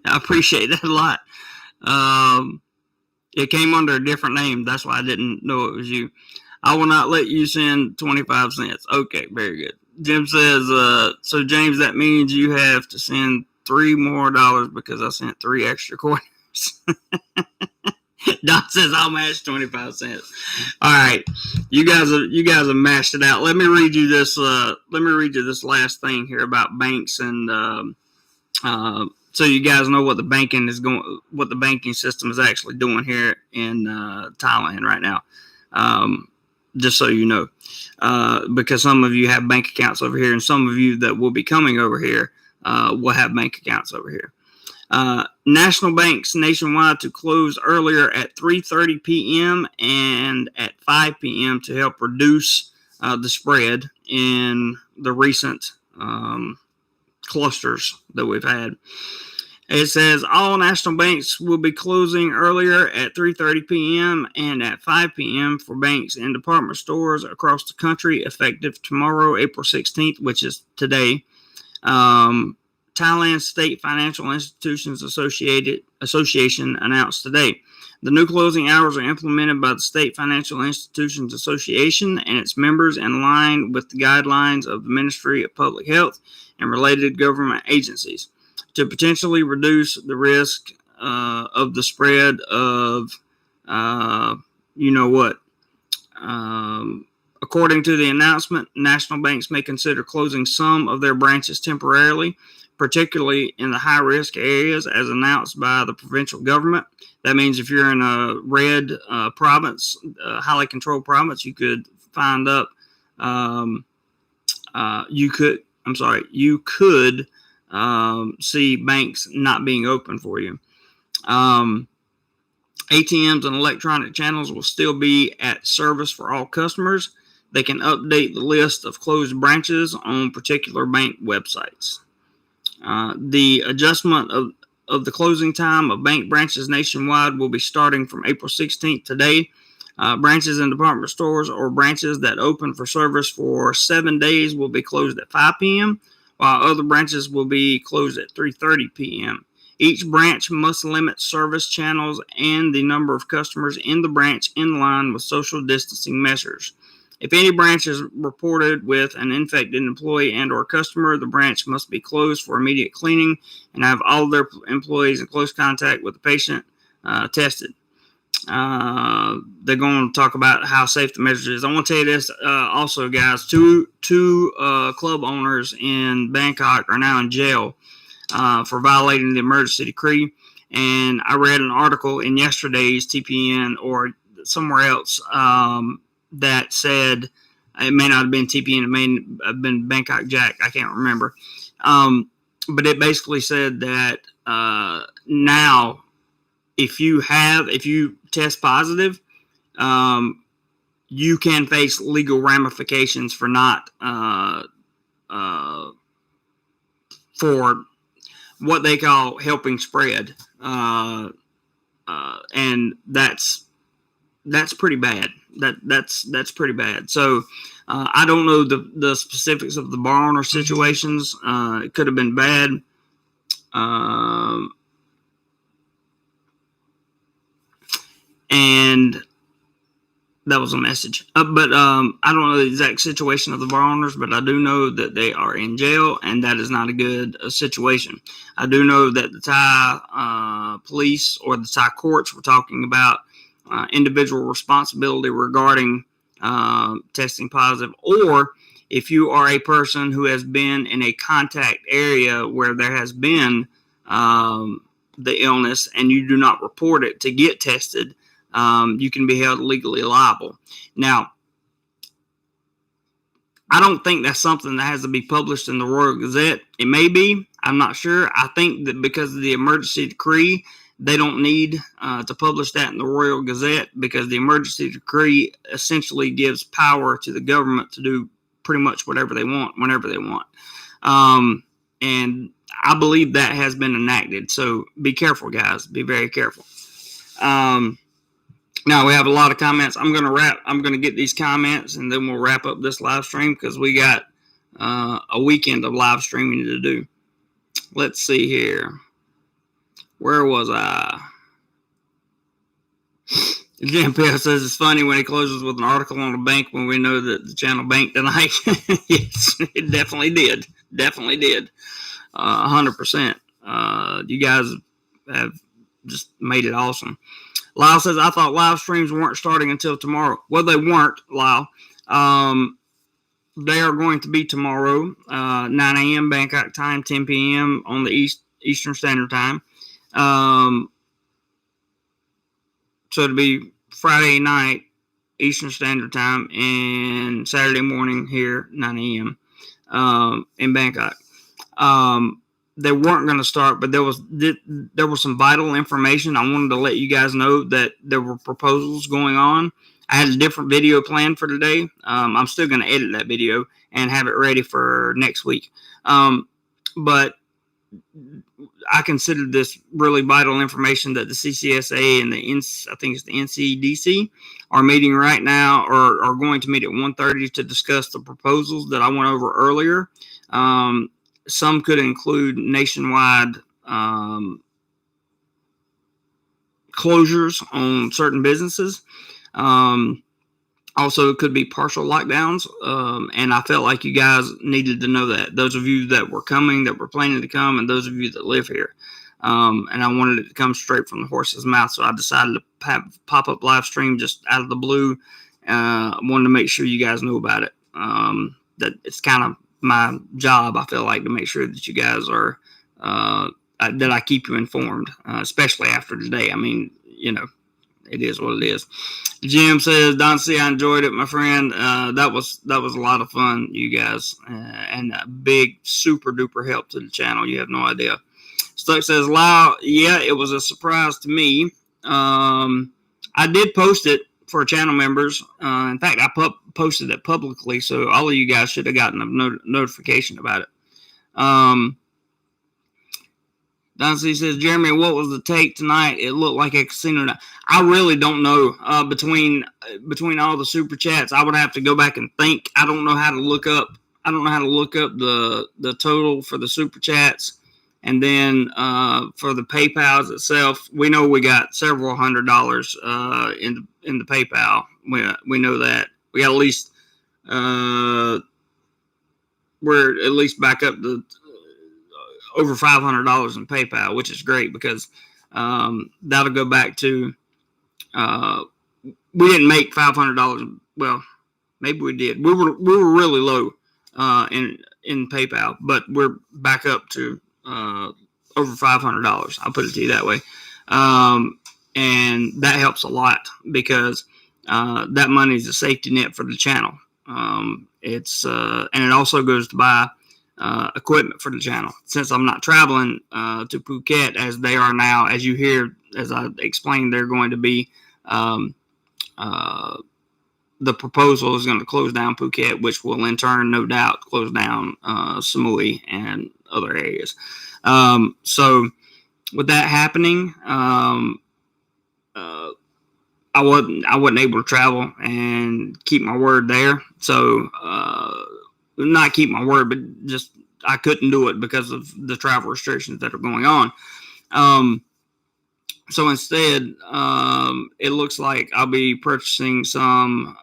I appreciate that a lot. It came under a different name. That's why I didn't know it was you. I will not let you send 25 cents. Okay, very good. Jim says, so James, that means you have to send $3 more because I sent 3 extra coins. Don says I'll match 25 cents. All right, you guys have mashed it out. Let me read you this last thing here about banks and so you guys know what the banking system is actually doing here in Thailand right now. Just so you know, because some of you have bank accounts over here, and some of you that will be coming over here will have bank accounts over here. National banks nationwide to close earlier at 3:30 p.m. and at 5 p.m. to help reduce the spread in the recent clusters that we've had. It says all national banks will be closing earlier at 3:30 p.m. and at 5 p.m. for banks and department stores across the country, effective tomorrow, April 16th, which is today. Thailand State Financial Institutions Association announced today. The new closing hours are implemented by the State Financial Institutions Association and its members in line with the guidelines of the Ministry of Public Health and related government agencies to potentially reduce the risk of the spread of you know what. According to the announcement, national banks may consider closing some of their branches temporarily, particularly in the high-risk areas, as announced by the provincial government. That means if you're in a red province, highly controlled province, you could find up. You could see banks not being open for you. ATMs and electronic channels will still be at service for all customers. They can update the list of closed branches on particular bank websites. The adjustment of the closing time of bank branches nationwide will be starting from April 16th today. Branches in department stores or branches that open for service for 7 days will be closed at 5 p.m., while other branches will be closed at 3:30 p.m. Each branch must limit service channels and the number of customers in the branch in line with social distancing measures. If any branch is reported with an infected employee and or customer, the branch must be closed for immediate cleaning and have all of their employees in close contact with the patient tested. They're going to talk about how safe the measure is. I want to tell you this also, guys. Two club owners in Bangkok are now in jail for violating the emergency decree. And I read an article in yesterday's TPN or somewhere else that said, it may not have been TPN, it may have been Bangkok Jack, I can't remember. But it basically said that now if you test positive, you can face legal ramifications for not for what they call helping spread, and that's pretty bad. That's pretty bad. So I don't know the specifics of the bar owner situations. It could have been bad. And that was a message. But I don't know the exact situation of the bar owners, but I do know that they are in jail, and that is not a good situation. I do know that the Thai police or the Thai courts were talking about individual responsibility regarding testing positive, or if you are a person who has been in a contact area where there has been the illness and you do not report it to get tested, you can be held legally liable. Now, I don't think that's something that has to be published in the Royal Gazette. It may be. I'm not sure. I think that because of the emergency decree, they don't need to publish that in the Royal Gazette, because the emergency decree essentially gives power to the government to do pretty much whatever they want, whenever they want. And I believe that has been enacted. So be careful, guys. Be very careful. Now we have a lot of comments. I'm going to get these comments and then we'll wrap up this live stream, because we got a weekend of live streaming to do. Let's see here. Where was I? Jim Pell says it's funny when he closes with an article on a bank when we know that the channel banked tonight. Yes, it definitely did. Definitely did. 100%. You guys have just made it awesome. Lyle says, I thought live streams weren't starting until tomorrow. Well, they weren't, Lyle. They are going to be tomorrow, 9 a.m. Bangkok time, 10 p.m. on the Eastern Standard Time. So it'll be Friday night Eastern Standard Time and Saturday morning here, 9 a.m. In Bangkok. They weren't going to start, but there was some vital information. I wanted to let you guys know that there were proposals going on. I had a different video planned for today. I'm still going to edit that video and have it ready for next week. But I considered this really vital information that the CCSA and I think it's the NCDC are meeting right now, or are going to meet at 1:30 to discuss the proposals that I went over earlier. Some could include nationwide closures on certain businesses. Also, it could be partial lockdowns, and I felt like you guys needed to know that. Those of you that were coming, that were planning to come, and those of you that live here. And I wanted it to come straight from the horse's mouth, so I decided to have a pop-up live stream just out of the blue. I wanted to make sure you guys knew about it. That it's kind of my job, I feel like, to make sure that you guys are, that I keep you informed, especially after today. I mean, it is what it is. Jim says, Don C, I enjoyed it, my friend. That was a lot of fun, you guys, and a big super duper help to the channel. You have no idea. Stuck says, Lau, yeah, it was a surprise to me. I did post it for channel members. In fact, I posted it publicly, so all of you guys should have gotten a notification about it. Don C says, Jeremy, what was the take tonight? It looked like a casino. I really don't know. Between all the super chats, I would have to go back and think. I don't know how to look up. The total for the super chats, and then for the PayPal's itself. We know we got several $100s in the PayPal. We know that we got at least we're at least back up to over $500 in PayPal, which is great because that'll go back to we didn't make $500. Well, maybe we did. We were really low in PayPal, but we're back up to over $500. I'll put it to you that way, and that helps a lot because that money is a safety net for the channel. And it also goes to buy equipment for the channel. Since I'm not traveling to Phuket as they are now, as you hear, as I explained, they're going to be the proposal is going to close down Phuket, which will in turn, no doubt, close down Samui and other areas. So with that happening, I wasn't able to travel and keep my word there. So not keep my word, but just I couldn't do it because of the travel restrictions that are going on. So instead, it looks like I'll be purchasing some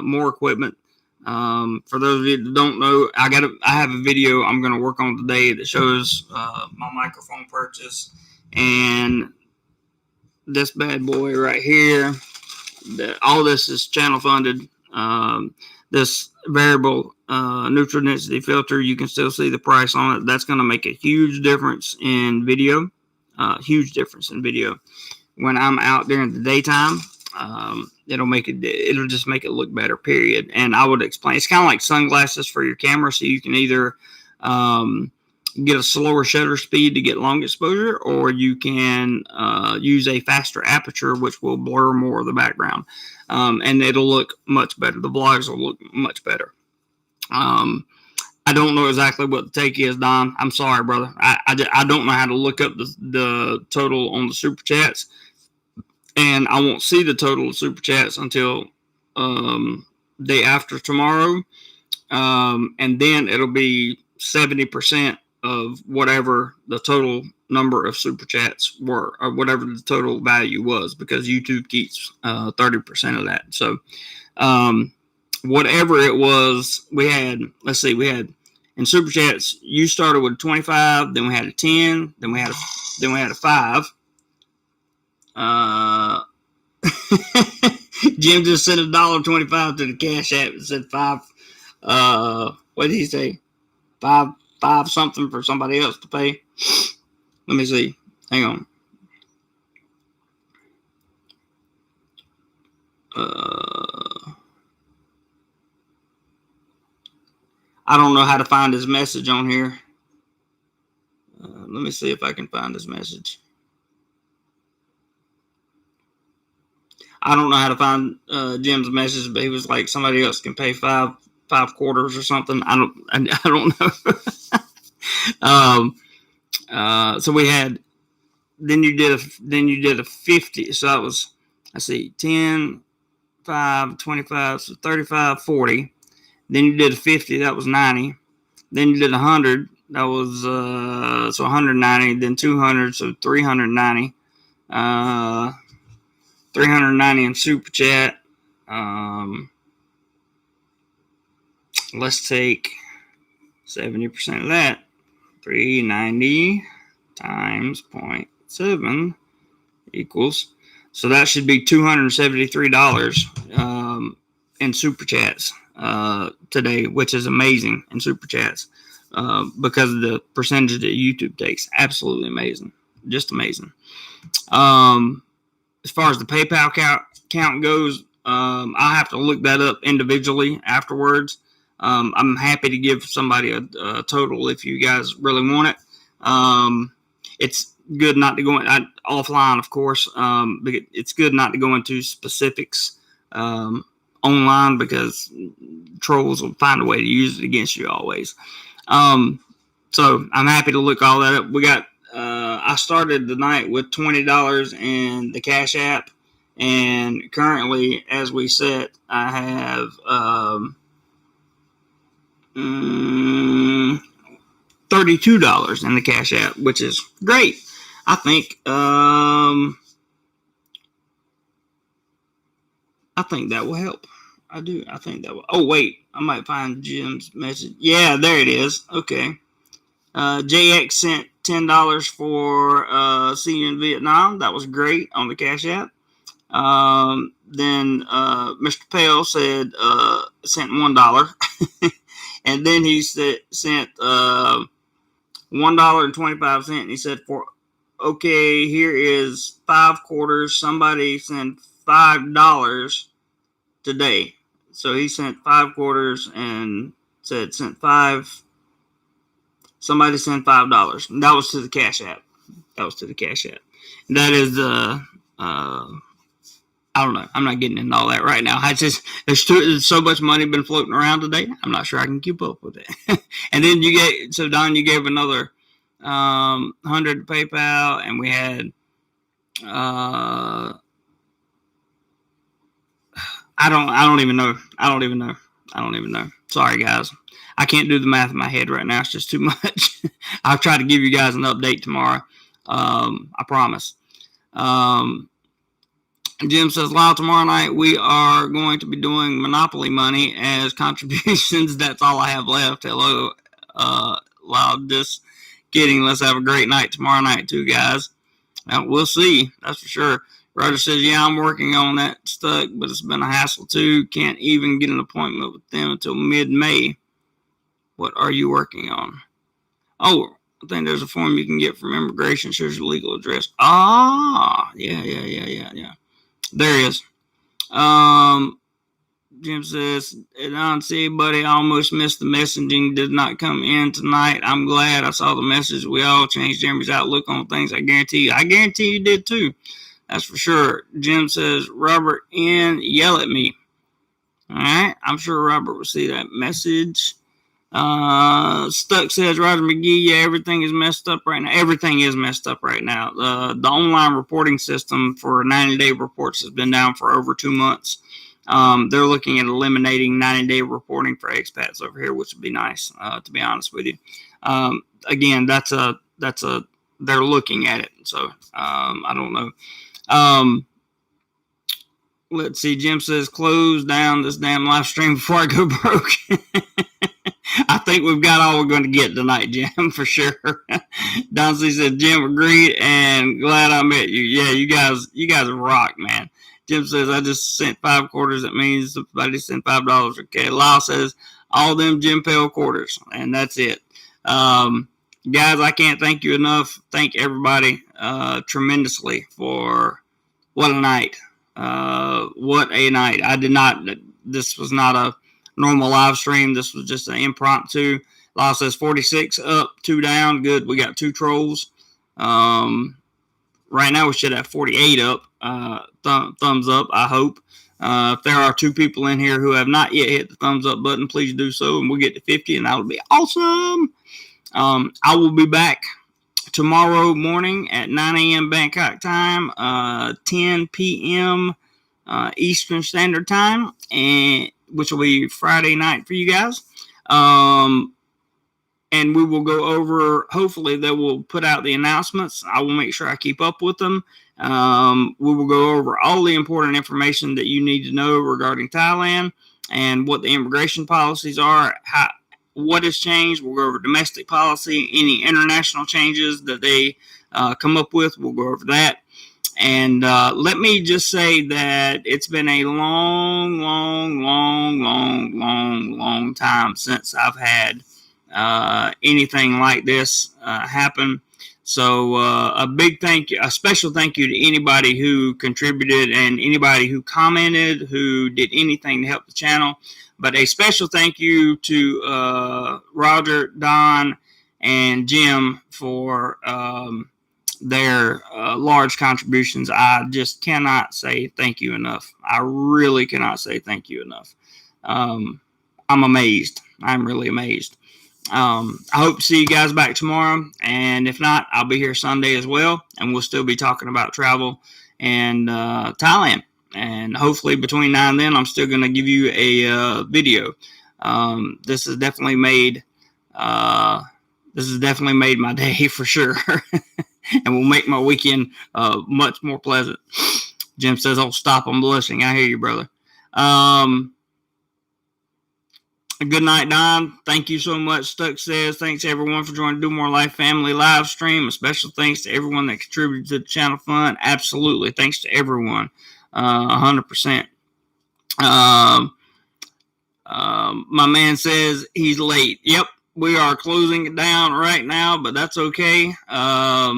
more equipment. For those of you that don't know, I have a video I'm going to work on today that shows my microphone purchase and this bad boy right here. All this is channel funded. This variable neutral density filter, you can still see the price on it. That's going to make a huge difference in video. Huge difference in video. When I'm out during the daytime, it'll just make it look better, period. And I would explain, it's kind of like sunglasses for your camera. So you can either get a slower shutter speed to get long exposure, or you can use a faster aperture, which will blur more of the background. And it'll look much better. The vlogs will look much better. I don't know exactly what the take is, Don. I'm sorry, brother. I don't know how to look up the total on the super chats, and I won't see the total of super chats until day after tomorrow, and then it'll be 70% of whatever the total number of super chats were, or whatever the total value was, because YouTube keeps 30% of that. So whatever it was, we had in super chats, you started with 25, then we had a 10, then we had a 5. Jim just sent $1.25 to the Cash App and said 5. What did he say? 5 something for somebody else to pay. Let me see. Hang on. I don't know how to find his message on here. Let me see if I can find his message. I don't know how to find Jim's message, but he was like, somebody else can pay five quarters or something. I don't know. So we had. Then you did a 50. So that was, I see, 10, 5, 25, so 35, 40. Then you did a 50, that was 90. Then you did 100, that was so 190. Then 200, so 390. $390 in super chat. Let's take 70% of that. 390 times 0.7 equals. So that should be $273 in super chats today, which is amazing in super chats because of the percentage that YouTube takes. Absolutely amazing. Just amazing. As far as the PayPal count goes, I'll have to look that up individually afterwards. I'm happy to give somebody a total if you guys really want it. It's good not to go offline, of course. But it's good not to go into specifics online because trolls will find a way to use it against you always. So I'm happy to look all that up. We got. I started the night with $20 in the Cash App, and currently, as we sit, I have $32 in the Cash App, which is great. I think that will help. I do. I think that will. Oh wait, I might find Jim's message. Yeah, there it is. Okay. JX sent $10 for seeing you in Vietnam. That was great on the Cash App. Then Mr. Pale said sent $1, and then he sent $1.25, and he said okay, here is 5 quarters. Somebody sent $5 today. So he sent 5 quarters and said sent 5. Somebody sent $5. And that was to the Cash App. And that is I don't know. I'm not getting into all that right now. There's so much money been floating around today. I'm not sure I can keep up with it. And then Don, you gave another 100 to PayPal, and we had I don't even know. Sorry, guys. I can't do the math in my head right now. It's just too much. I'll try to give you guys an update tomorrow. I promise. Jim says, Lyle, tomorrow night we are going to be doing Monopoly money as contributions. That's all I have left. Hello, Lyle. Just kidding. Let's have a great night tomorrow night, too, guys. We'll see. That's for sure. Roger says, yeah, I'm working on that stuck, but it's been a hassle, too. Can't even get an appointment with them until mid-May. What are you working on? Oh, I think there's a form you can get from immigration. Shows your legal address. Ah, yeah. There he is. Jim says, I don't see, buddy. I almost missed the messaging. Did not come in tonight. I'm glad I saw the message. We all changed Jeremy's outlook on things. I guarantee you did too. That's for sure. Jim says, Robert N, yell at me. All right. I'm sure Robert will see that message. Stuck says, Roger McGee, yeah, everything is messed up right now. Everything is messed up right now. The online reporting system for 90-day reports has been down for over 2 months. They're looking at eliminating 90-day reporting for expats over here, which would be nice, to be honest with you. Again, they're looking at it. So, I don't know. Let's see. Jim says, close down this damn live stream before I go broke. I think we've got all we're going to get tonight, Jim, for sure. Don C said, Jim, agreed, and glad I met you. Yeah, you guys rock, man. Jim says, I just sent 5 quarters. That means somebody sent $5. Okay. Lyle says, all them Jim Pale quarters, and that's it. Guys, I can't thank you enough. Thank everybody tremendously for what a night. What a night. This was not a normal live stream. This was just an impromptu. Lyle says 46 up, 2 down. Good. We got 2 trolls. Right now we should have 48 up. Thumbs up, I hope. If there are 2 people in here who have not yet hit the thumbs up button, please do so, and we'll get to 50, and that would be awesome. I will be back tomorrow morning at 9 a.m. Bangkok time, 10 p.m. Eastern Standard Time, and which will be Friday night for you guys. and we will go over, hopefully they will put out the announcements. I will make sure I keep up with them. We will go over all the important information that you need to know regarding Thailand and what the immigration policies are, what has changed. We'll go over domestic policy, any international changes that they come up with. We'll go over that. And let me just say that it's been a long time since I've had anything like this happen. So a big thank you, a special thank you to anybody who contributed and anybody who commented, who did anything to help the channel. But a special thank you to Roger, Don, and Jim for their large contributions. I just cannot say thank you enough. I really cannot say thank you enough. I'm amazed. I'm really amazed. I hope to see you guys back tomorrow, and if not, I'll be here Sunday as well, and we'll still be talking about travel and Thailand. And hopefully between now and then, I'm still going to give you a video. This has definitely made my day for sure, and will make my weekend much more pleasant. Jim says, "Oh, stop! I'm blushing." I hear you, brother. Good night, Don. Thank you so much. Stuck says, thanks everyone for joining DoMoreLife Family live stream. A special thanks to everyone that contributed to the channel fund. Absolutely. Thanks to everyone. 100%. My man says he's late. Yep. We are closing it down right now, but that's okay. I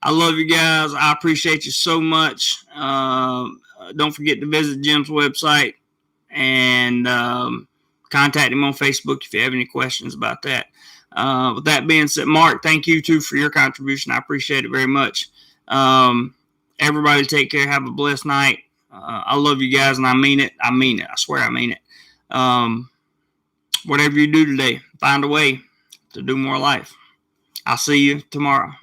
love you guys. I appreciate you so much. Don't forget to visit Jim's website and contact him on Facebook if you have any questions about that. With that being said, Mark, thank you too for your contribution. I appreciate it very much. Everybody take care. Have a blessed night. I love you guys, and I mean it. I mean it. I swear I mean it. Whatever you do today, find a way to do more life. I'll see you tomorrow.